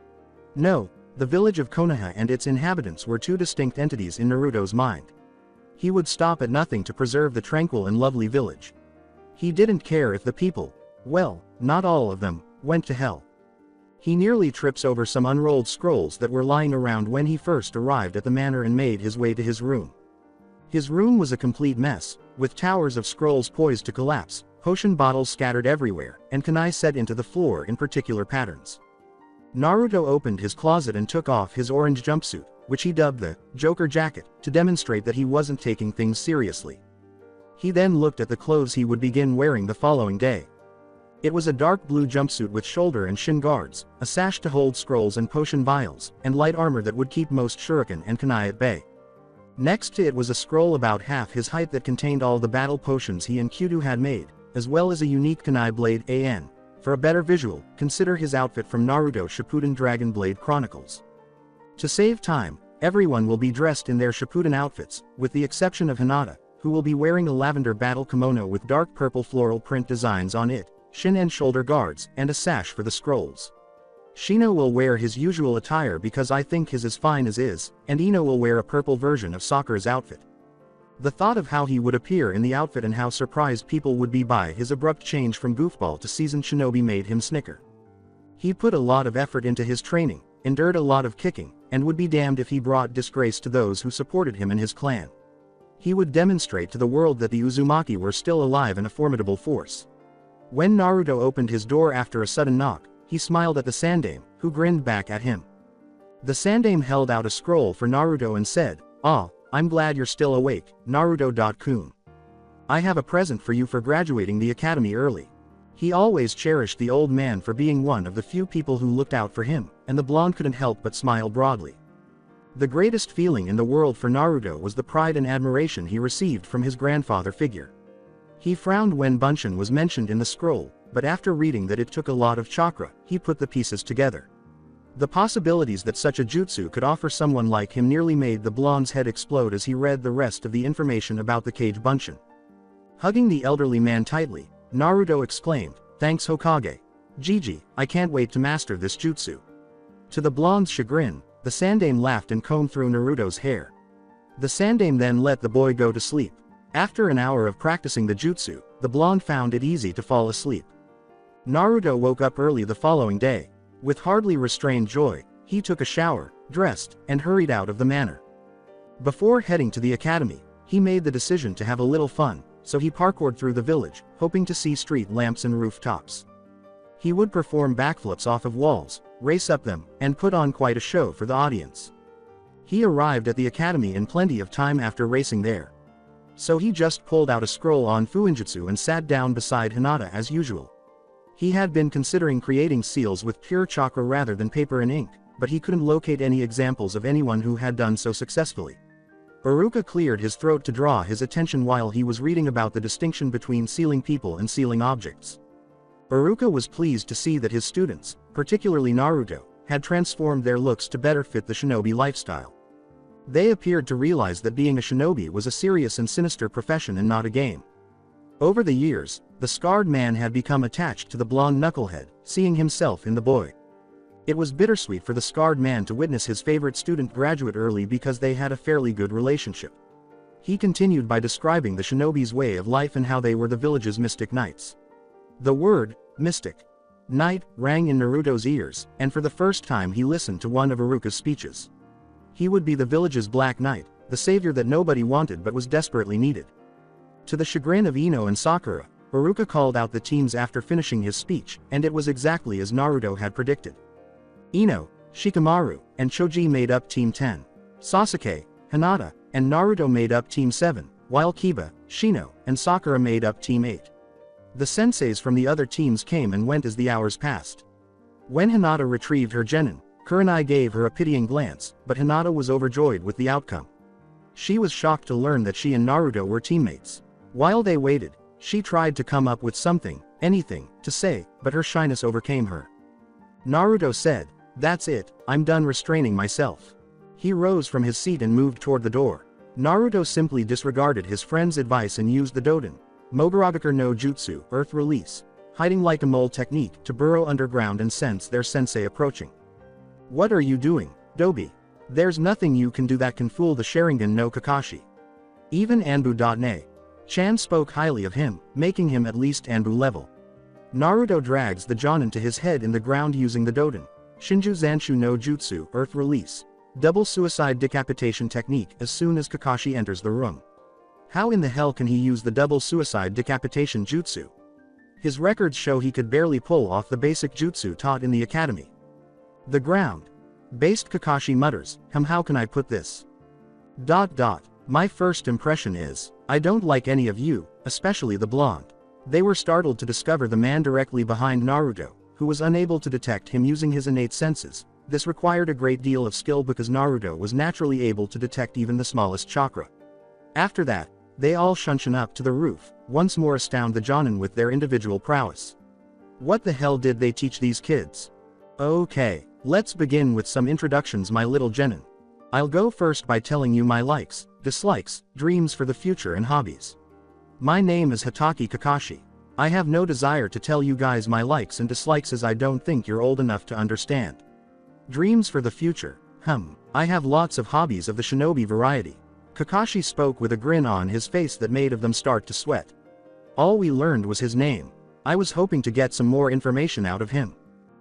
No, the village of Konoha and its inhabitants were 2 distinct entities in Naruto's mind. He would stop at nothing to preserve the tranquil and lovely village. He didn't care if the people, well, not all of them, went to hell. He nearly trips over some unrolled scrolls that were lying around when he first arrived at the manor and made his way to his room. His room was a complete mess, with towers of scrolls poised to collapse, potion bottles scattered everywhere, and kunai set into the floor in particular patterns. Naruto opened his closet and took off his orange jumpsuit, which he dubbed the Joker jacket, to demonstrate that he wasn't taking things seriously. He then looked at the clothes he would begin wearing the following day. It was a dark blue jumpsuit with shoulder and shin guards, a sash to hold scrolls and potion vials, and light armor that would keep most shuriken and kunai at bay. Next to it was a scroll about half his height that contained all the battle potions he and Kyudo had made, as well as a unique kunai blade AN. For a better visual, consider his outfit from Naruto Shippuden Dragon Blade Chronicles. To save time, everyone will be dressed in their Shippuden outfits, with the exception of Hinata, who will be wearing a lavender battle kimono with dark purple floral print designs on it, shin and shoulder guards, and a sash for the scrolls. Shino will wear his usual attire because I think his is fine as is, and Ino will wear a purple version of Sakura's outfit. The thought of how he would appear in the outfit and how surprised people would be by his abrupt change from goofball to seasoned shinobi made him snicker. He put a lot of effort into his training, endured a lot of kicking, and would be damned if he brought disgrace to those who supported him and his clan. He would demonstrate to the world that the Uzumaki were still alive and a formidable force. When Naruto opened his door after a sudden knock, he smiled at the Sandaime, who grinned back at him. The Sandaime held out a scroll for Naruto and said, "Ah, I'm glad you're still awake, Naruto.kun. I have a present for you for graduating the academy early. He always cherished the old man for being one of the few people who looked out for him, and the blonde couldn't help but smile broadly. The greatest feeling in the world for Naruto was the pride and admiration he received from his grandfather figure. He frowned when Bunshin was mentioned in the scroll, but after reading that it took a lot of chakra, he put the pieces together. The possibilities that such a jutsu could offer someone like him nearly made the blonde's head explode as he read the rest of the information about the cage Bunshin. Hugging the elderly man tightly, Naruto exclaimed, "Thanks Hokage. Gigi, I can't wait to master this jutsu." To the blonde's chagrin, the Sandame laughed and combed through Naruto's hair. The Sandame then let the boy go to sleep. After an hour of practicing the jutsu, the blonde found it easy to fall asleep. Naruto woke up early the following day. With hardly restrained joy, he took a shower, dressed, and hurried out of the manor. Before heading to the academy, he made the decision to have a little fun, so he parkoured through the village, hoping to see street lamps and rooftops. He would perform backflips off of walls, race up them, and put on quite a show for the audience. He arrived at the academy in plenty of time after racing there. So he just pulled out a scroll on Fuinjutsu and sat down beside Hinata as usual. He had been considering creating seals with pure chakra rather than paper and ink, but he couldn't locate any examples of anyone who had done so successfully. Iruka cleared his throat to draw his attention while he was reading about the distinction between sealing people and sealing objects. Iruka was pleased to see that his students, particularly Naruto, had transformed their looks to better fit the shinobi lifestyle. They appeared to realize that being a shinobi was a serious and sinister profession and not a game. Over the years, the scarred man had become attached to the blonde knucklehead, seeing himself in the boy. It was bittersweet for the scarred man to witness his favorite student graduate early because they had a fairly good relationship. He continued by describing the shinobi's way of life and how they were the village's mystic knights. The word, mystic knight, rang in Naruto's ears, and for the first time he listened to one of Iruka's speeches. He would be the village's black knight, the savior that nobody wanted but was desperately needed. To the chagrin of Ino and Sakura, Iruka called out the teams after finishing his speech, and it was exactly as Naruto had predicted. Ino, Shikamaru, and Choji made up Team 10. Sasuke, Hinata, and Naruto made up Team 7, while Kiba, Shino, and Sakura made up Team 8. The senseis from the other teams came and went as the hours passed. When Hinata retrieved her genin, Kurenai gave her a pitying glance, but Hinata was overjoyed with the outcome. She was shocked to learn that she and Naruto were teammates. While they waited, she tried to come up with something, anything, to say, but her shyness overcame her. Naruto said, "That's it, I'm done restraining myself." He rose from his seat and moved toward the door. Naruto simply disregarded his friend's advice and used the Doden, Mogaragakure no Jutsu, Earth Release, hiding like a mole technique to burrow underground and sense their sensei approaching. "What are you doing, Dobi? There's nothing you can do that can fool the Sharingan no Kakashi." Even Anbu.ne. Chan spoke highly of him, making him at least Anbu level. Naruto drags the Jonin to his head in the ground using the Doden, Shinju Zanshu no Jutsu, Earth Release, double suicide decapitation technique as soon as Kakashi enters the room. How in the hell can he use the double suicide decapitation jutsu? His records show he could barely pull off the basic jutsu taught in the academy. The ground. Based Kakashi mutters, how can I put this? ... My first impression is, I don't like any of you, especially the blonde. They were startled to discover the man directly behind Naruto, who was unable to detect him using his innate senses. This required a great deal of skill because Naruto was naturally able to detect even the smallest chakra. After that, they all shunshin up to the roof, once more astound the Jonin with their individual prowess. What the hell did they teach these kids? Okay, let's begin with some introductions, my little genin. I'll go first by telling you my likes, dislikes, dreams for the future and hobbies. My name is Hatake Kakashi. I have no desire to tell you guys my likes and dislikes as I don't think you're old enough to understand. Dreams for the future, I have lots of hobbies of the shinobi variety. Kakashi spoke with a grin on his face that made of them start to sweat. All we learned was his name. I was hoping to get some more information out of him.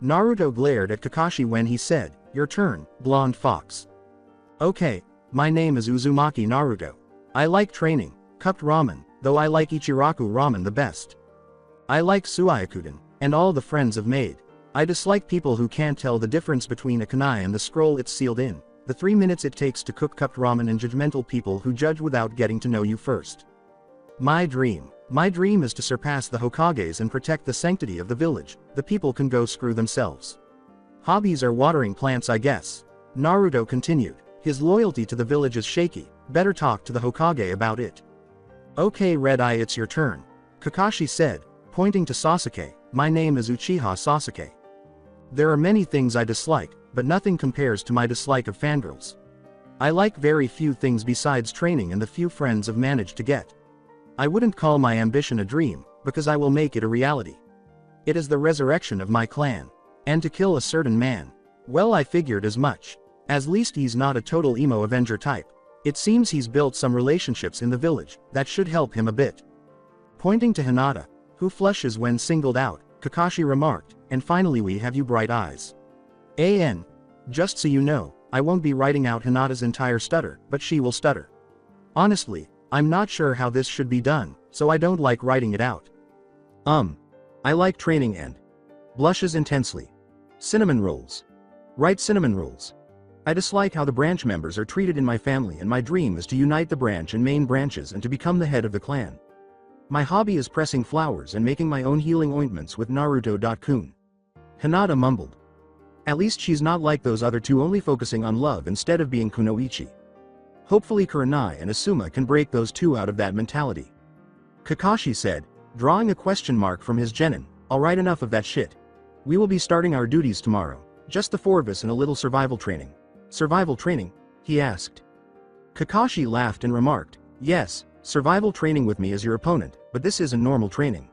Naruto glared at Kakashi when he said, "Your turn, blonde fox." Okay, my name is Uzumaki Naruto. I like training, cupped ramen, though I like Ichiraku ramen the best. I like Suiakuden, and all the friends have made. I dislike people who can't tell the difference between a kunai and the scroll it's sealed in, the 3 minutes it takes to cook cupped ramen and judgmental people who judge without getting to know you first. My dream is to surpass the Hokages and protect the sanctity of the village. The people can go screw themselves. Hobbies are watering plants, I guess. Naruto continued. His loyalty to the village is shaky, better talk to the Hokage about it. Okay Red Eye, it's your turn. Kakashi said, pointing to Sasuke. My name is Uchiha Sasuke. There are many things I dislike, but nothing compares to my dislike of fangirls. I like very few things besides training and the few friends I've managed to get. I wouldn't call my ambition a dream, because I will make it a reality. It is the resurrection of my clan. And to kill a certain man. Well, I figured as much. At least he's not a total emo Avenger type. It seems he's built some relationships in the village, that should help him a bit. Pointing to Hinata, who flushes when singled out, Kakashi remarked, and finally we have you bright eyes. Just so you know, I won't be writing out Hinata's entire stutter, but she will stutter. Honestly, I'm not sure how this should be done, so I don't like writing it out. I like training and blushes intensely. Cinnamon rolls. Write cinnamon rolls. I dislike how the branch members are treated in my family, and my dream is to unite the branch and main branches and to become the head of the clan. My hobby is pressing flowers and making my own healing ointments with Naruto.kun. Hinata mumbled. At least she's not like those other two, only focusing on love instead of being kunoichi. Hopefully Kurenai and Asuma can break those two out of that mentality. Kakashi said, drawing a question mark from his genin. Alright, enough of that shit. We will be starting our duties tomorrow. Just the 4 of us and a little survival training. Survival training? He asked. Kakashi laughed and remarked, yes, survival training with me as your opponent, but this isn't normal training.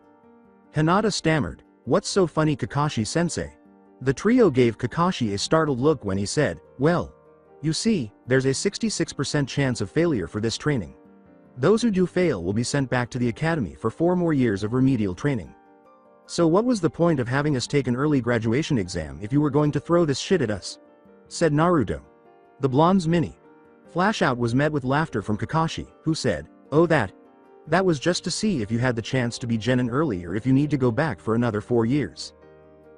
Hinata stammered, what's so funny, Kakashi-sensei? The trio gave Kakashi a startled look when he said, well, you see, there's a 66% chance of failure for this training. Those who do fail will be sent back to the academy for 4 more years of remedial training. So what was the point of having us take an early graduation exam if you were going to throw this shit at us? Said Naruto. The blonde's mini flash-out was met with laughter from Kakashi, who said, oh that was just to see if you had the chance to be genin early or if you need to go back for another 4 years.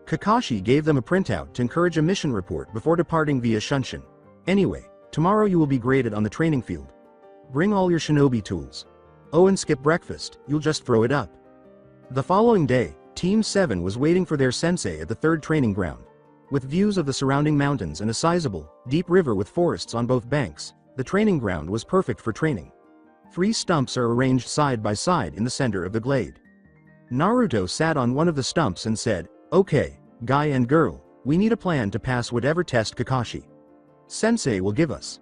Kakashi gave them a printout to encourage a mission report before departing via Shunshin. Anyway, tomorrow you will be graded on the training field. Bring all your shinobi tools. Oh, and skip breakfast, you'll just throw it up. The following day, Team 7 was waiting for their sensei at the 3rd training ground. With views of the surrounding mountains and a sizable, deep river with forests on both banks, the training ground was perfect for training. 3 stumps are arranged side by side in the center of the glade. Naruto sat on one of the stumps and said, okay, guy and girl, we need a plan to pass whatever test Kakashi Sensei will give us.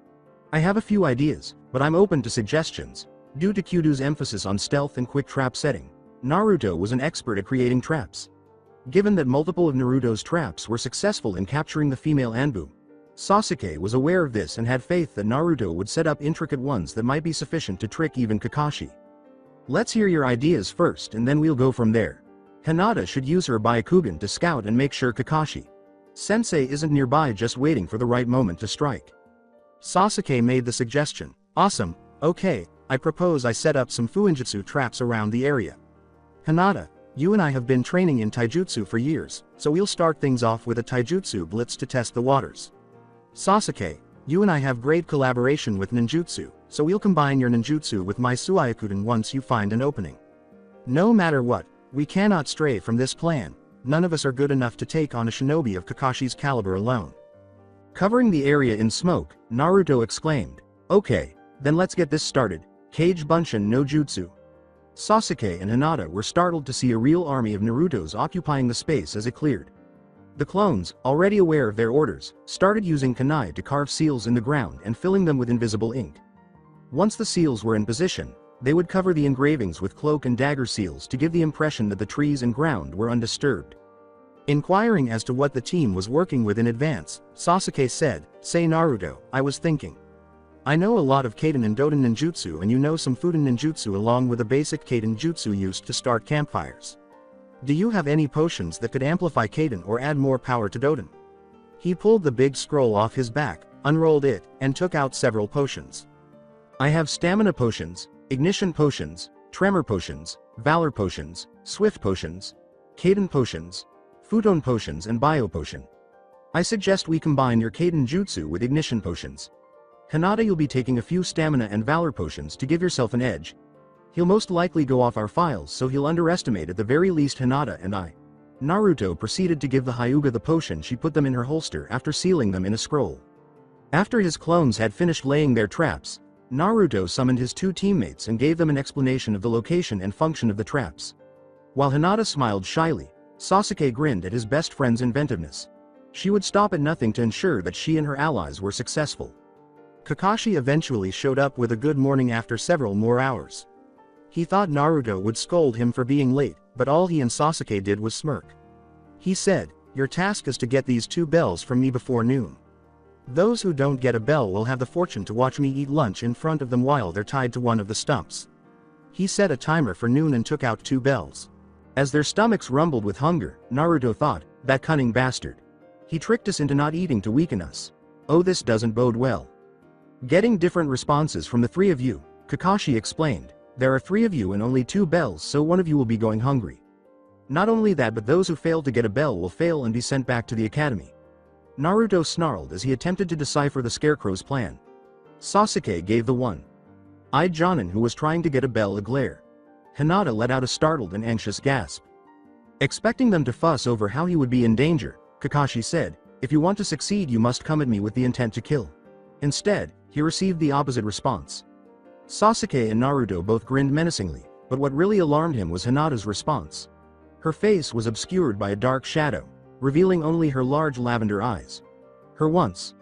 I have a few ideas, but I'm open to suggestions. Due to Kyudo's emphasis on stealth and quick trap setting, Naruto was an expert at creating traps. Given that multiple of Naruto's traps were successful in capturing the female Anbu, Sasuke was aware of this and had faith that Naruto would set up intricate ones that might be sufficient to trick even Kakashi. Let's hear your ideas first and then we'll go from there. Hinata should use her Byakugan to scout and make sure Kakashi Sensei isn't nearby just waiting for the right moment to strike. Sasuke made the suggestion. Awesome, okay, I propose I set up some Fuinjutsu traps around the area. Hinata, you and I have been training in taijutsu for years, so we'll start things off with a taijutsu blitz to test the waters. Sasuke, you and I have great collaboration with ninjutsu, so we'll combine your ninjutsu with my Suiakudan once you find an opening. No matter what, we cannot stray from this plan. None of us are good enough to take on a shinobi of Kakashi's caliber alone. Covering the area in smoke, Naruto exclaimed, okay, then let's get this started. Kage Bunshin no Jutsu. Sasuke and Hinata were startled to see a real army of Narutos occupying the space as it cleared. The clones, already aware of their orders, started using kunai to carve seals in the ground and filling them with invisible ink. Once the seals were in position, they would cover the engravings with cloak and dagger seals to give the impression that the trees and ground were undisturbed. Inquiring as to what the team was working with in advance, Sasuke said, say Naruto, I was thinking. I know a lot of Kaden and Doden ninjutsu and you know some Fuden ninjutsu along with a basic Kaden jutsu used to start campfires. Do you have any potions that could amplify Kaden or add more power to Doden? He pulled the big scroll off his back, unrolled it, and took out several potions. I have stamina potions, ignition potions, tremor potions, valor potions, swift potions, Kaden potions, futon potions and bio potion. I suggest we combine your Kaiden Jutsu with ignition potions. Hinata, you'll be taking a few stamina and valor potions to give yourself an edge. He'll most likely go off our files, so he'll underestimate at the very least Hinata and I. Naruto proceeded to give the Hyuga the potion. She put them in her holster after sealing them in a scroll. After his clones had finished laying their traps, Naruto summoned his two teammates and gave them an explanation of the location and function of the traps. While Hinata smiled shyly, Sasuke grinned at his best friend's inventiveness. She would stop at nothing to ensure that she and her allies were successful. Kakashi eventually showed up with a good morning after several more hours. He thought Naruto would scold him for being late, but all he and Sasuke did was smirk. He said, "Your task is to get these 2 bells from me before noon. Those who don't get a bell will have the fortune to watch me eat lunch in front of them while they're tied to one of the stumps." He set a timer for noon and took out 2 bells. As their stomachs rumbled with hunger, Naruto thought, "That cunning bastard. He tricked us into not eating to weaken us. Oh, this doesn't bode well." Getting different responses from the 3 of you, Kakashi explained, "There are 3 of you and only 2 bells, so one of you will be going hungry. Not only that, but those who fail to get a bell will fail and be sent back to the academy." Naruto snarled as he attempted to decipher the Scarecrow's plan. Sasuke gave the one-eyed Jonin who was trying to get a bell a glare. Hinata let out a startled and anxious gasp. Expecting them to fuss over how he would be in danger, Kakashi said, "If you want to succeed, you must come at me with the intent to kill." Instead, he received the opposite response. Sasuke and Naruto both grinned menacingly, but what really alarmed him was Hinata's response. Her face was obscured by a dark shadow, revealing only her large lavender eyes. Her once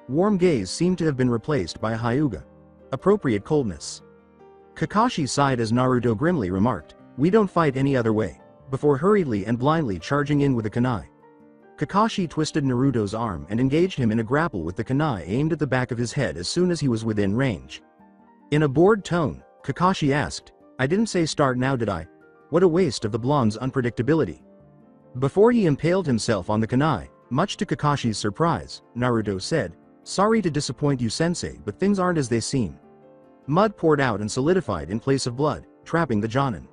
warm gaze seemed to have been replaced by a Hyuga. Appropriate coldness. Kakashi sighed as Naruto grimly remarked, "We don't fight any other way," before hurriedly and blindly charging in with a kunai. Kakashi twisted Naruto's arm and engaged him in a grapple with the kunai aimed at the back of his head as soon as he was within range. In a bored tone, Kakashi asked, "I didn't say start now, did I? What a waste of the blonde's unpredictability." Before he impaled himself on the kunai, much to Kakashi's surprise, Naruto said, "Sorry to disappoint you, sensei, but things aren't as they seem." Mud poured out and solidified in place of blood, trapping the Jonin.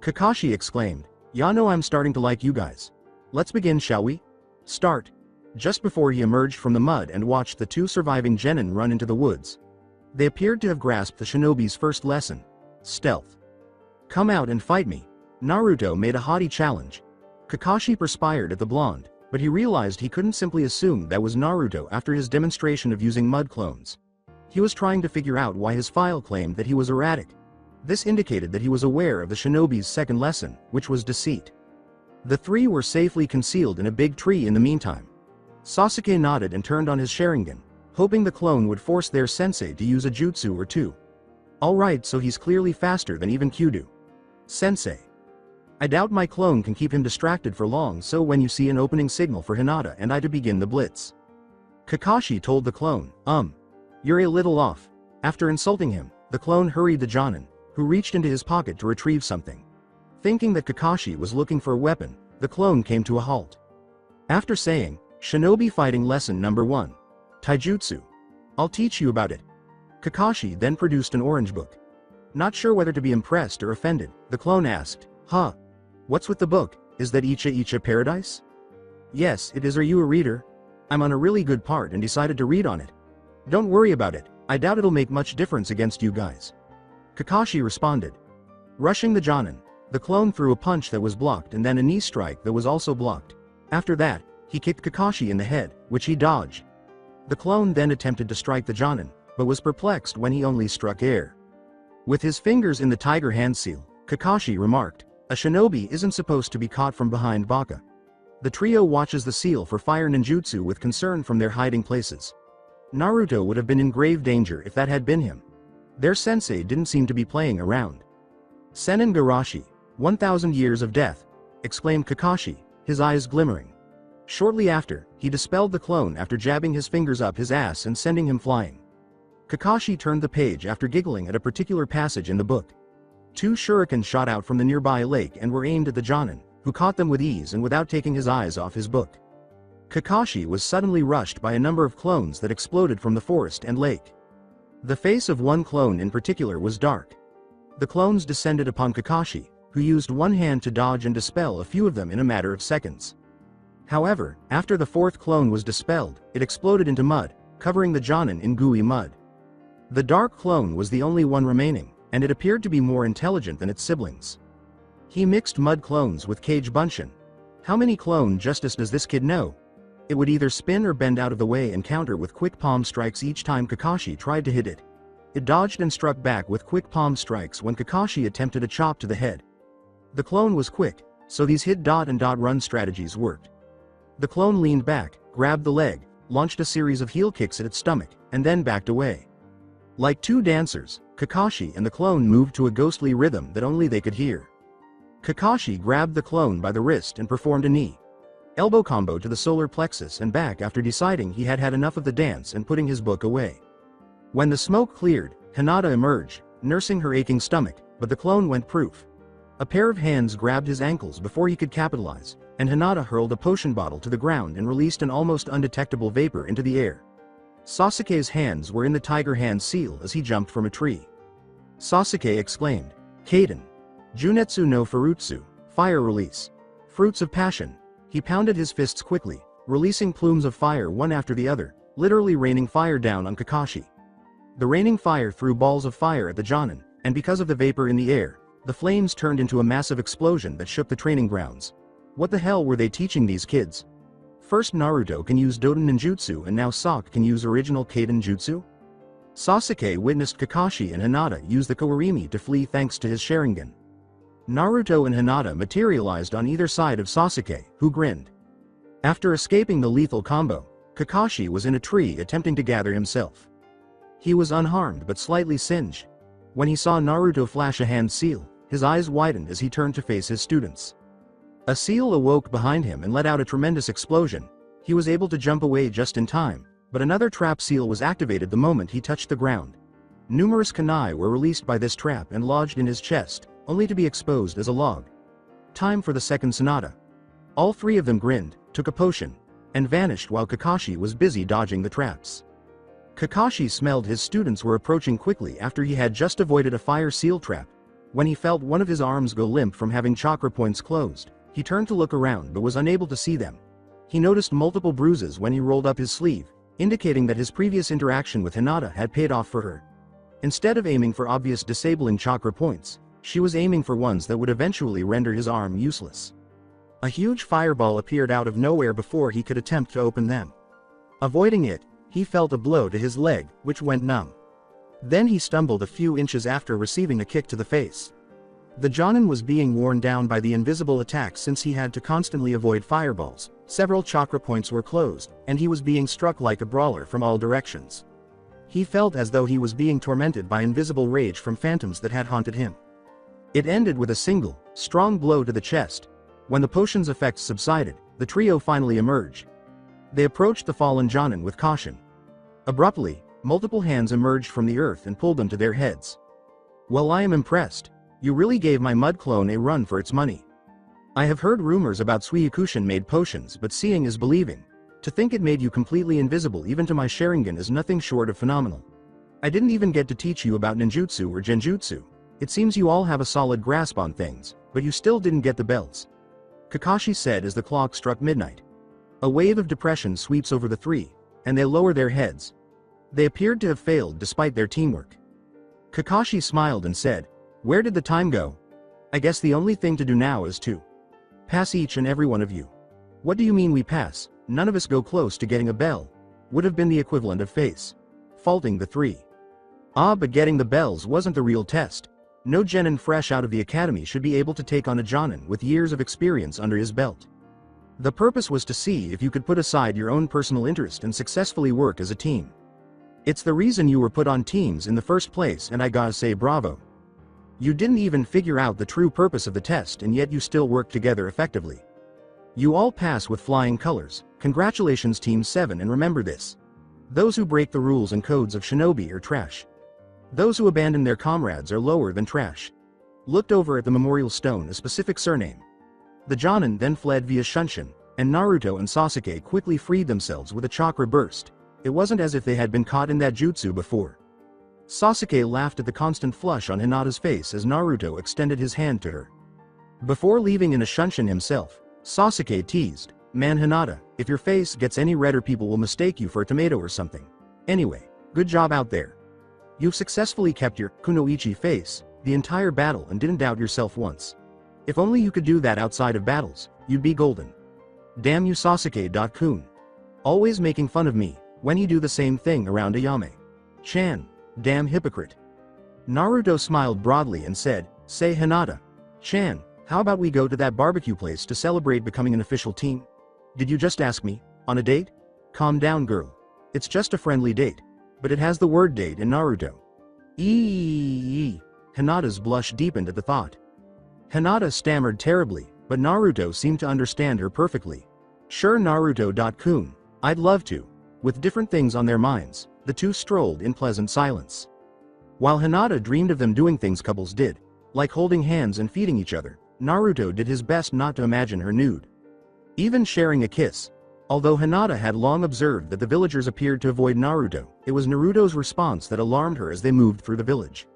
Kakashi exclaimed, "Ya know, I'm starting to like you guys. Let's begin, shall we?" "Start." Just before he emerged from the mud and watched the 2 surviving genin run into the woods. They appeared to have grasped the shinobi's first lesson: stealth. "Come out and fight me." Naruto made a haughty challenge. Kakashi perspired at the blonde, but he realized he couldn't simply assume that was Naruto after his demonstration of using mud clones. He was trying to figure out why his file claimed that he was erratic. This indicated that he was aware of the shinobi's second lesson, which was deceit. The 3 were safely concealed in a big tree in the meantime. Sasuke nodded and turned on his Sharingan, hoping the clone would force their sensei to use a jutsu or 2. "Alright, so he's clearly faster than even Kyudo. Sensei. I doubt my clone can keep him distracted for long, so when you see an opening signal for Hinata and I to begin the blitz." Kakashi told the clone, "You're a little off." After insulting him, the clone hurried the Jonin, who reached into his pocket to retrieve something. Thinking that Kakashi was looking for a weapon, the clone came to a halt. After saying, "Shinobi fighting lesson number 1. Taijutsu. I'll teach you about it." Kakashi then produced an orange book. Not sure whether to be impressed or offended, the clone asked, "Huh? What's with the book? Is that Icha Paradise?" "Yes, it is. Are you a reader? I'm on a really good part and decided to read on it." "Don't worry about it, I doubt it'll make much difference against you guys." Kakashi responded. Rushing the Jonin, the clone threw a punch that was blocked and then a knee strike that was also blocked. After that, he kicked Kakashi in the head, which he dodged. The clone then attempted to strike the Jonin, but was perplexed when he only struck air. With his fingers in the tiger hand seal, Kakashi remarked, "A shinobi isn't supposed to be caught from behind baka." The trio watches the seal for fire ninjutsu with concern from their hiding places. Naruto would have been in grave danger if that had been him. Their sensei didn't seem to be playing around. "Senin Garashi, 1,000 years of death," exclaimed Kakashi, his eyes glimmering. Shortly after, he dispelled the clone after jabbing his fingers up his ass and sending him flying. Kakashi turned the page after giggling at a particular passage in the book. 2 shurikens shot out from the nearby lake and were aimed at the Jonin, who caught them with ease and without taking his eyes off his book. Kakashi was suddenly rushed by a number of clones that exploded from the forest and lake. The face of one clone in particular was dark. The clones descended upon Kakashi, who used one hand to dodge and dispel a few of them in a matter of seconds. However, after the fourth clone was dispelled, it exploded into mud, covering the Jonin in gooey mud. The dark clone was the only one remaining, and it appeared to be more intelligent than its siblings. He mixed mud clones with Cage Bunshin. How many clone justice does this kid know? It would either spin or bend out of the way and counter with quick palm strikes each time Kakashi tried to hit it. It dodged and struck back with quick palm strikes when Kakashi attempted a chop to the head. The clone was quick, so these hit dot and dot run strategies worked. The clone leaned back, grabbed the leg, launched a series of heel kicks at its stomach, and then backed away. Like two dancers, Kakashi and the clone moved to a ghostly rhythm that only they could hear. Kakashi grabbed the clone by the wrist and performed a knee elbow combo to the solar plexus and back after deciding he had had enough of the dance and putting his book away. When the smoke cleared, Hinata emerged, nursing her aching stomach, but the clone went proof. A pair of hands grabbed his ankles before he could capitalize, and Hinata hurled a potion bottle to the ground and released an almost undetectable vapor into the air. Sasuke's hands were in the tiger hand seal as he jumped from a tree. Sasuke exclaimed, "Kaden! Junetsu no Furutsu, fire release. Fruits of passion." He pounded his fists quickly, releasing plumes of fire one after the other, literally raining fire down on Kakashi. The raining fire threw balls of fire at the Jonin, and because of the vapor in the air, the flames turned into a massive explosion that shook the training grounds. What the hell were they teaching these kids? First Naruto can use Doton Ninjutsu and now Sasuke can use original Kaden Jutsu? Sasuke witnessed Kakashi and Hinata use the Kawarimi to flee thanks to his Sharingan. Naruto and Hinata materialized on either side of Sasuke, who grinned. After escaping the lethal combo, Kakashi was in a tree attempting to gather himself. He was unharmed but slightly singed. When he saw Naruto flash a hand seal, his eyes widened as he turned to face his students. A seal awoke behind him and let out a tremendous explosion. He was able to jump away just in time, but another trap seal was activated the moment he touched the ground. Numerous kunai were released by this trap and lodged in his chest, only to be exposed as a log. Time for the second sonata. All three of them grinned, took a potion, and vanished while Kakashi was busy dodging the traps. Kakashi smelled his students were approaching quickly after he had just avoided a fire seal trap. When he felt one of his arms go limp from having chakra points closed, he turned to look around but was unable to see them. He noticed multiple bruises when he rolled up his sleeve, indicating that his previous interaction with Hinata had paid off for her. Instead of aiming for obvious disabling chakra points, she was aiming for ones that would eventually render his arm useless. A huge fireball appeared out of nowhere before he could attempt to open them. Avoiding it, he felt a blow to his leg, which went numb. Then he stumbled a few inches after receiving a kick to the face. The Jonin was being worn down by the invisible attack since he had to constantly avoid fireballs, several chakra points were closed, and he was being struck like a brawler from all directions. He felt as though he was being tormented by invisible rage from phantoms that had haunted him. It ended with a single, strong blow to the chest. When the potion's effects subsided, the trio finally emerged. They approached the fallen Jonin with caution. Abruptly, multiple hands emerged from the earth and pulled them to their heads. "Well, I am impressed. You really gave my mud clone a run for its money. I have heard rumors about Suiyakushin made potions, but seeing is believing. To think it made you completely invisible even to my Sharingan is nothing short of phenomenal. I didn't even get to teach you about ninjutsu or genjutsu. It seems you all have a solid grasp on things, but you still didn't get the belts," Kakashi said as the clock struck midnight. A wave of depression sweeps over the three, and they lower their heads. They appeared to have failed despite their teamwork. Kakashi smiled and said, "Where did the time go? I guess the only thing to do now is to pass each and every one of you." "What do you mean we pass? None of us go close to getting a bell," would have been the equivalent of face faulting the three. But getting the bells wasn't the real test. No genin fresh out of the academy should be able to take on a jonin with years of experience under his belt. The purpose was to see if you could put aside your own personal interest and successfully work as a team. It's the reason you were put on teams in the first place, and I gotta say bravo. You didn't even figure out the true purpose of the test and yet you still worked together effectively. You all pass with flying colors. Congratulations Team 7, and remember this. Those who break the rules and codes of shinobi are trash. Those who abandon their comrades are lower than trash. Looked over at the memorial stone a specific surname. The Jonin then fled via Shunshin, and Naruto and Sasuke quickly freed themselves with a chakra burst. It wasn't as if they had been caught in that jutsu before. Sasuke laughed at the constant flush on Hinata's face as Naruto extended his hand to her. Before leaving in a Shunshin himself, Sasuke teased, Man Hinata, if your face gets any redder people will mistake you for a tomato or something. Anyway, good job out there. You've successfully kept your kunoichi face the entire battle and didn't doubt yourself once. If only you could do that outside of battles, you'd be golden. Damn you Sasuke.kun. Always making fun of me, when you do the same thing around Ayame. Chan, damn hypocrite. Naruto smiled broadly and said, say Hinata. Chan, how about we go to that barbecue place to celebrate becoming an official team? Did you just ask me, on a date? Calm down girl. It's just a friendly date. But it has the word date in Naruto. Eeeeee. Hinata's blush deepened at the thought. Hinata stammered terribly, but Naruto seemed to understand her perfectly. Sure Naruto.kun, I'd love to. With different things on their minds, the two strolled in pleasant silence. While Hinata dreamed of them doing things couples did, like holding hands and feeding each other, Naruto did his best not to imagine her nude. Even sharing a kiss. Although Hinata had long observed that the villagers appeared to avoid Naruto, it was Naruto's response that alarmed her as they moved through the village.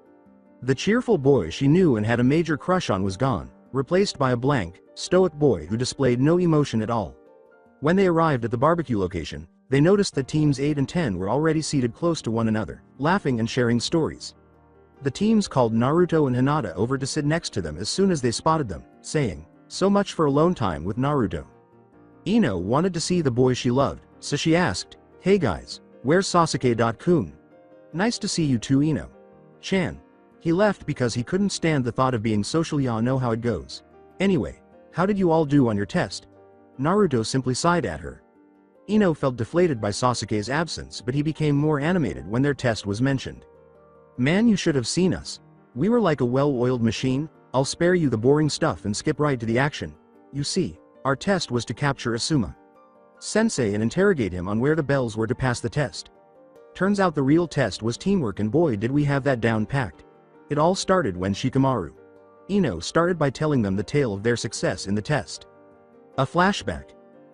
The cheerful boy she knew and had a major crush on was gone, replaced by a blank, stoic boy who displayed no emotion at all. When they arrived at the barbecue location, they noticed that teams 8 and 10 were already seated close to one another, laughing and sharing stories. The teams called Naruto and Hinata over to sit next to them as soon as they spotted them, saying, so much for alone time with Naruto. Ino wanted to see the boy she loved, so she asked, hey guys, where's Sasuke.kun? Nice to see you too Ino. Chan. He left because he couldn't stand the thought of being social, ya know how it goes. Anyway, how did you all do on your test? Naruto simply sighed at her. Ino felt deflated by Sasuke's absence, but he became more animated when their test was mentioned. Man, you should have seen us. We were like a well-oiled machine. I'll spare you the boring stuff and skip right to the action. You see, our test was to capture Asuma Sensei and interrogate him on where the bells were to pass the test. Turns out the real test was teamwork, and boy did we have that down packed. It all started when Shikamaru Ino started by telling them the tale of their success in the test. A flashback.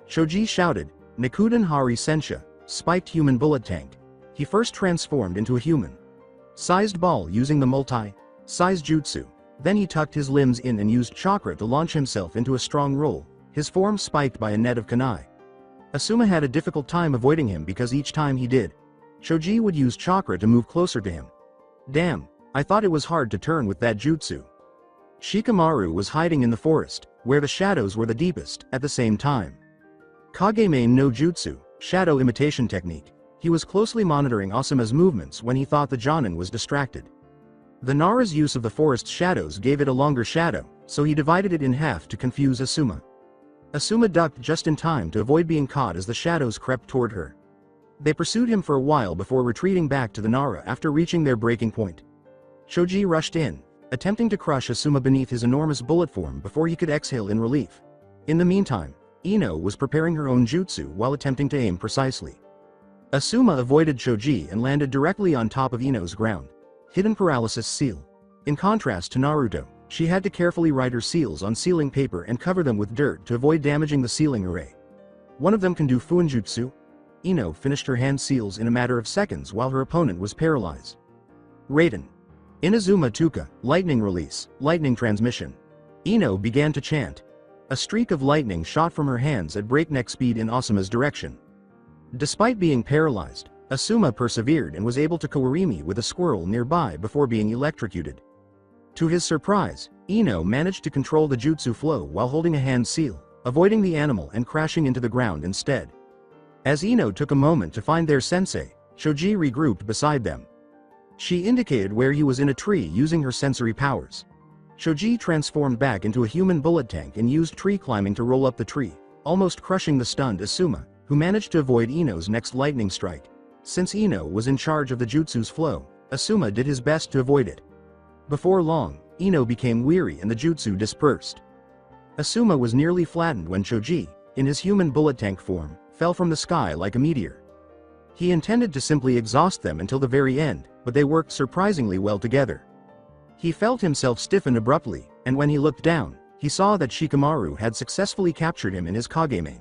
Shoji shouted, Nikuden Hari Sensha, spiked human bullet tank. He first transformed into a human-sized ball using the multi-sized jutsu. Then he tucked his limbs in and used chakra to launch himself into a strong roll, his form spiked by a net of kunai. Asuma had a difficult time avoiding him because each time he did, Shoji would use chakra to move closer to him. Damn, I thought it was hard to turn with that jutsu. Shikamaru was hiding in the forest, where the shadows were the deepest, at the same time. Kageme no Jutsu, shadow imitation technique. He was closely monitoring Asuma's movements when he thought the Jonin was distracted. The Nara's use of the forest's shadows gave it a longer shadow, so he divided it in half to confuse Asuma. Asuma ducked just in time to avoid being caught as the shadows crept toward her. They pursued him for a while before retreating back to the Nara after reaching their breaking point. Shoji rushed in, attempting to crush Asuma beneath his enormous bullet form before he could exhale in relief. In the meantime, Ino was preparing her own jutsu while attempting to aim precisely. Asuma avoided Shoji and landed directly on top of Ino's ground. Hidden paralysis seal. In contrast to Naruto, she had to carefully write her seals on sealing paper and cover them with dirt to avoid damaging the sealing array. One of them can do fuinjutsu. Ino finished her hand seals in a matter of seconds while her opponent was paralyzed. Raiden. Inazuma Tuka, lightning release, lightning transmission. Ino began to chant. A streak of lightning shot from her hands at breakneck speed in Asuma's direction. Despite being paralyzed, Asuma persevered and was able to Kawarimi with a squirrel nearby before being electrocuted. To his surprise, Ino managed to control the jutsu flow while holding a hand seal, avoiding the animal and crashing into the ground instead. As Ino took a moment to find their sensei, Shoji regrouped beside them. She indicated where he was in a tree using her sensory powers. Shoji transformed back into a human bullet tank and used tree climbing to roll up the tree, almost crushing the stunned Asuma, who managed to avoid Ino's next lightning strike. Since Ino was in charge of the jutsu's flow, Asuma did his best to avoid it. Before long, Ino became weary and the jutsu dispersed. Asuma was nearly flattened when Shoji, in his human bullet tank form, fell from the sky like a meteor. He intended to simply exhaust them until the very end, but they worked surprisingly well together. He felt himself stiffen abruptly, and when he looked down, he saw that Shikamaru had successfully captured him in his Kageme.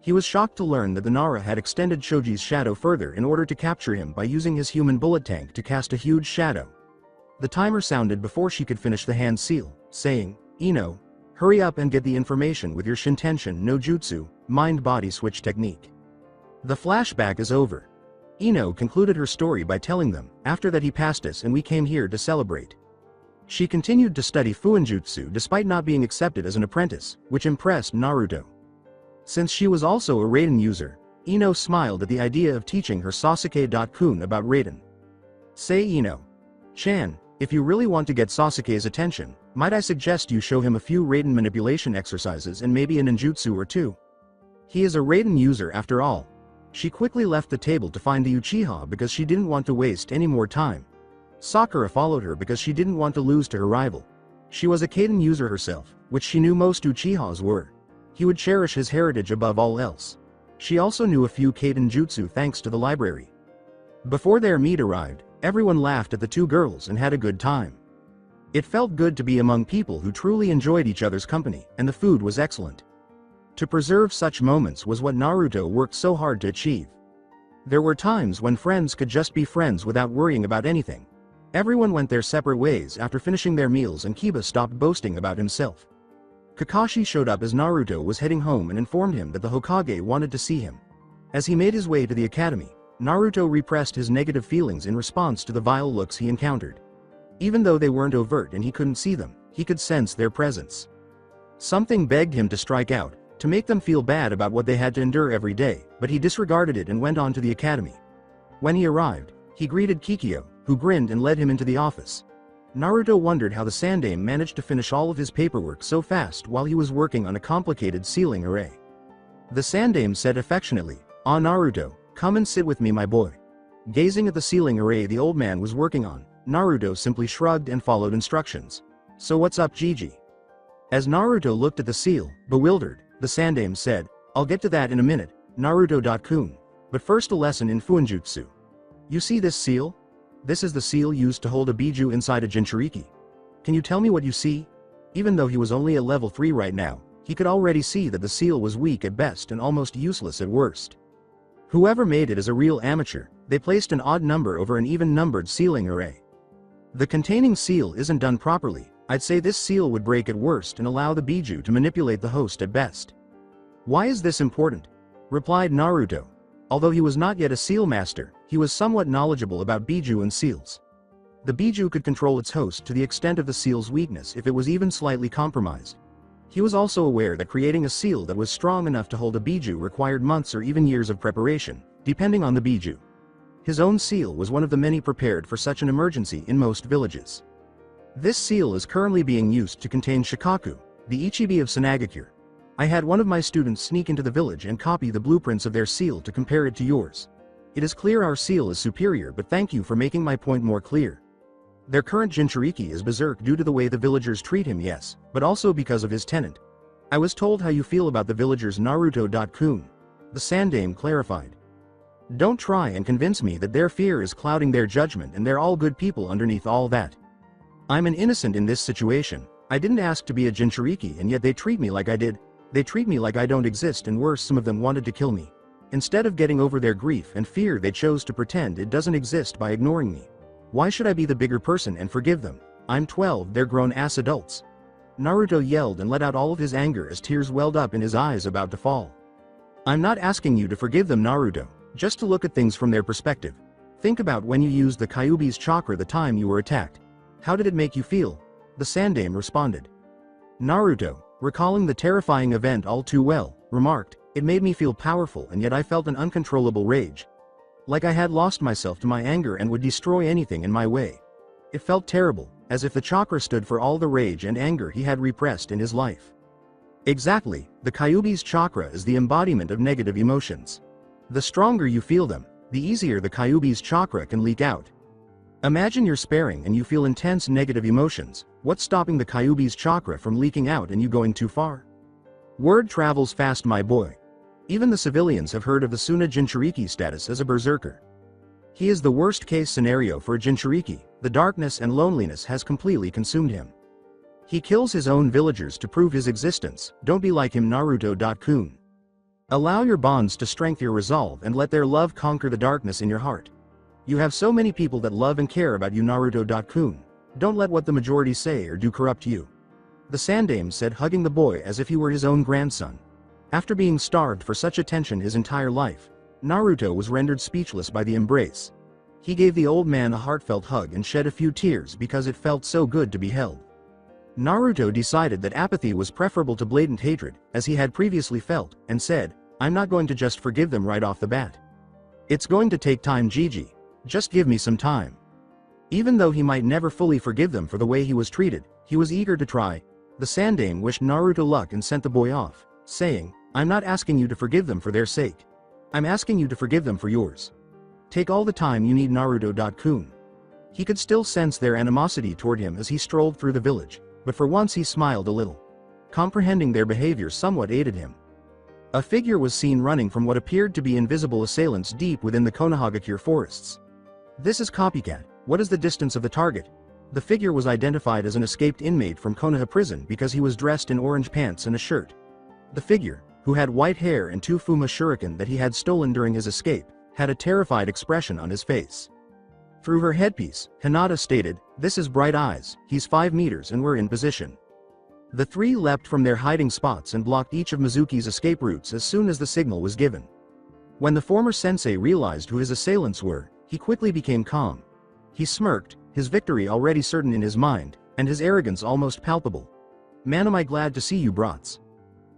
He was shocked to learn that the Nara had extended Shoji's shadow further in order to capture him by using his human bullet tank to cast a huge shadow. The timer sounded before she could finish the hand seal, saying, Ino, Hurry up and get the information with your Shintenshin no Jutsu, mind-body switch technique. The flashback is over. Ino concluded her story by telling them, after that he passed us and we came here to celebrate. She continued to study Fuinjutsu despite not being accepted as an apprentice, which impressed Naruto. Since she was also a Raiden user, Ino smiled at the idea of teaching her Sasuke-kun about Raiden. Say Ino-chan, if you really want to get Sasuke's attention, might I suggest you show him a few Raiden manipulation exercises and maybe a ninjutsu or two? He is a Raiden user after all. She quickly left the table to find the Uchiha because she didn't want to waste any more time. Sakura followed her because she didn't want to lose to her rival. She was a Kaden user herself, which she knew most Uchihas were. He would cherish his heritage above all else. She also knew a few Kaden jutsu thanks to the library. Before their meet arrived, everyone laughed at the two girls and had a good time. It felt good to be among people who truly enjoyed each other's company, and the food was excellent. To preserve such moments was what Naruto worked so hard to achieve. There were times when friends could just be friends without worrying about anything. Everyone went their separate ways after finishing their meals and Kiba stopped boasting about himself. Kakashi showed up as Naruto was heading home and informed him that the Hokage wanted to see him. As he made his way to the academy, Naruto repressed his negative feelings in response to the vile looks he encountered. Even though they weren't overt and he couldn't see them, he could sense their presence. Something begged him to strike out, to make them feel bad about what they had to endure every day, but he disregarded it and went on to the academy. When he arrived, he greeted Kikyo, who grinned and led him into the office. Naruto wondered how the Sandame managed to finish all of his paperwork so fast while he was working on a complicated sealing array. The Sandame said affectionately, "Ah Naruto, come and sit with me my boy." Gazing at the sealing array the old man was working on, Naruto simply shrugged and followed instructions. "So what's up Gigi?" As Naruto looked at the seal, bewildered, the Sandame said, "I'll get to that in a minute, Naruto-kun. But first a lesson in Fuinjutsu. You see this seal? This is the seal used to hold a Biju inside a Jinchuriki. Can you tell me what you see?" Even though he was only at level 3 right now, he could already see that the seal was weak at best and almost useless at worst. Whoever made it is a real amateur. They placed an odd number over an even-numbered sealing array. The containing seal isn't done properly. I'd say this seal would break at worst and allow the Biju to manipulate the host at best. "Why is this important?" replied Naruto. Although he was not yet a seal master, he was somewhat knowledgeable about Biju and seals. The Biju could control its host to the extent of the seal's weakness if it was even slightly compromised. He was also aware that creating a seal that was strong enough to hold a Biju required months or even years of preparation, depending on the Biju. His own seal was one of the many prepared for such an emergency in most villages. This seal is currently being used to contain Shikaku, the Ichibi of Sanagakure. I had one of my students sneak into the village and copy the blueprints of their seal to compare it to yours. It is clear our seal is superior, but thank you for making my point more clear. Their current Jinchuriki is berserk due to the way the villagers treat him, yes, but also because of his tenant. I was told how you feel about the villagers Naruto-kun. The Sandame clarified. Don't try and convince me that their fear is clouding their judgment and they're all good people underneath all that. I'm an innocent in this situation. I didn't ask to be a Jinchuriki and yet they treat me like I did. They treat me like I don't exist, and worse, some of them wanted to kill me. Instead of getting over their grief and fear, they chose to pretend it doesn't exist by ignoring me. Why should I be the bigger person and forgive them? I'm 12, they're grown-ass adults. Naruto yelled and let out all of his anger as tears welled up in his eyes about to fall. I'm not asking you to forgive them, Naruto, just to look at things from their perspective. Think about when you used the Kyuubi's chakra the time you were attacked. How did it make you feel? The Sandame responded. Naruto, recalling the terrifying event all too well, remarked, "It made me feel powerful and yet I felt an uncontrollable rage. Like I had lost myself to my anger and would destroy anything in my way. It felt terrible, as if the chakra stood for all the rage and anger he had repressed in his life." Exactly, the Kyuubi's chakra is the embodiment of negative emotions. The stronger you feel them, the easier the Kyuubi's chakra can leak out. Imagine you're sparring and you feel intense negative emotions. What's stopping the Kyuubi's chakra from leaking out and you going too far? Word travels fast, my boy. Even the civilians have heard of the Suna Jinchuriki status as a berserker. He is the worst case scenario for a Jinchuriki. The darkness and loneliness has completely consumed him. He kills his own villagers to prove his existence. Don't be like him, Naruto-kun. Allow your bonds to strengthen your resolve and let their love conquer the darkness in your heart. You have so many people that love and care about you, Naruto-kun. Don't let what the majority say or do corrupt you. the Sandame said, hugging the boy as if he were his own grandson. After being starved for such attention his entire life, Naruto was rendered speechless by the embrace. He gave the old man a heartfelt hug and shed a few tears because it felt so good to be held. Naruto decided that apathy was preferable to blatant hatred, as he had previously felt, and said, "I'm not going to just forgive them right off the bat. It's going to take time, Gigi. Just give me some time." Even though he might never fully forgive them for the way he was treated, he was eager to try. The Sandame wished Naruto luck and sent the boy off, saying, "I'm not asking you to forgive them for their sake. I'm asking you to forgive them for yours. Take all the time you need, Naruto-kun." He could still sense their animosity toward him as he strolled through the village, but for once he smiled a little. Comprehending their behavior somewhat aided him. A figure was seen running from what appeared to be invisible assailants deep within the Konohagakure forests. "This is Copycat. What is the distance of the target?" The figure was identified as an escaped inmate from Konoha prison because he was dressed in orange pants and a shirt. The figure, who had white hair and 2 Fuma shuriken that he had stolen during his escape, had a terrified expression on his face. Through her headpiece, Hinata stated, "This is Bright Eyes, he's 5 meters and we're in position." The 3 leapt from their hiding spots and blocked each of Mizuki's escape routes as soon as the signal was given. When the former sensei realized who his assailants were, he quickly became calm. He smirked, his victory already certain in his mind, and his arrogance almost palpable. "Man, am I glad to see you brats.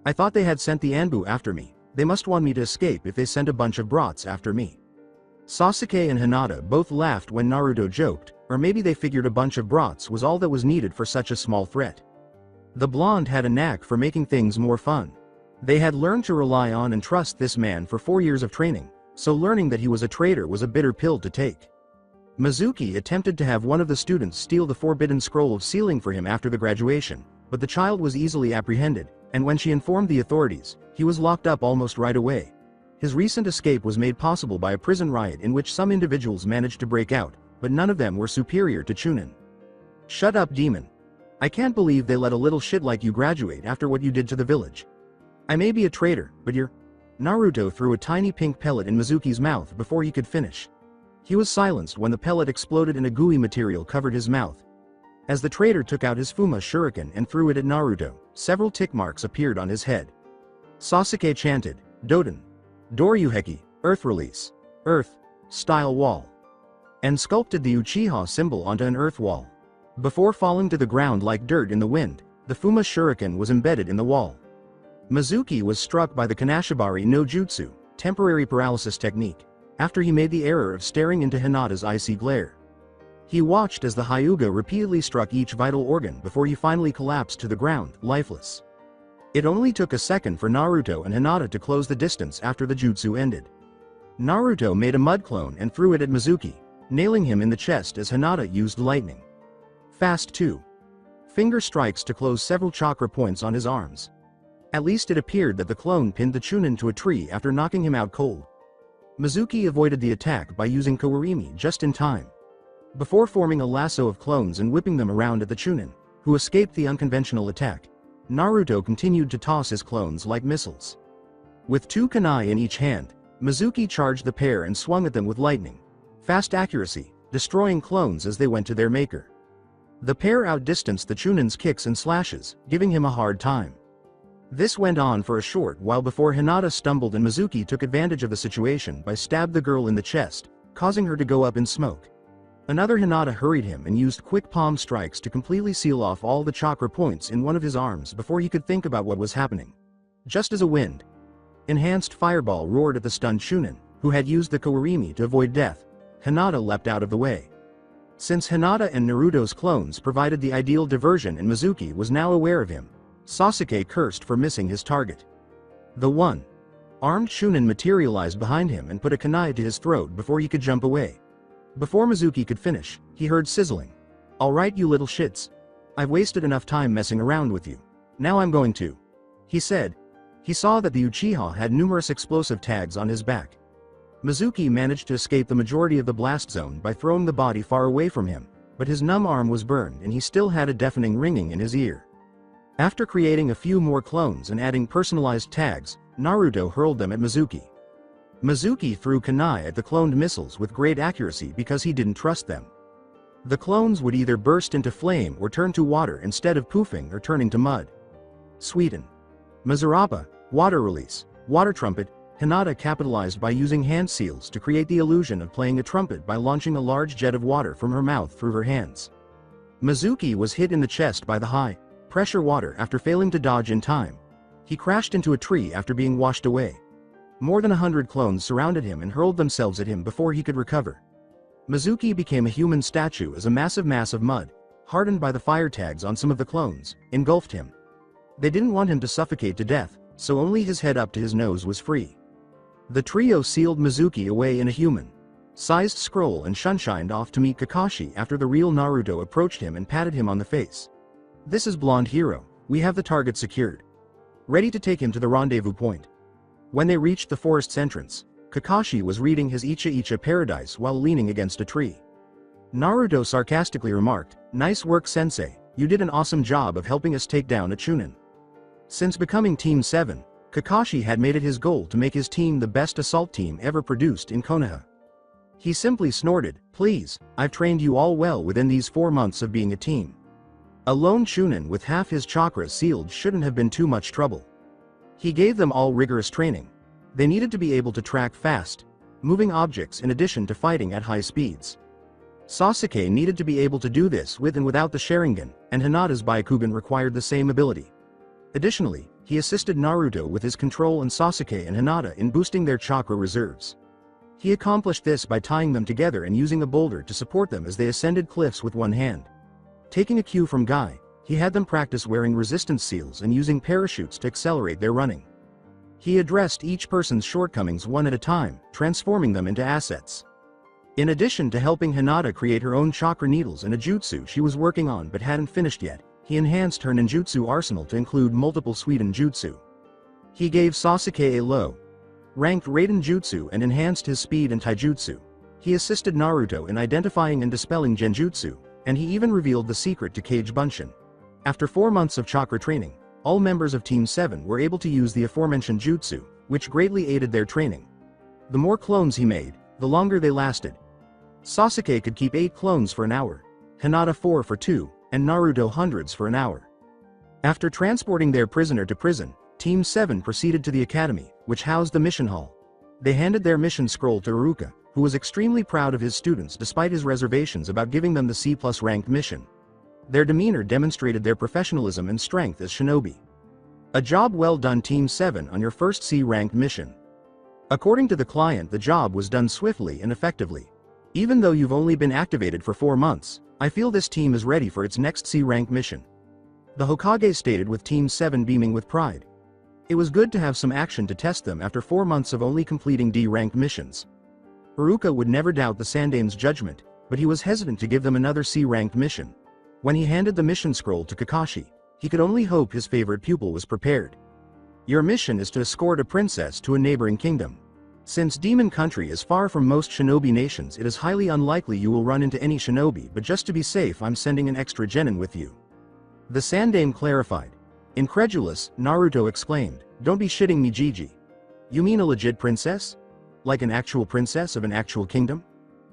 I thought they had sent the Anbu after me. They must want me to escape if they sent a bunch of brats after me." Sasuke and Hinata both laughed when Naruto joked, or maybe they figured a bunch of brats was all that was needed for such a small threat. The blonde had a knack for making things more fun. They had learned to rely on and trust this man for 4 years of training, so learning that he was a traitor was a bitter pill to take. Mizuki attempted to have one of the students steal the forbidden scroll of sealing for him after the graduation, but the child was easily apprehended, and when she informed the authorities, he was locked up almost right away. His recent escape was made possible by a prison riot in which some individuals managed to break out, but none of them were superior to Chunin. "Shut up, demon. I can't believe they let a little shit like you graduate after what you did to the village. I may be a traitor, but you're—" Naruto threw a tiny pink pellet in Mizuki's mouth before he could finish. He was silenced when the pellet exploded and a gooey material covered his mouth. As the traitor took out his Fuma shuriken and threw it at Naruto, several tick marks appeared on his head. Sasuke chanted, "Doden. Doryuheki, Earth Release. Earth. Style Wall." And sculpted the Uchiha symbol onto an earth wall. Before falling to the ground like dirt in the wind, the Fuma shuriken was embedded in the wall. Mizuki was struck by the Kanashibari no Jutsu, temporary paralysis technique, after he made the error of staring into Hinata's icy glare. He watched as the Hyuga repeatedly struck each vital organ before he finally collapsed to the ground, lifeless. It only took a second for Naruto and Hinata to close the distance after the jutsu ended. Naruto made a mud clone and threw it at Mizuki, nailing him in the chest as Hinata used lightning. Fast 2. Finger strikes to close several chakra points on his arms. At least it appeared that the clone pinned the Chunin to a tree after knocking him out cold. Mizuki avoided the attack by using Kawarimi just in time. Before forming a lasso of clones and whipping them around at the Chunin, who escaped the unconventional attack, Naruto continued to toss his clones like missiles. With 2 kunai in each hand, Mizuki charged the pair and swung at them with lightning. Fast accuracy, destroying clones as they went to their maker. The pair outdistanced the Chunin's kicks and slashes, giving him a hard time. This went on for a short while before Hinata stumbled and Mizuki took advantage of the situation by stabbing the girl in the chest, causing her to go up in smoke. Another Hinata hurried him and used quick palm strikes to completely seal off all the chakra points in one of his arms before he could think about what was happening. Just as a wind enhanced fireball roared at the stunned Chunin, who had used the Kawarimi to avoid death, Hinata leapt out of the way. Since Hinata and Naruto's clones provided the ideal diversion and Mizuki was now aware of him, Sasuke cursed for missing his target. The one-armed Chunin materialized behind him and put a kunai to his throat before he could jump away. Before Mizuki could finish, he heard sizzling. "Alright, you little shits. I've wasted enough time messing around with you. Now I'm going to," he said. He saw that the Uchiha had numerous explosive tags on his back. Mizuki managed to escape the majority of the blast zone by throwing the body far away from him, but his numb arm was burned and he still had a deafening ringing in his ear. After creating a few more clones and adding personalized tags, Naruto hurled them at Mizuki. Mizuki threw kunai at the cloned missiles with great accuracy because he didn't trust them. The clones would either burst into flame or turn to water instead of poofing or turning to mud. Sweden. Mazarapa, water release, water trumpet. Hinata capitalized by using hand seals to create the illusion of playing a trumpet by launching a large jet of water from her mouth through her hands. Mizuki was hit in the chest by the high-pressure water after failing to dodge in time. He crashed into a tree after being washed away. More than 100 clones surrounded him and hurled themselves at him before he could recover. Mizuki became a human statue as a massive mass of mud, hardened by the fire tags on some of the clones, engulfed him. They didn't want him to suffocate to death, so only his head up to his nose was free. The trio sealed Mizuki away in a human-sized scroll and shunshined off to meet Kakashi after the real Naruto approached him and patted him on the face. "This is Blonde Hero, we have the target secured. Ready to take him to the rendezvous point." When they reached the forest's entrance, Kakashi was reading his Icha Icha Paradise while leaning against a tree. Naruto sarcastically remarked, "Nice work, sensei, you did an awesome job of helping us take down a Chunin." Since becoming Team 7, Kakashi had made it his goal to make his team the best assault team ever produced in Konoha. He simply snorted, "Please, I've trained you all well within these 4 months of being a team. A lone Chunin with half his chakra sealed shouldn't have been too much trouble." He gave them all rigorous training. They needed to be able to track fast, moving objects in addition to fighting at high speeds. Sasuke needed to be able to do this with and without the Sharingan, and Hinata's Byakugan required the same ability. Additionally, he assisted Naruto with his control and Sasuke and Hinata in boosting their chakra reserves. He accomplished this by tying them together and using a boulder to support them as they ascended cliffs with one hand. Taking a cue from Guy, he had them practice wearing resistance seals and using parachutes to accelerate their running. He addressed each person's shortcomings one at a time, transforming them into assets. In addition to helping Hinata create her own chakra needles and a jutsu she was working on but hadn't finished yet, he enhanced her ninjutsu arsenal to include multiple Suiden jutsu. He gave Sasuke a low-ranked Raiden jutsu and enhanced his speed and taijutsu. He assisted Naruto in identifying and dispelling genjutsu, and he even revealed the secret to Kage Bunshin. After 4 months of chakra training, all members of Team 7 were able to use the aforementioned jutsu, which greatly aided their training. The more clones he made, the longer they lasted. Sasuke could keep 8 clones for an hour, Hinata 4 for 2, and Naruto hundreds for an hour. After transporting their prisoner to prison, Team 7 proceeded to the academy, which housed the mission hall. They handed their mission scroll to Iruka, who was extremely proud of his students despite his reservations about giving them the C+ ranked mission. Their demeanor demonstrated their professionalism and strength as shinobi. "A job well done, Team 7, on your first C-ranked mission. According to the client, the job was done swiftly and effectively. Even though you've only been activated for 4 months, I feel this team is ready for its next C-rank mission," the Hokage stated, with Team 7 beaming with pride. It was good to have some action to test them after 4 months of only completing D-ranked missions. Iruka would never doubt the Sandame's judgment, but he was hesitant to give them another C-ranked mission. When he handed the mission scroll to Kakashi, he could only hope his favorite pupil was prepared. "Your mission is to escort a princess to a neighboring kingdom. Since Demon Country is far from most shinobi nations, it is highly unlikely you will run into any shinobi, but just to be safe I'm sending an extra genin with you," the Sandame clarified. Incredulous, Naruto exclaimed, "Don't be shitting me, Gigi. You mean a legit princess? Like an actual princess of an actual kingdom?"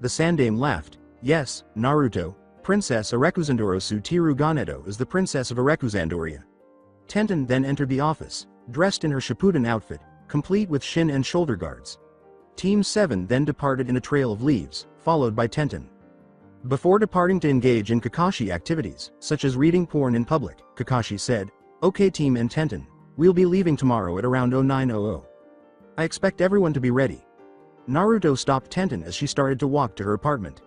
The Sandame laughed. "Yes, Naruto, Princess Arekuzandorosu Tiru Ganedo is the princess of Arekuzandoria." Tenten then entered the office, dressed in her Shippuden outfit, complete with shin and shoulder guards. Team 7 then departed in a trail of leaves, followed by Tenten. Before departing to engage in Kakashi activities, such as reading porn in public, Kakashi said, "Okay Team and Tenten, we'll be leaving tomorrow at around 0900. I expect everyone to be ready." Naruto stopped Tenten as she started to walk to her apartment.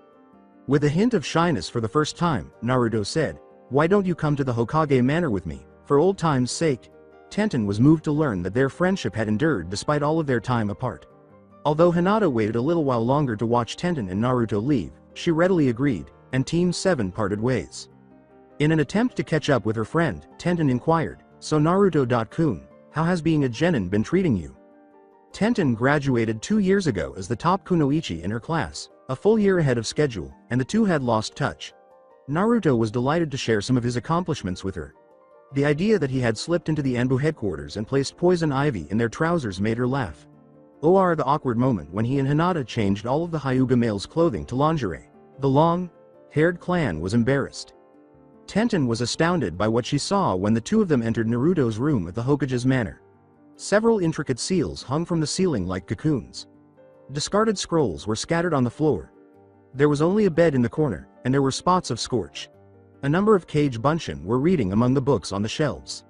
With a hint of shyness for the first time, Naruto said, "Why don't you come to the Hokage Manor with me, for old time's sake?" Tenten was moved to learn that their friendship had endured despite all of their time apart. Although Hinata waited a little while longer to watch Tenten and Naruto leave, she readily agreed, and Team 7 parted ways. In an attempt to catch up with her friend, Tenten inquired, "So Naruto-kun, how has being a genin been treating you?" Tenten graduated 2 years ago as the top kunoichi in her class, a full year ahead of schedule, and the two had lost touch. Naruto was delighted to share some of his accomplishments with her. The idea that he had slipped into the Anbu headquarters and placed poison ivy in their trousers made her laugh. The awkward moment when he and Hinata changed all of the Hyuga male's clothing to lingerie. The long, Haired clan was embarrassed. Tenten was astounded by what she saw when the two of them entered Naruto's room at the Hokage's manor. Several intricate seals hung from the ceiling like cocoons. Discarded scrolls were scattered on the floor. There was only a bed in the corner, and there were spots of scorch. A number of Kage Bunshin were reading among the books on the shelves.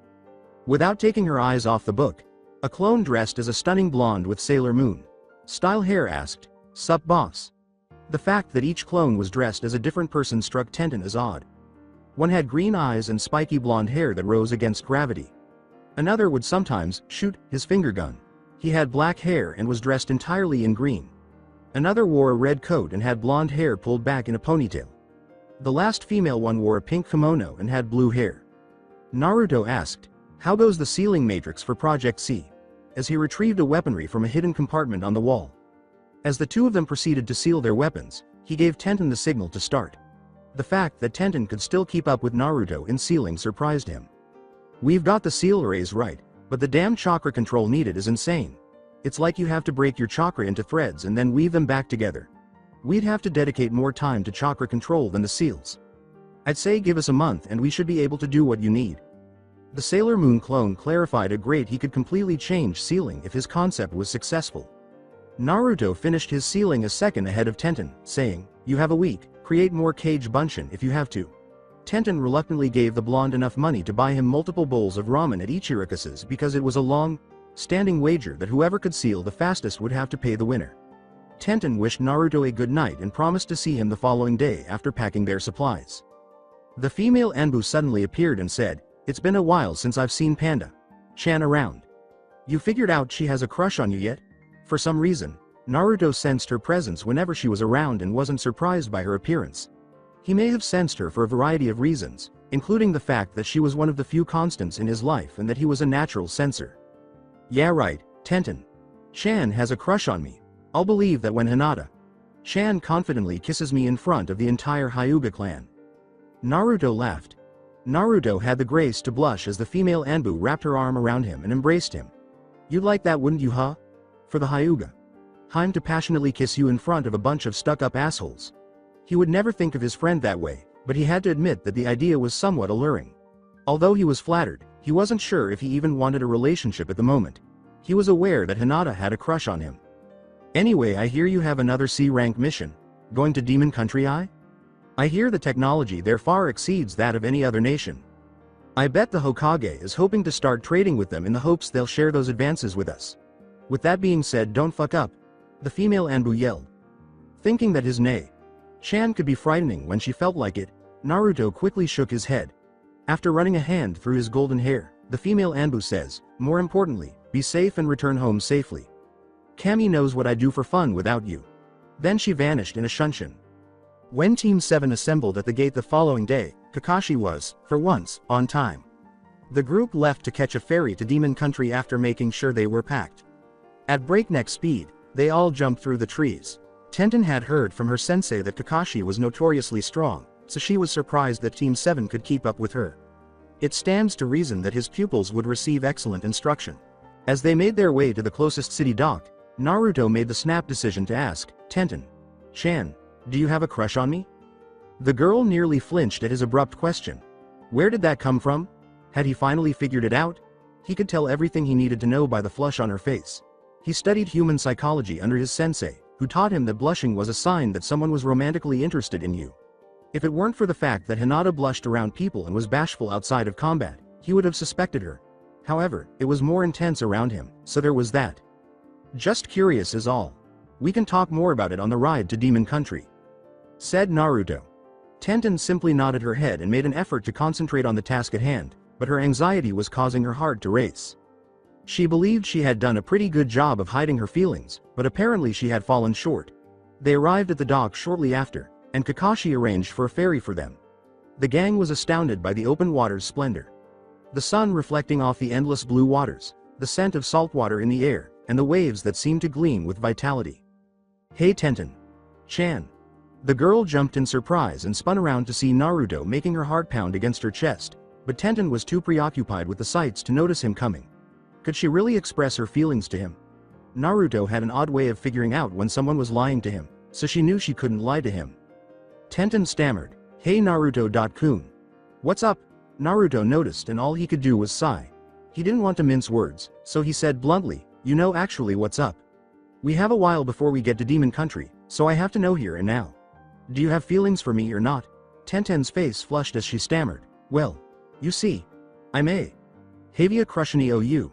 Without taking her eyes off the book, a clone dressed as a stunning blonde with Sailor Moon style hair asked, "Sup boss?" The fact that each clone was dressed as a different person struck Tenten as odd. One had green eyes and spiky blonde hair that rose against gravity. Another would sometimes shoot his finger gun. He had black hair and was dressed entirely in green. Another wore a red coat and had blonde hair pulled back in a ponytail. The last female one wore a pink kimono and had blue hair. Naruto asked, "How goes the sealing matrix for Project C?" as he retrieved a weaponry from a hidden compartment on the wall. As the two of them proceeded to seal their weapons, he gave Tenten the signal to start. The fact that Tenten could still keep up with Naruto in sealing surprised him. "We've got the seal arrays right, but the damn chakra control needed is insane. It's like you have to break your chakra into threads and then weave them back together. We'd have to dedicate more time to chakra control than the seals. I'd say give us a month and we should be able to do what you need." The Sailor Moon clone clarified he could completely change sealing if his concept was successful. Naruto finished his sealing a second ahead of Tenten, saying, "You have a week, create more Kage Bunshin if you have to." Tenten reluctantly gave the blonde enough money to buy him multiple bowls of ramen at Ichirikusa's because it was a long-standing wager that whoever could seal the fastest would have to pay the winner. Tenten wished Naruto a good night and promised to see him the following day after packing their supplies. The female Anbu suddenly appeared and said, "It's been a while since I've seen Panda-chan around. You figured out she has a crush on you yet?" For some reason, Naruto sensed her presence whenever she was around and wasn't surprised by her appearance. He may have sensed her for a variety of reasons, including the fact that she was one of the few constants in his life and that he was a natural sensor. "Yeah right, Tenten-chan has a crush on me. I'll believe that when Hinata-chan confidently kisses me in front of the entire Hyuga clan." Naruto laughed. Naruto had the grace to blush as the female Anbu wrapped her arm around him and embraced him. "You'd like that, wouldn't you, huh? For the Hyuga Heim to passionately kiss you in front of a bunch of stuck-up assholes." He would never think of his friend that way, but he had to admit that the idea was somewhat alluring. Although he was flattered, he wasn't sure if he even wanted a relationship at the moment. He was aware that Hinata had a crush on him. "Anyway, I hear you have another C-rank mission. Going to Demon Country, I hear the technology there far exceeds that of any other nation. I bet the Hokage is hoping to start trading with them in the hopes they'll share those advances with us. With that being said, don't fuck up," the female Anbu yelled. Thinking that his Chan could be frightening when she felt like it, Naruto quickly shook his head. After running a hand through his golden hair, the female Anbu says, "More importantly, be safe and return home safely. Kami knows what I do for fun without you." Then she vanished in a shunshin. When Team 7 assembled at the gate the following day, Kakashi was, for once, on time. The group left to catch a ferry to Demon Country after making sure they were packed. At breakneck speed, they all jumped through the trees. Tenten had heard from her sensei that Kakashi was notoriously strong, so she was surprised that Team 7 could keep up with her. It stands to reason that his pupils would receive excellent instruction. As they made their way to the closest city dock, Naruto made the snap decision to ask, "Tenten-chan, do you have a crush on me?" The girl nearly flinched at his abrupt question. Where did that come from? Had he finally figured it out? He could tell everything he needed to know by the flush on her face. He studied human psychology under his sensei, who taught him that blushing was a sign that someone was romantically interested in you. If it weren't for the fact that Hinata blushed around people and was bashful outside of combat, he would have suspected her. However, it was more intense around him, so there was that. "Just curious is all. We can talk more about it on the ride to Demon Country," said Naruto. Tenten simply nodded her head and made an effort to concentrate on the task at hand, but her anxiety was causing her heart to race. She believed she had done a pretty good job of hiding her feelings, but apparently she had fallen short. They arrived at the dock shortly after, and Kakashi arranged for a ferry for them. The gang was astounded by the open water's splendor. The sun reflecting off the endless blue waters, the scent of salt water in the air, and the waves that seemed to gleam with vitality. "Hey Tenten-chan." The girl jumped in surprise and spun around to see Naruto, making her heart pound against her chest, but Tenten was too preoccupied with the sights to notice him coming. Could she really express her feelings to him? Naruto had an odd way of figuring out when someone was lying to him, so she knew she couldn't lie to him. Tenten stammered, "Hey Naruto-kun. What's up?" Naruto noticed and all he could do was sigh. He didn't want to mince words, so he said bluntly, "You know actually what's up. We have a while before we get to Demon Country, so I have to know here and now. Do you have feelings for me or not?" Tenten's face flushed as she stammered, "Well, you see, I'm a Havia Crushini OU."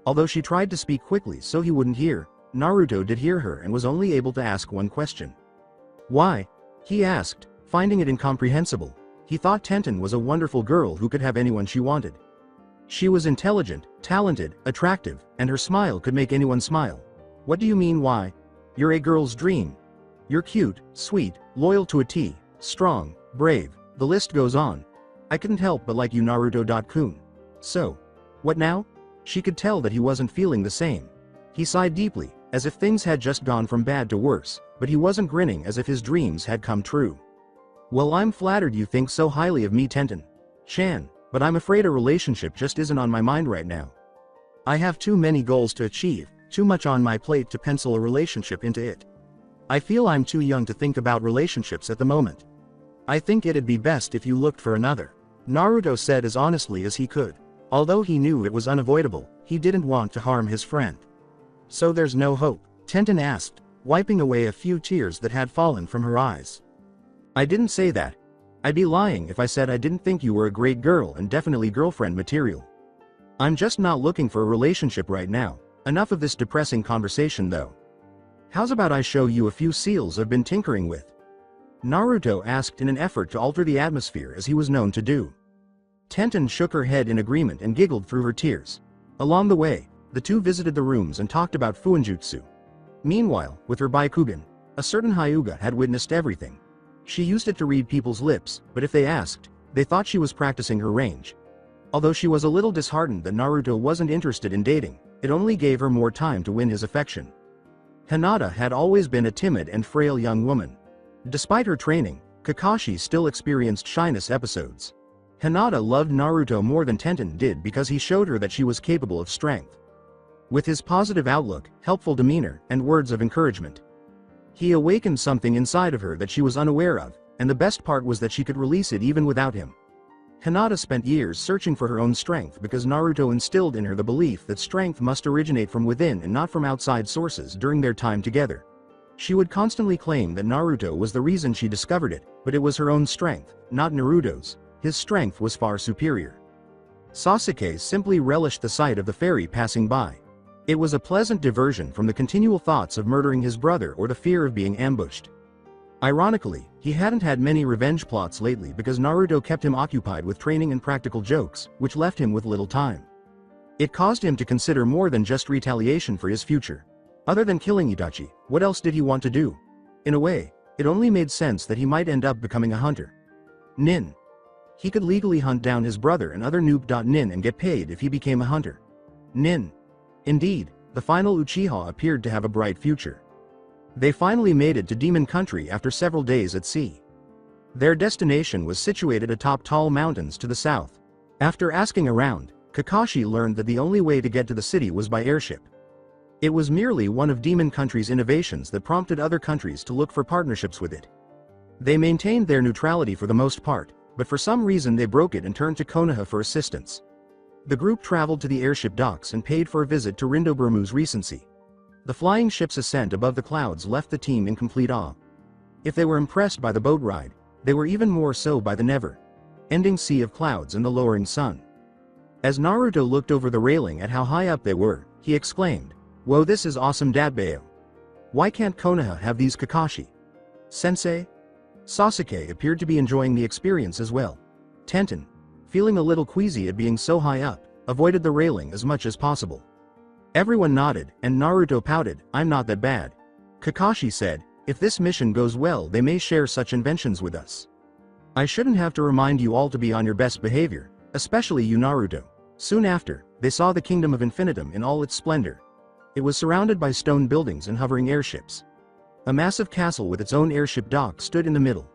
Although she tried to speak quickly so he wouldn't hear, Naruto did hear her and was only able to ask one question. "Why?" he asked, finding it incomprehensible. He thought Tenten was a wonderful girl who could have anyone she wanted. She was intelligent, talented, attractive, and her smile could make anyone smile. "What do you mean why? You're a girl's dream. You're cute, sweet, loyal to a T, strong, brave, the list goes on. I couldn't help but like you Naruto-kun. So, what now?" She could tell that he wasn't feeling the same. He sighed deeply, as if things had just gone from bad to worse, but he wasn't grinning as if his dreams had come true. "Well, I'm flattered you think so highly of me Tenten-chan, but I'm afraid a relationship just isn't on my mind right now. I have too many goals to achieve, too much on my plate to pencil a relationship into it. I feel I'm too young to think about relationships at the moment. I think it'd be best if you looked for another," Naruto said as honestly as he could. Although he knew it was unavoidable, he didn't want to harm his friend. "So there's no hope?" Tenten asked, wiping away a few tears that had fallen from her eyes. "I didn't say that. I'd be lying if I said I didn't think you were a great girl and definitely girlfriend material. I'm just not looking for a relationship right now. Enough of this depressing conversation though. How's about I show you a few seals I've been tinkering with?" Naruto asked in an effort to alter the atmosphere as he was known to do. Tenten shook her head in agreement and giggled through her tears. Along the way, the two visited the rooms and talked about Fuinjutsu. Meanwhile, with her Baikugan, a certain Hyuga had witnessed everything. She used it to read people's lips, but if they asked, they thought she was practicing her range. Although she was a little disheartened that Naruto wasn't interested in dating, it only gave her more time to win his affection. Hinata had always been a timid and frail young woman. Despite her training, Kakashi still experienced shyness episodes. Hinata loved Naruto more than Tenten did because he showed her that she was capable of strength. With his positive outlook, helpful demeanor, and words of encouragement, he awakened something inside of her that she was unaware of, and the best part was that she could release it even without him. Hinata spent years searching for her own strength because Naruto instilled in her the belief that strength must originate from within and not from outside sources during their time together. She would constantly claim that Naruto was the reason she discovered it, but it was her own strength, not Naruto's. His strength was far superior. Sasuke simply relished the sight of the fairy passing by. It was a pleasant diversion from the continual thoughts of murdering his brother or the fear of being ambushed. Ironically, he hadn't had many revenge plots lately because Naruto kept him occupied with training and practical jokes, which left him with little time. It caused him to consider more than just retaliation for his future. Other than killing Itachi, what else did he want to do? In a way, it only made sense that he might end up becoming a hunter. Nin. He could legally hunt down his brother and other noob. Nin and get paid if he became a hunter. Nin. Indeed, the final Uchiha appeared to have a bright future. They finally made it to Demon Country after several days at sea. Their destination was situated atop tall mountains to the south. After asking around, Kakashi learned that the only way to get to the city was by airship. It was merely one of Demon Country's innovations that prompted other countries to look for partnerships with it. They maintained their neutrality for the most part, but for some reason they broke it and turned to Konoha for assistance. The group traveled to the airship docks and paid for a visit to Rindoburmu's Recency. The flying ship's ascent above the clouds left the team in complete awe. If they were impressed by the boat ride, they were even more so by the never-ending sea of clouds and the lowering sun. As Naruto looked over the railing at how high up they were, he exclaimed, "Whoa, this is awesome Dadbayo. Why can't Konoha have these Kakashi? Sensei?" Sasuke appeared to be enjoying the experience as well. Tenten, feeling a little queasy at being so high up, avoided the railing as much as possible. Everyone nodded, and Naruto pouted, "I'm not that bad." Kakashi said, "If this mission goes well, they may share such inventions with us. I shouldn't have to remind you all to be on your best behavior, especially you Naruto." Soon after, they saw the Kingdom of Infinitum in all its splendor. It was surrounded by stone buildings and hovering airships. A massive castle with its own airship dock stood in the middle.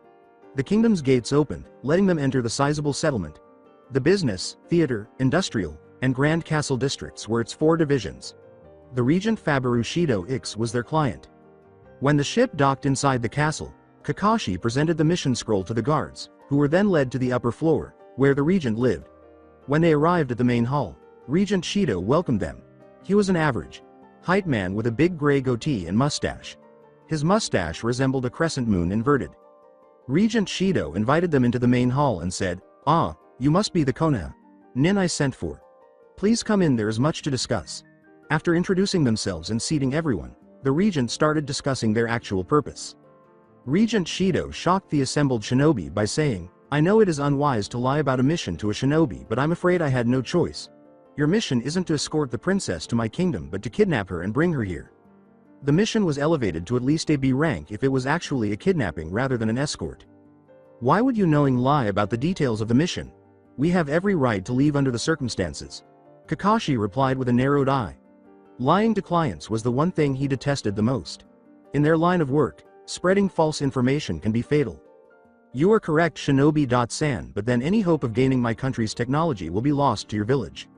The kingdom's gates opened, letting them enter the sizable settlement. The business, theater, industrial, and grand castle districts were its 4 divisions. The regent Fabaru Shido Ix was their client. When the ship docked inside the castle, Kakashi presented the mission scroll to the guards, who were then led to the upper floor, where the regent lived. When they arrived at the main hall, Regent Shido welcomed them. He was an average height man with a big gray goatee and mustache. His mustache resembled a crescent moon inverted. Regent Shido invited them into the main hall and said, "Ah, you must be the Konoha Nin I sent for. Please come in, there is much to discuss." After introducing themselves and seating everyone, the regent started discussing their actual purpose. Regent Shido shocked the assembled shinobi by saying, "I know it is unwise to lie about a mission to a shinobi, but I'm afraid I had no choice. Your mission isn't to escort the princess to my kingdom but to kidnap her and bring her here." The mission was elevated to at least a B rank if it was actually a kidnapping rather than an escort. "Why would you knowing lie about the details of the mission? We have every right to leave under the circumstances," Kakashi replied with a narrowed eye. Lying to clients was the one thing he detested the most. In their line of work, spreading false information can be fatal. "You are correct, Shinobi-san, but then any hope of gaining my country's technology will be lost to your village.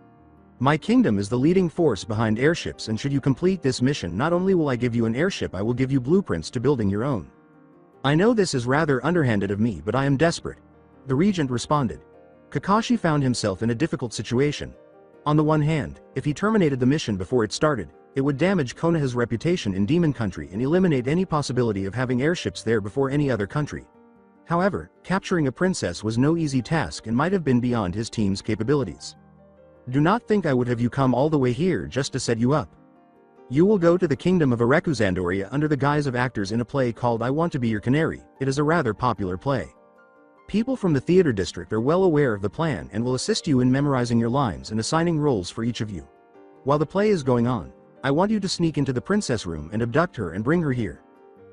My kingdom is the leading force behind airships, and should you complete this mission, not only will I give you an airship, I will give you blueprints to building your own." "I know this is rather underhanded of me, but I am desperate," the regent responded. Kakashi found himself in a difficult situation. On the one hand, if he terminated the mission before it started, it would damage Konoha's reputation in Demon Country and eliminate any possibility of having airships there before any other country. However, capturing a princess was no easy task and might have been beyond his team's capabilities. "Do not think I would have you come all the way here just to set you up. You will go to the kingdom of Arekuzandoria under the guise of actors in a play called I Want to Be Your Canary. It is a rather popular play. People from the theater district are well aware of the plan and will assist you in memorizing your lines and assigning roles for each of you. While the play is going on, I want you to sneak into the princess room and abduct her and bring her here.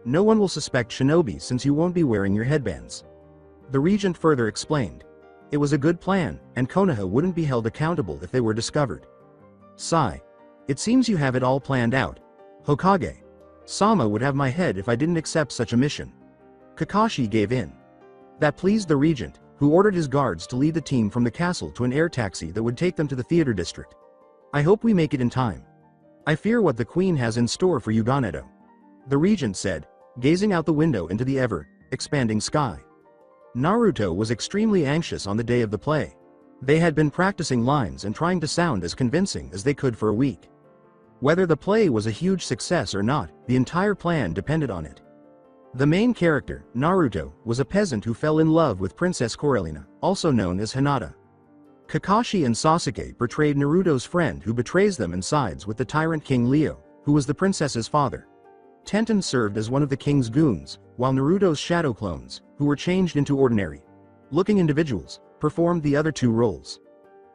No one will suspect shinobi since you won't be wearing your headbands." The regent further explained. It was a good plan, and Konoha wouldn't be held accountable if they were discovered. "Sigh. It seems you have it all planned out. Hokage Sama would have my head if I didn't accept such a mission." Kakashi gave in. That pleased the regent, who ordered his guards to lead the team from the castle to an air taxi that would take them to the theater district. "I hope we make it in time. I fear what the queen has in store for you, Ganeto," the regent said, gazing out the window into the ever-expanding sky. Naruto was extremely anxious on the day of the play. They had been practicing lines and trying to sound as convincing as they could for a week. Whether the play was a huge success or not, the entire plan depended on it. The main character, Naruto, was a peasant who fell in love with Princess Corellina, also known as Hinata. Kakashi and Sasuke portrayed Naruto's friend who betrays them and sides with the tyrant King Leo, who was the princess's father. Tenten served as one of the king's goons, while Naruto's shadow clones, who were changed into ordinary-looking individuals, performed the other two roles.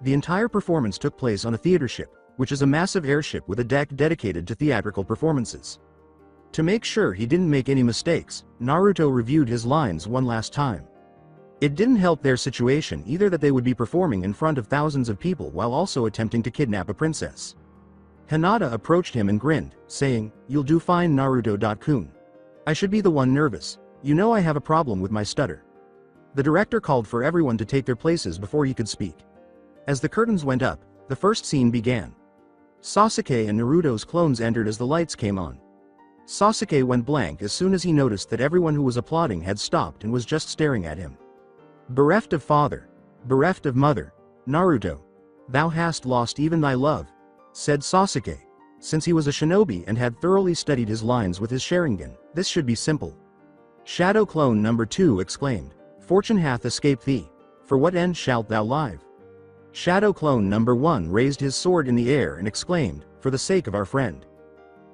The entire performance took place on a theater ship, which is a massive airship with a deck dedicated to theatrical performances. To make sure he didn't make any mistakes, Naruto reviewed his lines one last time. It didn't help their situation either that they would be performing in front of thousands of people while also attempting to kidnap a princess. Hinata approached him and grinned, saying, "You'll do fine, Naruto-kun. I should be the one nervous. You know I have a problem with my stutter." The director called for everyone to take their places before he could speak. As the curtains went up, the first scene began. Sasuke and Naruto's clones entered as the lights came on. Sasuke went blank as soon as he noticed that everyone who was applauding had stopped and was just staring at him. "Bereft of father, bereft of mother, Naruto, thou hast lost even thy love," said Sasuke. Since he was a shinobi and had thoroughly studied his lines with his Sharingan, this should be simple. Shadow Clone number 2 exclaimed, "Fortune hath escaped thee. For what end shalt thou live?" Shadow Clone number 1 raised his sword in the air and exclaimed, "For the sake of our friend,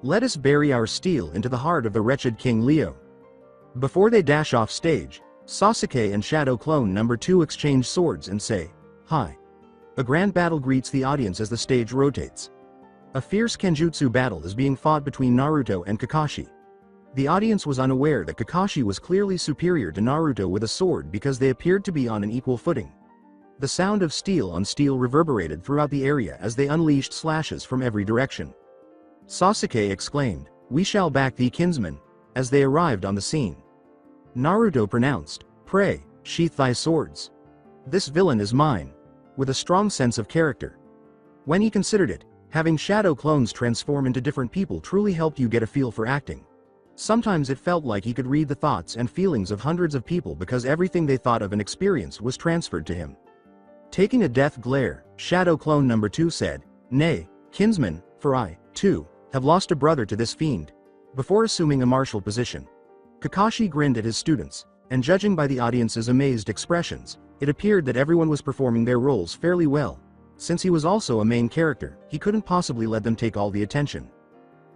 let us bury our steel into the heart of the wretched King Leo." Before they dash off stage, Sasuke and Shadow Clone number 2 exchange swords and say, "Hi." A grand battle greets the audience as the stage rotates. A fierce Kenjutsu battle is being fought between Naruto and Kakashi. The audience was unaware that Kakashi was clearly superior to Naruto with a sword because they appeared to be on an equal footing. The sound of steel on steel reverberated throughout the area as they unleashed slashes from every direction. Sasuke exclaimed, "We shall back thee, kinsman," as they arrived on the scene. Naruto pronounced, "Pray, sheath thy swords. This villain is mine," with a strong sense of character. When he considered it, having shadow clones transform into different people truly helped you get a feel for acting. Sometimes it felt like he could read the thoughts and feelings of hundreds of people because everything they thought of and experienced was transferred to him. Taking a death glare, Shadow Clone number 2 said, "Nay, kinsman, for I, too, have lost a brother to this fiend," before assuming a martial position. Kakashi grinned at his students, and judging by the audience's amazed expressions, it appeared that everyone was performing their roles fairly well. Since he was also a main character, he couldn't possibly let them take all the attention.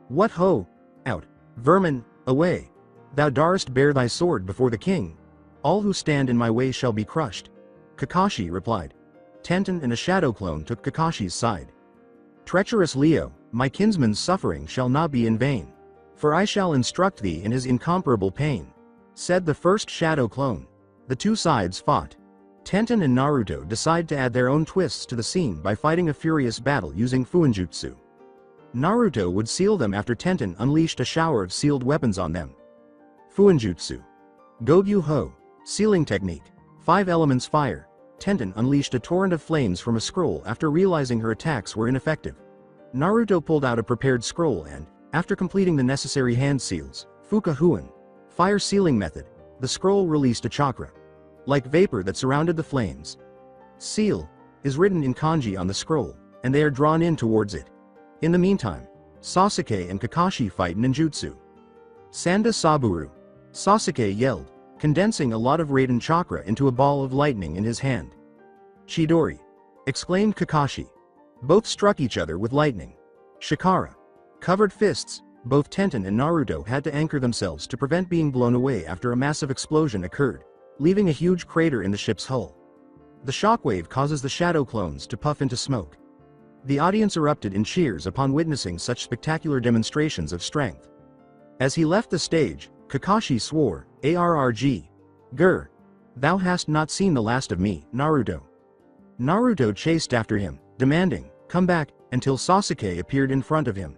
"What ho! Out, vermin, away! Thou darest bear thy sword before the king. All who stand in my way shall be crushed," Kakashi replied. Tenten and a Shadow Clone took Kakashi's side. "Treacherous Leo, my kinsman's suffering shall not be in vain. For I shall instruct thee in his incomparable pain," said the first Shadow Clone. The two sides fought. Tenten and Naruto decide to add their own twists to the scene by fighting a furious battle using Fuinjutsu. Naruto would seal them after Tenten unleashed a shower of sealed weapons on them. Fuinjutsu. Gogyu Ho. Sealing technique. 5 elements fire. Tenten unleashed a torrent of flames from a scroll after realizing her attacks were ineffective. Naruto pulled out a prepared scroll and, after completing the necessary hand seals, Fuka Huan. Fire sealing method. The scroll released a chakra, like vapor that surrounded the flames. Seal is written in kanji on the scroll, and they are drawn in towards it. In the meantime, Sasuke and Kakashi fight ninjutsu. Sanda Saburo. Sasuke yelled, condensing a lot of Raiden chakra into a ball of lightning in his hand. Chidori, exclaimed Kakashi. Both struck each other with lightning. Shikara. Covered fists. Both Tenten and Naruto had to anchor themselves to prevent being blown away after a massive explosion occurred, leaving a huge crater in the ship's hull. The shockwave causes the Shadow Clones to puff into smoke. The audience erupted in cheers upon witnessing such spectacular demonstrations of strength. As he left the stage, Kakashi swore, "Arrg. Grr. Thou hast not seen the last of me, Naruto." Naruto chased after him, demanding, "Come back," until Sasuke appeared in front of him.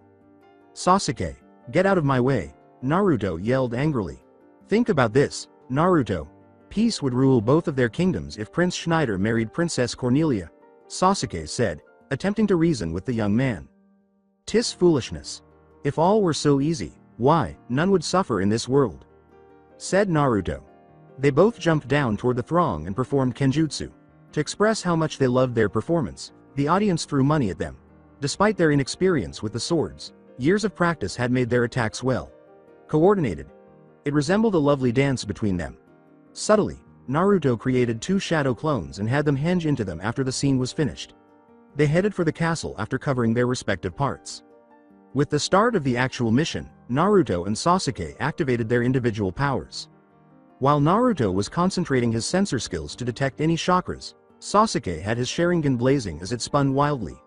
"Sasuke, get out of my way," Naruto yelled angrily. "Think about this, Naruto. Peace would rule both of their kingdoms if Prince Schneider married Princess Cornelia," Sasuke said, attempting to reason with the young man. "'Tis foolishness. If all were so easy, why, none would suffer in this world," said Naruto. They both jumped down toward the throng and performed kenjutsu. To express how much they loved their performance, the audience threw money at them. Despite their inexperience with the swords, years of practice had made their attacks well coordinated. It resembled a lovely dance between them. Subtly, Naruto created 2 Shadow Clones and had them henge into them after the scene was finished. They headed for the castle after covering their respective parts. With the start of the actual mission, Naruto and Sasuke activated their individual powers. While Naruto was concentrating his sensor skills to detect any chakras, Sasuke had his Sharingan blazing as it spun wildly.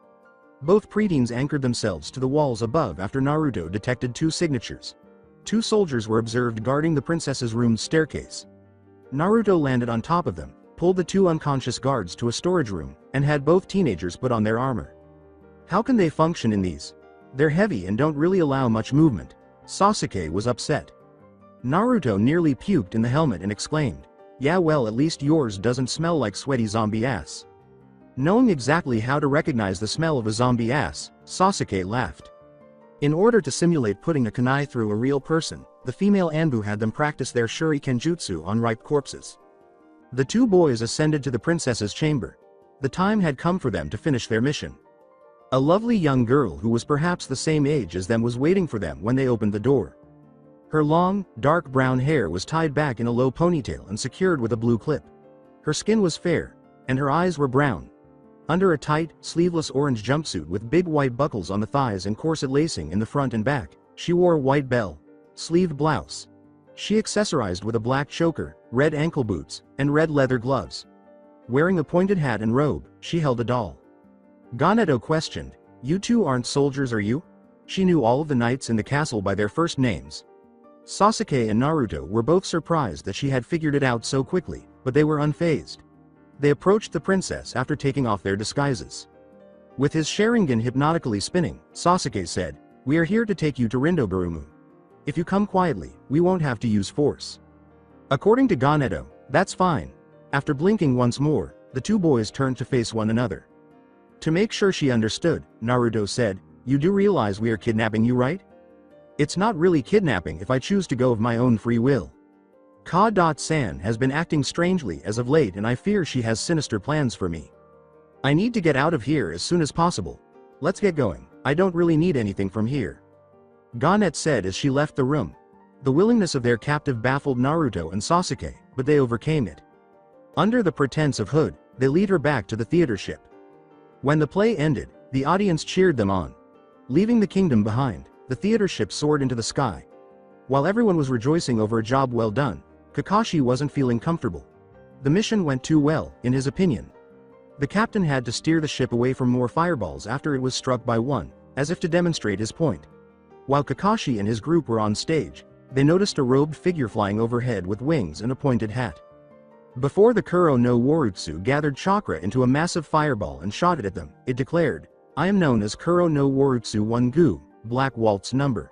Both preteens anchored themselves to the walls above after Naruto detected 2 signatures. 2 soldiers were observed guarding the princess's room's staircase. Naruto landed on top of them, pulled the 2 unconscious guards to a storage room, and had both teenagers put on their armor. How can they function in these? They're heavy and don't really allow much movement. Sasuke was upset. Naruto nearly puked in the helmet and exclaimed, "Yeah, well, at least yours doesn't smell like sweaty zombie ass." Knowing exactly how to recognize the smell of a zombie ass, Sasuke laughed. In order to simulate putting a kunai through a real person, the female Anbu had them practice their shuriken jutsu on ripe corpses. The 2 boys ascended to the princess's chamber. The time had come for them to finish their mission. A lovely young girl who was perhaps the same age as them was waiting for them when they opened the door. Her long, dark brown hair was tied back in a low ponytail and secured with a blue clip. Her skin was fair, and her eyes were brown. Under a tight, sleeveless orange jumpsuit with big white buckles on the thighs and corset lacing in the front and back, she wore a white bell-sleeved blouse. She accessorized with a black choker, red ankle boots, and red leather gloves. Wearing a pointed hat and robe, she held a doll. Ganeto questioned, "You 2 aren't soldiers, are you?" She knew all of the knights in the castle by their first names. Sasuke and Naruto were both surprised that she had figured it out so quickly, but they were unfazed. They approached the princess after taking off their disguises. With his Sharingan hypnotically spinning, Sasuke said, "We are here to take you to Rindobarumu. If you come quietly, we won't have to use force." According to Ganeto, that's fine. After blinking once more, the 2 boys turned to face one another. To make sure she understood, Naruto said, "You do realize we are kidnapping you, right?" It's not really kidnapping if I choose to go of my own free will. Ka.San has been acting strangely as of late and I fear she has sinister plans for me. I need to get out of here as soon as possible. Let's get going, I don't really need anything from here. Garnet said as she left the room. The willingness of their captive baffled Naruto and Sasuke, but they overcame it. Under the pretense of Hood, they lead her back to the theater ship. When the play ended, the audience cheered them on. Leaving the kingdom behind, the theater ship soared into the sky. While everyone was rejoicing over a job well done, Kakashi wasn't feeling comfortable. The mission went too well, in his opinion. The captain had to steer the ship away from more fireballs after it was struck by one, as if to demonstrate his point. While Kakashi and his group were on stage, they noticed a robed figure flying overhead with wings and a pointed hat. Before the Kuro no Warutsu gathered chakra into a massive fireball and shot it at them, it declared, "I am known as Kuro no Warutsu 1 Gu, Black Waltz number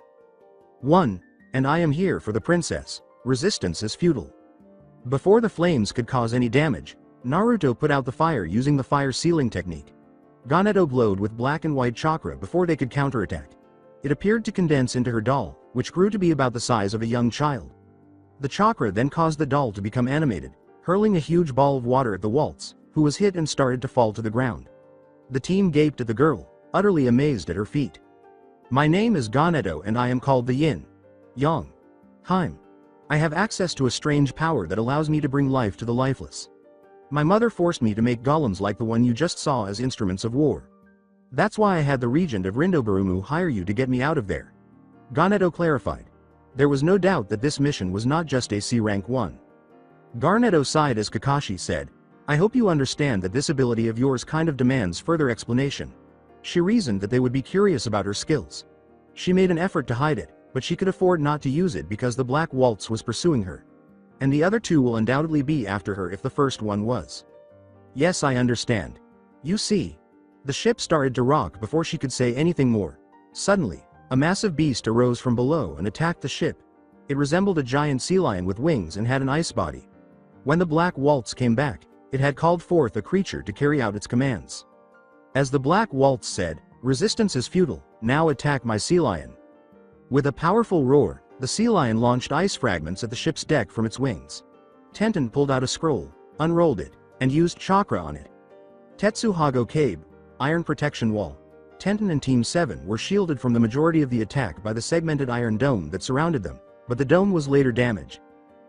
1, and I am here for the princess. Resistance is futile." Before the flames could cause any damage, Naruto put out the fire using the fire sealing technique. Ganeto glowed with black and white chakra before they could counterattack. It appeared to condense into her doll, which grew to be about the size of a young child. The chakra then caused the doll to become animated, hurling a huge ball of water at the waltz, who was hit and started to fall to the ground. The team gaped at the girl, utterly amazed at her feat. "My name is Ganeto and I am called the Yin Yang Heim. I have access to a strange power that allows me to bring life to the lifeless. My mother forced me to make golems like the one you just saw as instruments of war. That's why I had the regent of Rindobarumu hire you to get me out of there." Ganeto clarified. There was no doubt that this mission was not just a C-rank one. Ganeto sighed as Kakashi said, "I hope you understand that this ability of yours kind of demands further explanation." She reasoned that they would be curious about her skills. She made an effort to hide it, but she could afford not to use it because the Black Waltz was pursuing her. And the other two will undoubtedly be after her if the first one was. "Yes, I understand. You see." The ship started to rock before she could say anything more. Suddenly, a massive beast arose from below and attacked the ship. It resembled a giant sea lion with wings and had an ice body. When the Black Waltz came back, it had called forth a creature to carry out its commands. As the Black Waltz said, "Resistance is futile, now attack my sea lion." With a powerful roar, the sea lion launched ice fragments at the ship's deck from its wings. Tenten pulled out a scroll, unrolled it, and used chakra on it. Tetsuhago Cabe, Iron Protection Wall. Tenten and Team 7 were shielded from the majority of the attack by the segmented iron dome that surrounded them, but the dome was later damaged.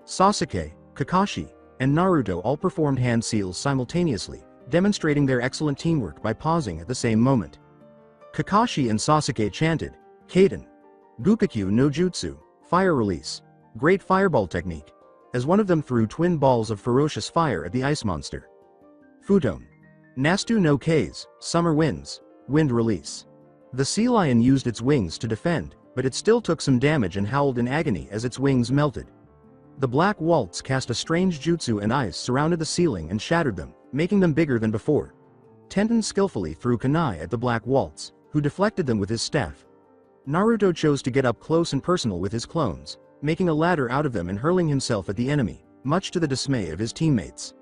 Sasuke, Kakashi, and Naruto all performed hand seals simultaneously, demonstrating their excellent teamwork by pausing at the same moment. Kakashi and Sasuke chanted, "Kaden. Gukakyu no Jutsu, Fire Release. Great Fireball Technique," as one of them threw twin balls of ferocious fire at the ice monster. Futon. Nastu no K's, Summer Winds, Wind Release. The sea lion used its wings to defend, but it still took some damage and howled in agony as its wings melted. The Black Waltz cast a strange jutsu and ice surrounded the ceiling and shattered them, making them bigger than before. Tenten skillfully threw kunai at the Black Waltz, who deflected them with his staff. Naruto chose to get up close and personal with his clones, making a ladder out of them and hurling himself at the enemy, much to the dismay of his teammates.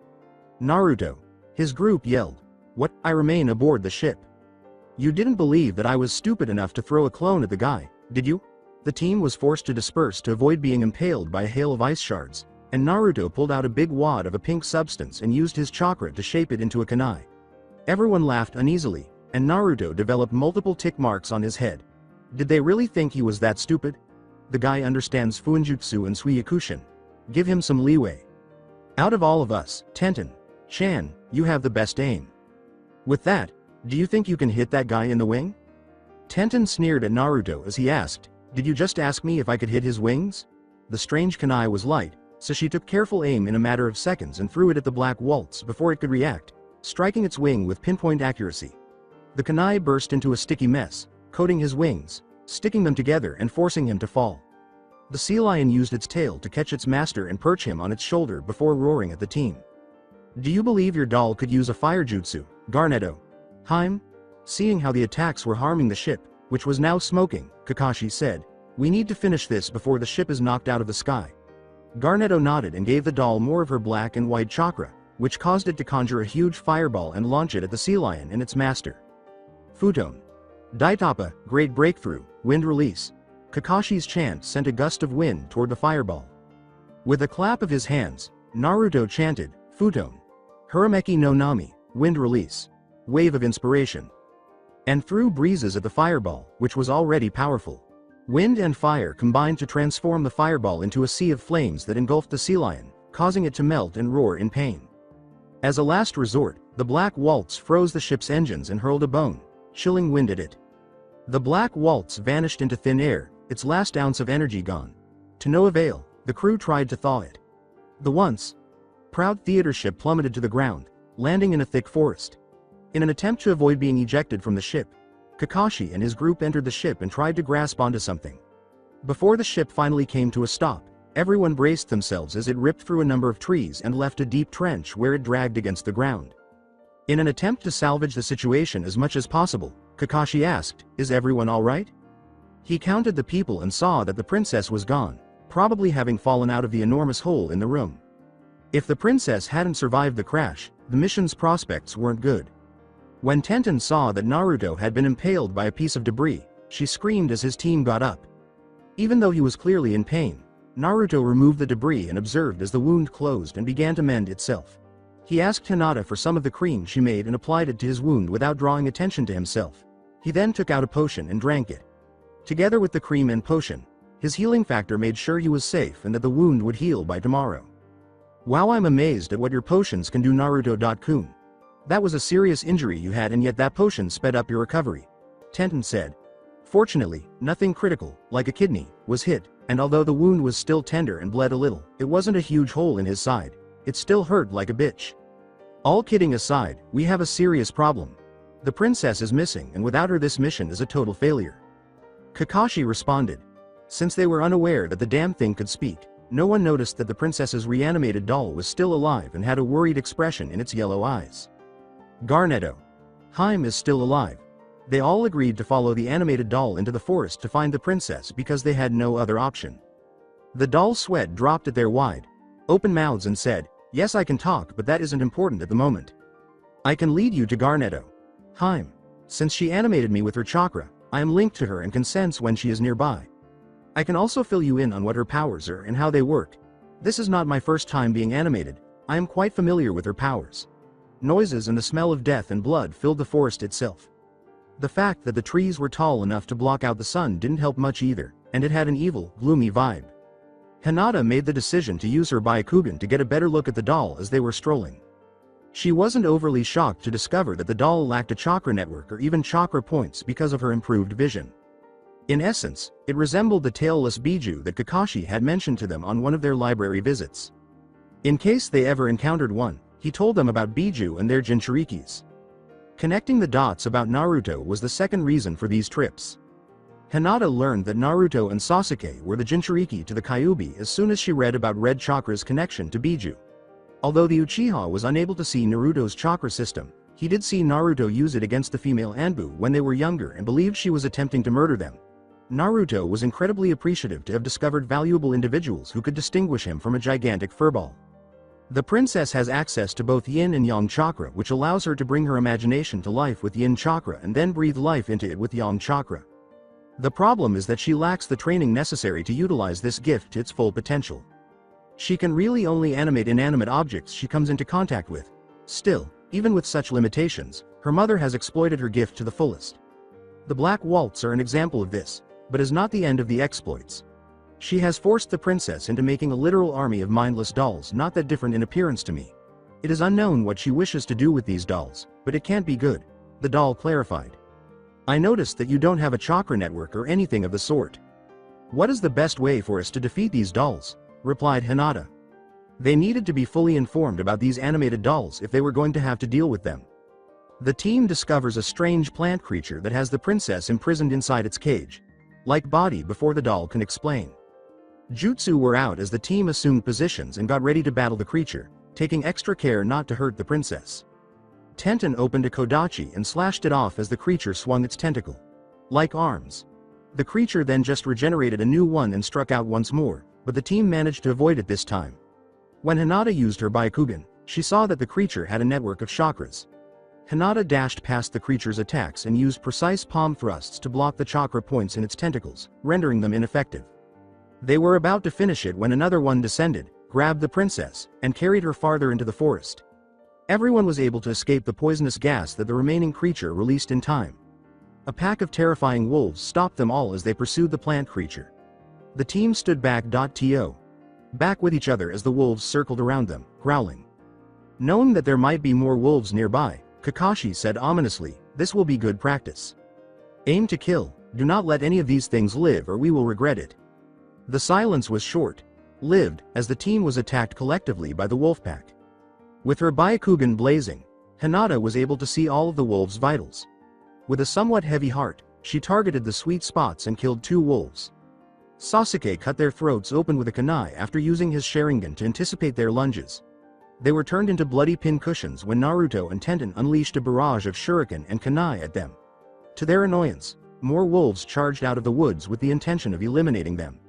"Naruto!" His group yelled. "What? I remain aboard the ship. You didn't believe that I was stupid enough to throw a clone at the guy, did you?" The team was forced to disperse to avoid being impaled by a hail of ice shards, and Naruto pulled out a big wad of a pink substance and used his chakra to shape it into a kunai. Everyone laughed uneasily, and Naruto developed multiple tick marks on his head. Did they really think he was that stupid? The guy understands Fuinjutsu and Suiyakushin. Give him some leeway. Out of all of us, Tenten-chan, you have the best aim. With that, do you think you can hit that guy in the wing? Tenten sneered at Naruto as he asked, "Did you just ask me if I could hit his wings?" The strange kunai was light, so she took careful aim in a matter of seconds and threw it at the Black Waltz before it could react, striking its wing with pinpoint accuracy. The kunai burst into a sticky mess, coating his wings, sticking them together and forcing him to fall. The sea lion used its tail to catch its master and perch him on its shoulder before roaring at the team. "Do you believe your doll could use a fire jutsu, Ganeto?" Heim? Seeing how the attacks were harming the ship, which was now smoking, Kakashi said, "We need to finish this before the ship is knocked out of the sky." Ganeto nodded and gave the doll more of her black and white chakra, which caused it to conjure a huge fireball and launch it at the sea lion and its master. Futon. Daitapa, Great Breakthrough, Wind Release. Kakashi's chant sent a gust of wind toward the fireball. With a clap of his hands, Naruto chanted, Futon. Hurameki no Nami, wind release. Wave of inspiration. And threw breezes at the fireball, which was already powerful. Wind and fire combined to transform the fireball into a sea of flames that engulfed the sea lion, causing it to melt and roar in pain. As a last resort, the Black Waltz froze the ship's engines and hurled a bone, chilling wind at it. The Black Waltz vanished into thin air, its last ounce of energy gone. To no avail, the crew tried to thaw it. The once proud theater ship plummeted to the ground, landing in a thick forest. In an attempt to avoid being ejected from the ship, Kakashi and his group entered the ship and tried to grasp onto something. Before the ship finally came to a stop, everyone braced themselves as it ripped through a number of trees and left a deep trench where it dragged against the ground. In an attempt to salvage the situation as much as possible, Kakashi asked, "Is everyone all right?" He counted the people and saw that the princess was gone, probably having fallen out of the enormous hole in the room. If the princess hadn't survived the crash, the mission's prospects weren't good. When Tenten saw that Naruto had been impaled by a piece of debris, she screamed as his team got up. Even though he was clearly in pain, Naruto removed the debris and observed as the wound closed and began to mend itself. He asked Hinata for some of the cream she made and applied it to his wound without drawing attention to himself. He then took out a potion and drank it. Together with the cream and potion, his healing factor made sure he was safe and that the wound would heal by tomorrow. "Wow, I'm amazed at what your potions can do, Naruto-kun. That was a serious injury you had and yet that potion sped up your recovery," Tenten said. Fortunately, nothing critical, like a kidney, was hit, and although the wound was still tender and bled a little, it wasn't a huge hole in his side. It still hurt like a bitch. "All kidding aside, we have a serious problem. The princess is missing and without her this mission is a total failure," Kakashi responded. Since they were unaware that the damn thing could speak, no one noticed that the princess's reanimated doll was still alive and had a worried expression in its yellow eyes. Garnetto. Haim is still alive. They all agreed to follow the animated doll into the forest to find the princess because they had no other option. The doll's sweat dropped at their wide open mouths and said, "Yes, I can talk, but that isn't important at the moment. I can lead you to Garnetto. Haim. Since she animated me with her chakra, I am linked to her and can sense when she is nearby. I can also fill you in on what her powers are and how they work. This is not my first time being animated. I am quite familiar with her powers." Noises and the smell of death and blood filled the forest itself. The fact that the trees were tall enough to block out the sun didn't help much either, and it had an evil, gloomy vibe. Hinata made the decision to use her Byakugan to get a better look at the doll as they were strolling. She wasn't overly shocked to discover that the doll lacked a chakra network or even chakra points because of her improved vision. In essence, it resembled the tailless Biju that Kakashi had mentioned to them on one of their library visits. In case they ever encountered one, he told them about Biju and their Jinchurikis. Connecting the dots about Naruto was the second reason for these trips. Hinata learned that Naruto and Sasuke were the Jinchuriki to the Kyuubi as soon as she read about Red Chakra's connection to Biju. Although the Uchiha was unable to see Naruto's chakra system, he did see Naruto use it against the female Anbu when they were younger and believed she was attempting to murder them. Naruto was incredibly appreciative to have discovered valuable individuals who could distinguish him from a gigantic furball. The princess has access to both yin and yang chakra, which allows her to bring her imagination to life with yin chakra and then breathe life into it with yang chakra. The problem is that she lacks the training necessary to utilize this gift to its full potential. She can really only animate inanimate objects she comes into contact with. Still, even with such limitations, her mother has exploited her gift to the fullest. The Black Waltz are an example of this, but is not the end of the exploits. She has forced the princess into making a literal army of mindless dolls not that different in appearance to me. It is unknown what she wishes to do with these dolls, but it can't be good, the doll clarified. "I noticed that you don't have a chakra network or anything of the sort. What is the best way for us to defeat these dolls?" replied Hinata. They needed to be fully informed about these animated dolls if they were going to have to deal with them. The team discovers a strange plant creature that has the princess imprisoned inside its cage. Like body before the doll can explain. Jutsu were out as the team assumed positions and got ready to battle the creature, taking extra care not to hurt the princess. Tenten opened a kodachi and slashed it off as the creature swung its tentacle. Like arms. The creature then just regenerated a new one and struck out once more, but the team managed to avoid it this time. When Hinata used her Byakugan, she saw that the creature had a network of chakras. Hinata dashed past the creature's attacks and used precise palm thrusts to block the chakra points in its tentacles, rendering them ineffective. They were about to finish it when another one descended, grabbed the princess, and carried her farther into the forest. Everyone was able to escape the poisonous gas that the remaining creature released in time. A pack of terrifying wolves stopped them all as they pursued the plant creature. The team stood back with each other as the wolves circled around them, growling. Knowing that there might be more wolves nearby, Kakashi said ominously, "This will be good practice. Aim to kill, do not let any of these things live or we will regret it." The silence was short-lived, as the team was attacked collectively by the wolf pack. With her Byakugan blazing, Hinata was able to see all of the wolves' vitals. With a somewhat heavy heart, she targeted the sweet spots and killed 2 wolves. Sasuke cut their throats open with a kunai after using his Sharingan to anticipate their lunges. They were turned into bloody pincushions when Naruto and Tenten unleashed a barrage of shuriken and kunai at them. To their annoyance, more wolves charged out of the woods with the intention of eliminating them.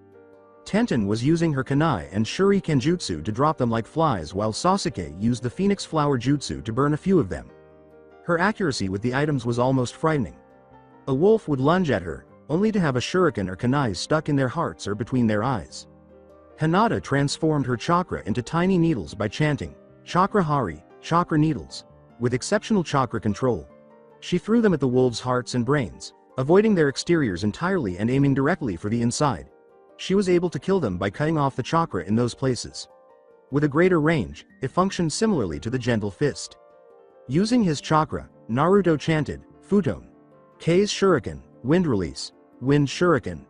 Tenten was using her kunai and shuriken jutsu to drop them like flies, while Sasuke used the phoenix flower jutsu to burn a few of them. Her accuracy with the items was almost frightening. A wolf would lunge at her, only to have a shuriken or kunai stuck in their hearts or between their eyes. Hinata transformed her chakra into tiny needles by chanting, "Chakra Hari, chakra needles." With exceptional chakra control, she threw them at the wolves' hearts and brains, avoiding their exteriors entirely and aiming directly for the inside. She was able to kill them by cutting off the chakra in those places. With a greater range, it functioned similarly to the gentle fist. Using his chakra, Naruto chanted, "Futon. K's shuriken, wind release, wind shuriken."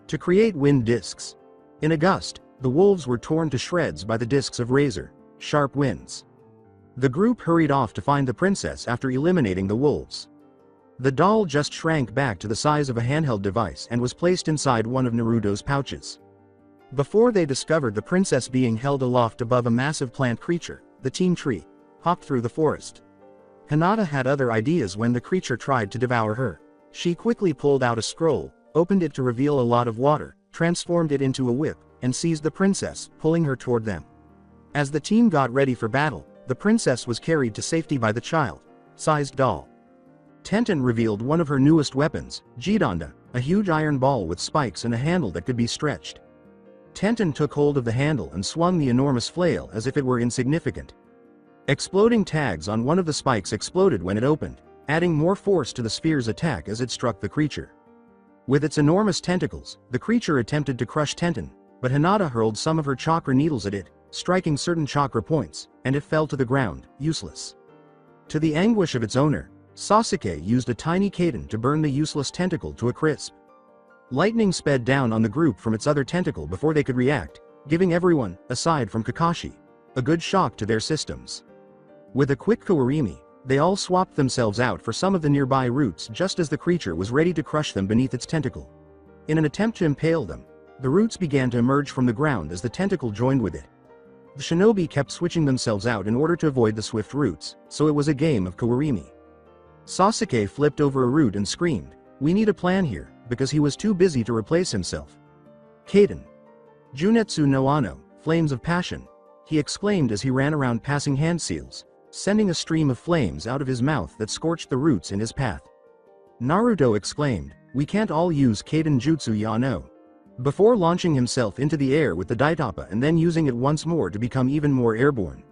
To create wind discs. In a gust, the wolves were torn to shreds by the discs of razor-sharp winds. The group hurried off to find the princess after eliminating the wolves. The doll just shrank back to the size of a handheld device and was placed inside one of Naruto's pouches. Before they discovered the princess being held aloft above a massive plant creature, the teen tree hopped through the forest. Hinata had other ideas when the creature tried to devour her. She quickly pulled out a scroll, opened it to reveal a lot of water, transformed it into a whip, and seized the princess, pulling her toward them. As the team got ready for battle, the princess was carried to safety by the child-sized doll. Tenten revealed one of her newest weapons, Jidanda, a huge iron ball with spikes and a handle that could be stretched. Tenten took hold of the handle and swung the enormous flail as if it were insignificant. Exploding tags on one of the spikes exploded when it opened, adding more force to the sphere's attack as it struck the creature. With its enormous tentacles, the creature attempted to crush Tenten, but Hinata hurled some of her chakra needles at it, striking certain chakra points, and it fell to the ground, useless. To the anguish of its owner, Sasuke used a tiny Kaden to burn the useless tentacle to a crisp. Lightning sped down on the group from its other tentacle before they could react, giving everyone, aside from Kakashi, a good shock to their systems. With a quick Kawarimi, they all swapped themselves out for some of the nearby roots just as the creature was ready to crush them beneath its tentacle. In an attempt to impale them, the roots began to emerge from the ground as the tentacle joined with it. The shinobi kept switching themselves out in order to avoid the swift roots, so it was a game of Kawarimi. Sasuke flipped over a root and screamed, "We need a plan here," because he was too busy to replace himself. "Kaden. Junetsu no Ano, flames of passion," he exclaimed as he ran around passing hand seals, sending a stream of flames out of his mouth that scorched the roots in his path. Naruto exclaimed, "We can't all use Kaden Jutsu Yano," before launching himself into the air with the Daitapa and then using it once more to become even more airborne.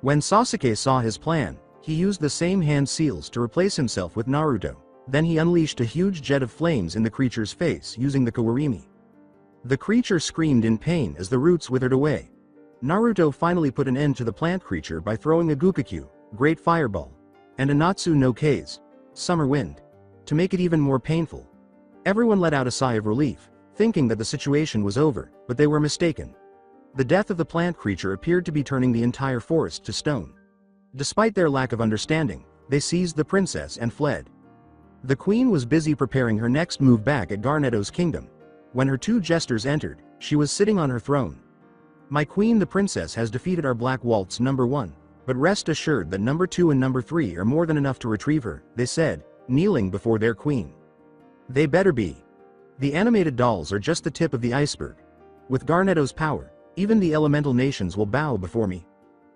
When Sasuke saw his plan, he used the same hand seals to replace himself with Naruto. Then he unleashed a huge jet of flames in the creature's face using the Kawarimi. The creature screamed in pain as the roots withered away. Naruto finally put an end to the plant creature by throwing a Gukakyu, Great Fireball, and a Natsu no K's, Summer Wind, to make it even more painful. Everyone let out a sigh of relief, thinking that the situation was over, but they were mistaken. The death of the plant creature appeared to be turning the entire forest to stone. Despite their lack of understanding, they seized the princess and fled. The queen was busy preparing her next move back at Garnetto's kingdom. When her 2 jesters entered, she was sitting on her throne. "My queen, the princess has defeated our Black Waltz number 1, but rest assured that number 2 and number 3 are more than enough to retrieve her," they said, kneeling before their queen. "They better be. The animated dolls are just the tip of the iceberg. With Garnetto's power, even the elemental nations will bow before me.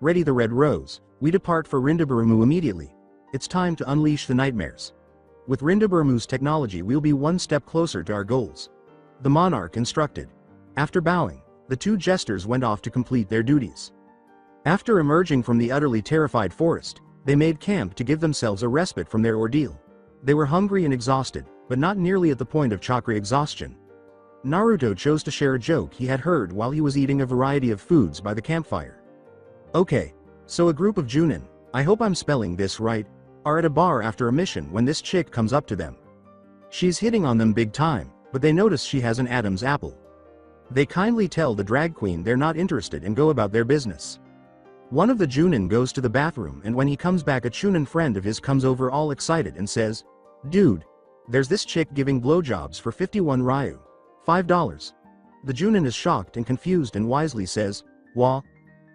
Ready the red rose, we depart for Rindabarumu immediately." it's time to unleash the nightmares. With Rindaburmu's technology we'll be one step closer to our goals. The monarch instructed. After bowing, the two jesters went off to complete their duties. After emerging from the utterly terrified forest, they made camp to give themselves a respite from their ordeal. They were hungry and exhausted, but not nearly at the point of chakra exhaustion. Naruto chose to share a joke he had heard while he was eating a variety of foods by the campfire. Okay, so a group of Junin, I hope I'm spelling this right, are at a bar after a mission when this chick comes up to them. She's hitting on them big time, but they notice she has an Adam's apple. They kindly tell the drag queen they're not interested and go about their business. One of the Junin goes to the bathroom, and when he comes back a Chunin friend of his comes over all excited and says, "Dude, there's this chick giving blowjobs for 51 Ryu. $5. The Junin is shocked and confused and wisely says, "Wah?"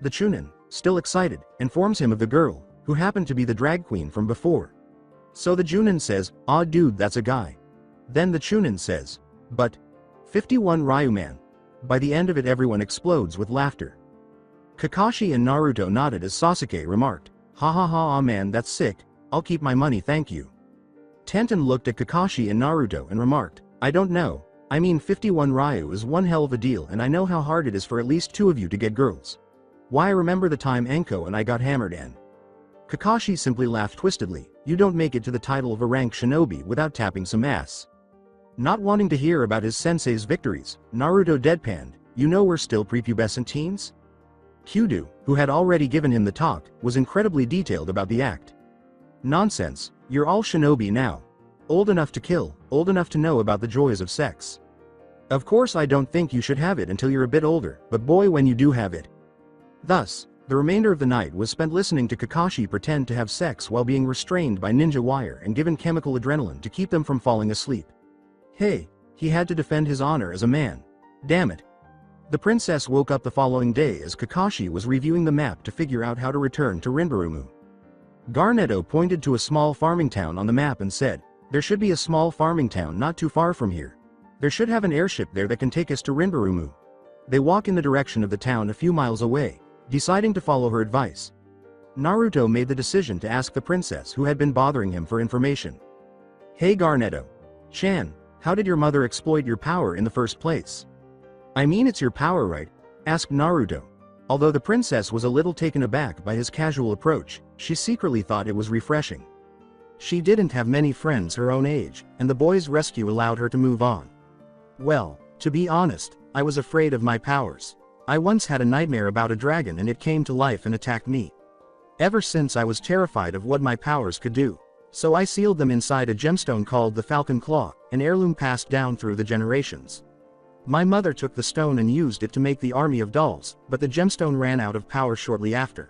The Chunin, still excited, informs him of the girl, who happened to be the drag queen from before. So the Junin says, "Aw dude, that's a guy." Then the Chunin says, "But 51 Ryu man." By the end of it everyone explodes with laughter. Kakashi and Naruto nodded as Sasuke remarked, "Ha ha ha, man, that's sick, I'll keep my money thank you." Tenten looked at Kakashi and Naruto and remarked, "I don't know, I mean 51 Ryu is one hell of a deal and I know how hard it is for at least two of you to get girls. Why, I remember the time Enko and I got hammered and." Kakashi simply laughed twistedly, "You don't make it to the title of a rank shinobi without tapping some ass." Not wanting to hear about his sensei's victories, Naruto deadpanned, "You know we're still prepubescent teens?" Kyudo, who had already given him the talk, was incredibly detailed about the act. "Nonsense, you're all shinobi now. Old enough to kill, old enough to know about the joys of sex. Of course I don't think you should have it until you're a bit older, but boy when you do have it." Thus, the remainder of the night was spent listening to Kakashi pretend to have sex while being restrained by ninja wire and given chemical adrenaline to keep them from falling asleep. Hey, he had to defend his honor as a man. Damn it. The princess woke up the following day as Kakashi was reviewing the map to figure out how to return to Rinbarumu. Garnetto pointed to a small farming town on the map and said, "There should be a small farming town not too far from here. There should have an airship there that can take us to Rinbarumu." They walk in the direction of the town a few miles away, deciding to follow her advice. Naruto made the decision to ask the princess who had been bothering him for information. "Hey Garnetto-chan, how did your mother exploit your power in the first place?" "I mean it's your power, right?" asked Naruto. Although the princess was a little taken aback by his casual approach, she secretly thought it was refreshing. She didn't have many friends her own age, and the boy's rescue allowed her to move on. "Well, to be honest, I was afraid of my powers. I once had a nightmare about a dragon and it came to life and attacked me. Ever since I was terrified of what my powers could do. So I sealed them inside a gemstone called the Falcon Claw, an heirloom passed down through the generations. My mother took the stone and used it to make the army of dolls, but the gemstone ran out of power shortly after."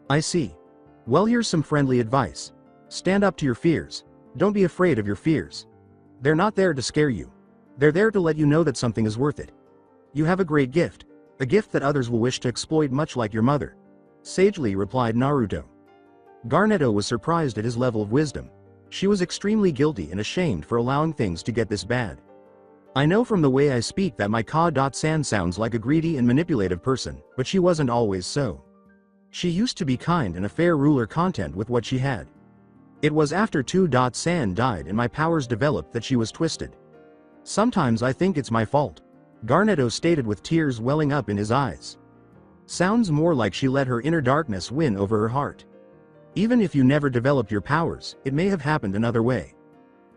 "I see. Well, here's some friendly advice. Stand up to your fears. Don't be afraid of your fears. They're not there to scare you. They're there to let you know that something is worth it. You have a great gift, a gift that others will wish to exploit much like your mother," sagely replied Naruto. Garnetto was surprised at his level of wisdom. She was extremely guilty and ashamed for allowing things to get this bad. "I know from the way I speak that my Ka-san sounds like a greedy and manipulative person, but she wasn't always so. She used to be kind and a fair ruler content with what she had. It was after 2.san died and my powers developed that she was twisted. Sometimes I think it's my fault," Garnetto stated with tears welling up in his eyes. Sounds more like she let her inner darkness win over her heart. Even if you never developed your powers, it may have happened another way.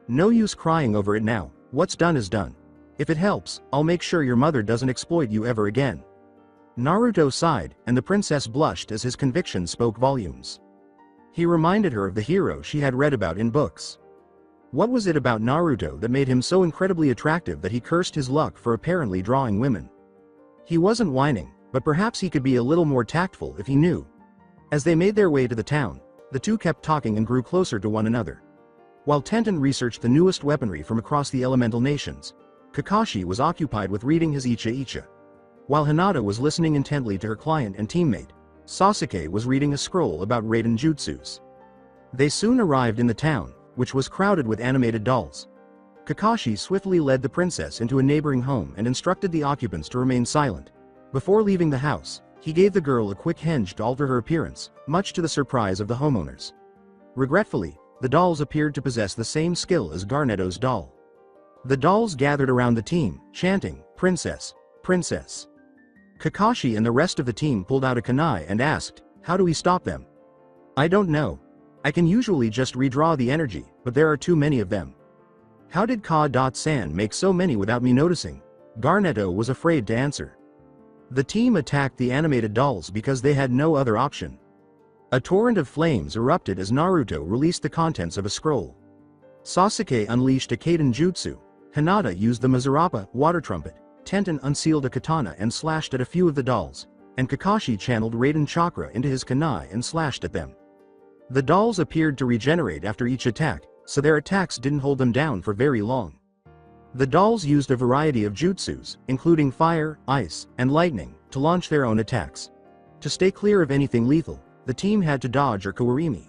No use crying over it now, what's done is done. If it helps, I'll make sure your mother doesn't exploit you ever again. Naruto sighed, and the princess blushed as his conviction spoke volumes. He reminded her of the hero she had read about in books. What was it about Naruto that made him so incredibly attractive that he cursed his luck for apparently drawing women? He wasn't whining, but perhaps he could be a little more tactful if he knew. As they made their way to the town, the two kept talking and grew closer to one another. While Tenten researched the newest weaponry from across the elemental nations, Kakashi was occupied with reading his Icha. While Hinata was listening intently to her client and teammate, Sasuke was reading a scroll about Raiden jutsus. They soon arrived in the town, which was crowded with animated dolls. Kakashi swiftly led the princess into a neighboring home and instructed the occupants to remain silent. Before leaving the house, he gave the girl a quick henge to alter her appearance, much to the surprise of the homeowners. Regretfully, the dolls appeared to possess the same skill as Garnetto's doll. The dolls gathered around the team, chanting, "Princess, Princess." Kakashi and the rest of the team pulled out a kunai and asked, "How do we stop them?" "I don't know. I can usually just redraw the energy, but there are too many of them." "How did Ka.San make so many without me noticing?" Garnetto was afraid to answer. The team attacked the animated dolls because they had no other option. A torrent of flames erupted as Naruto released the contents of a scroll. Sasuke unleashed a Kaiden Jutsu, Hinata used the Mazurapa water trumpet, Tenten unsealed a katana and slashed at a few of the dolls, and Kakashi channeled Raiden Chakra into his kunai and slashed at them. The dolls appeared to regenerate after each attack, so their attacks didn't hold them down for very long. The dolls used a variety of jutsus, including fire, ice, and lightning, to launch their own attacks. To stay clear of anything lethal, the team had to dodge or Kawarimi.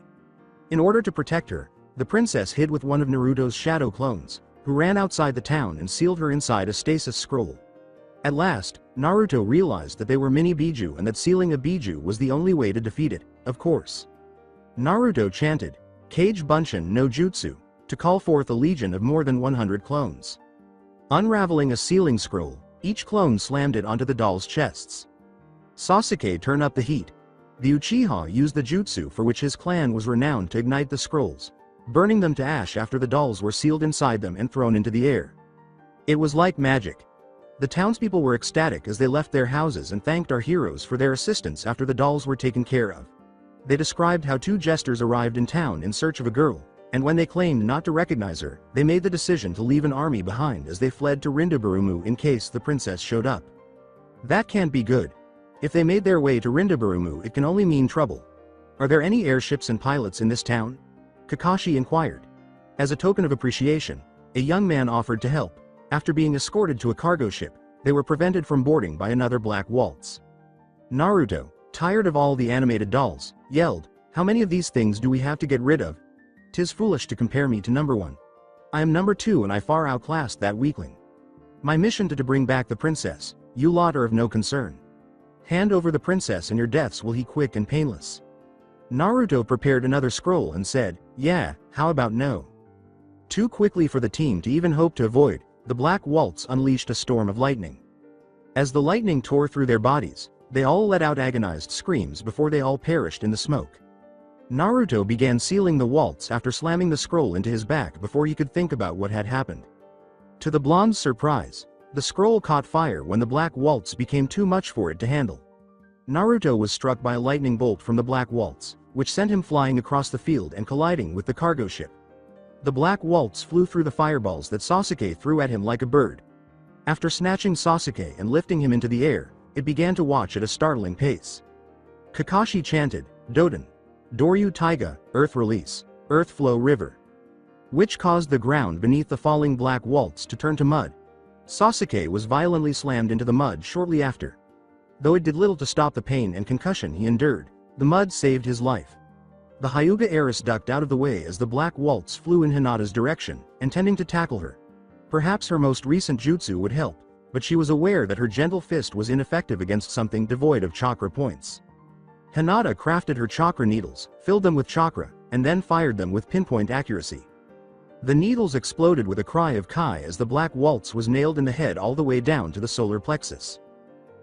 In order to protect her, the princess hid with one of Naruto's shadow clones, who ran outside the town and sealed her inside a stasis scroll. At last, Naruto realized that they were mini Biju and that sealing a Biju was the only way to defeat it, of course. Naruto chanted, "Kage Bunshin no Jutsu," to call forth a legion of more than 100 clones. Unraveling a sealing scroll, each clone slammed it onto the dolls' chests. Sasuke turned up the heat. The Uchiha used the jutsu for which his clan was renowned to ignite the scrolls, burning them to ash after the dolls were sealed inside them and thrown into the air. It was like magic. The townspeople were ecstatic as they left their houses and thanked our heroes for their assistance after the dolls were taken care of. They described how two jesters arrived in town in search of a girl, and when they claimed not to recognize her, they made the decision to leave an army behind as they fled to Rindaburumu in case the princess showed up. That can't be good. If they made their way to Rindaburumu, it can only mean trouble. "Are there any airships and pilots in this town?" Kakashi inquired. As a token of appreciation, a young man offered to help. After being escorted to a cargo ship, they were prevented from boarding by another black waltz. Naruto, tired of all the animated dolls, yelled, "How many of these things do we have to get rid of? 'Tis foolish to compare me to number 1. I am number 2 and I far outclassed that weakling. My mission to bring back the princess, you lot are of no concern. Hand over the princess and your deaths will be quick and painless." Naruto prepared another scroll and said, "Yeah, how about no?" Too quickly for the team to even hope to avoid, the Black Waltz unleashed a storm of lightning. As the lightning tore through their bodies, they all let out agonized screams before they all perished in the smoke. Naruto began sealing the waltz after slamming the scroll into his back before he could think about what had happened. To the blonde's surprise, the scroll caught fire when the Black Waltz became too much for it to handle. Naruto was struck by a lightning bolt from the Black Waltz, which sent him flying across the field and colliding with the cargo ship. The Black Waltz flew through the fireballs that Sasuke threw at him like a bird. After snatching Sasuke and lifting him into the air, it began to watch at a startling pace. Kakashi chanted, "Doden, Doryu Taiga, Earth Release, Earth Flow River," which caused the ground beneath the falling Black Waltz to turn to mud. Sasuke was violently slammed into the mud shortly after. Though it did little to stop the pain and concussion he endured, the mud saved his life. The Hyuga heiress ducked out of the way as the Black Waltz flew in Hinata's direction, intending to tackle her. Perhaps her most recent jutsu would help, but she was aware that her gentle fist was ineffective against something devoid of chakra points. Hinata crafted her chakra needles, filled them with chakra, and then fired them with pinpoint accuracy. The needles exploded with a cry of Kai as the Black Waltz was nailed in the head all the way down to the solar plexus.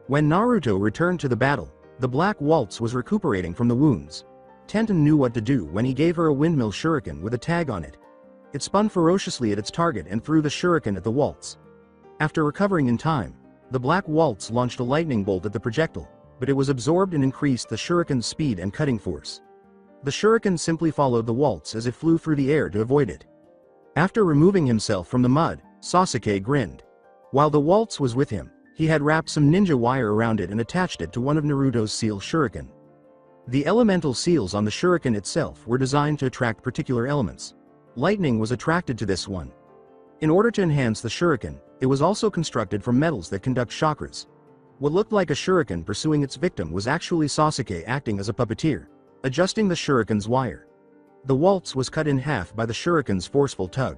When Naruto returned to the battle, the Black Waltz was recuperating from the wounds. Tenten knew what to do when he gave her a windmill shuriken with a tag on it. It spun ferociously at its target and threw the shuriken at the waltz. After recovering in time, the Black Waltz launched a lightning bolt at the projectile, but it was absorbed and increased the shuriken's speed and cutting force. The shuriken simply followed the waltz as it flew through the air to avoid it. After removing himself from the mud, Sasuke grinned. While the waltz was with him, he had wrapped some ninja wire around it and attached it to one of Naruto's seal shuriken. The elemental seals on the shuriken itself were designed to attract particular elements. Lightning was attracted to this one. In order to enhance the shuriken, it was also constructed from metals that conduct chakras. What looked like a shuriken pursuing its victim was actually Sasuke acting as a puppeteer, adjusting the shuriken's wire. The waltz was cut in half by the shuriken's forceful tug.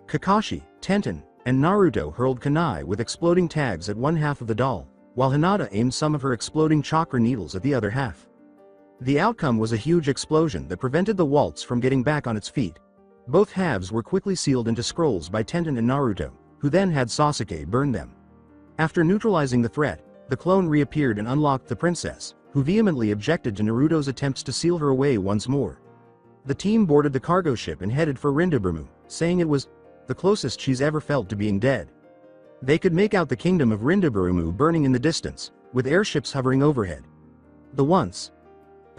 Kakashi, Tenten, and Naruto hurled kunai with exploding tags at one half of the doll, while Hinata aimed some of her exploding chakra needles at the other half. The outcome was a huge explosion that prevented the waltz from getting back on its feet. Both halves were quickly sealed into scrolls by Tenten and Naruto, who then had Sasuke burn them. After neutralizing the threat, the clone reappeared and unlocked the princess, who vehemently objected to Naruto's attempts to seal her away once more. The team boarded the cargo ship and headed for Rindaburumu, saying it was the closest she's ever felt to being dead. They could make out the kingdom of Rindaburumu burning in the distance, with airships hovering overhead. The once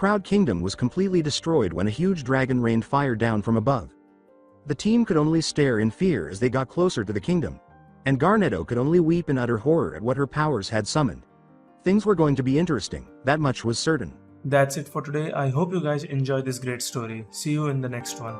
proud kingdom was completely destroyed when a huge dragon rained fire down from above. The team could only stare in fear as they got closer to the kingdom, and Garnetto could only weep in utter horror at what her powers had summoned. Things were going to be interesting, that much was certain. That's it for today. I hope you guys enjoyed this great story. See you in the next one.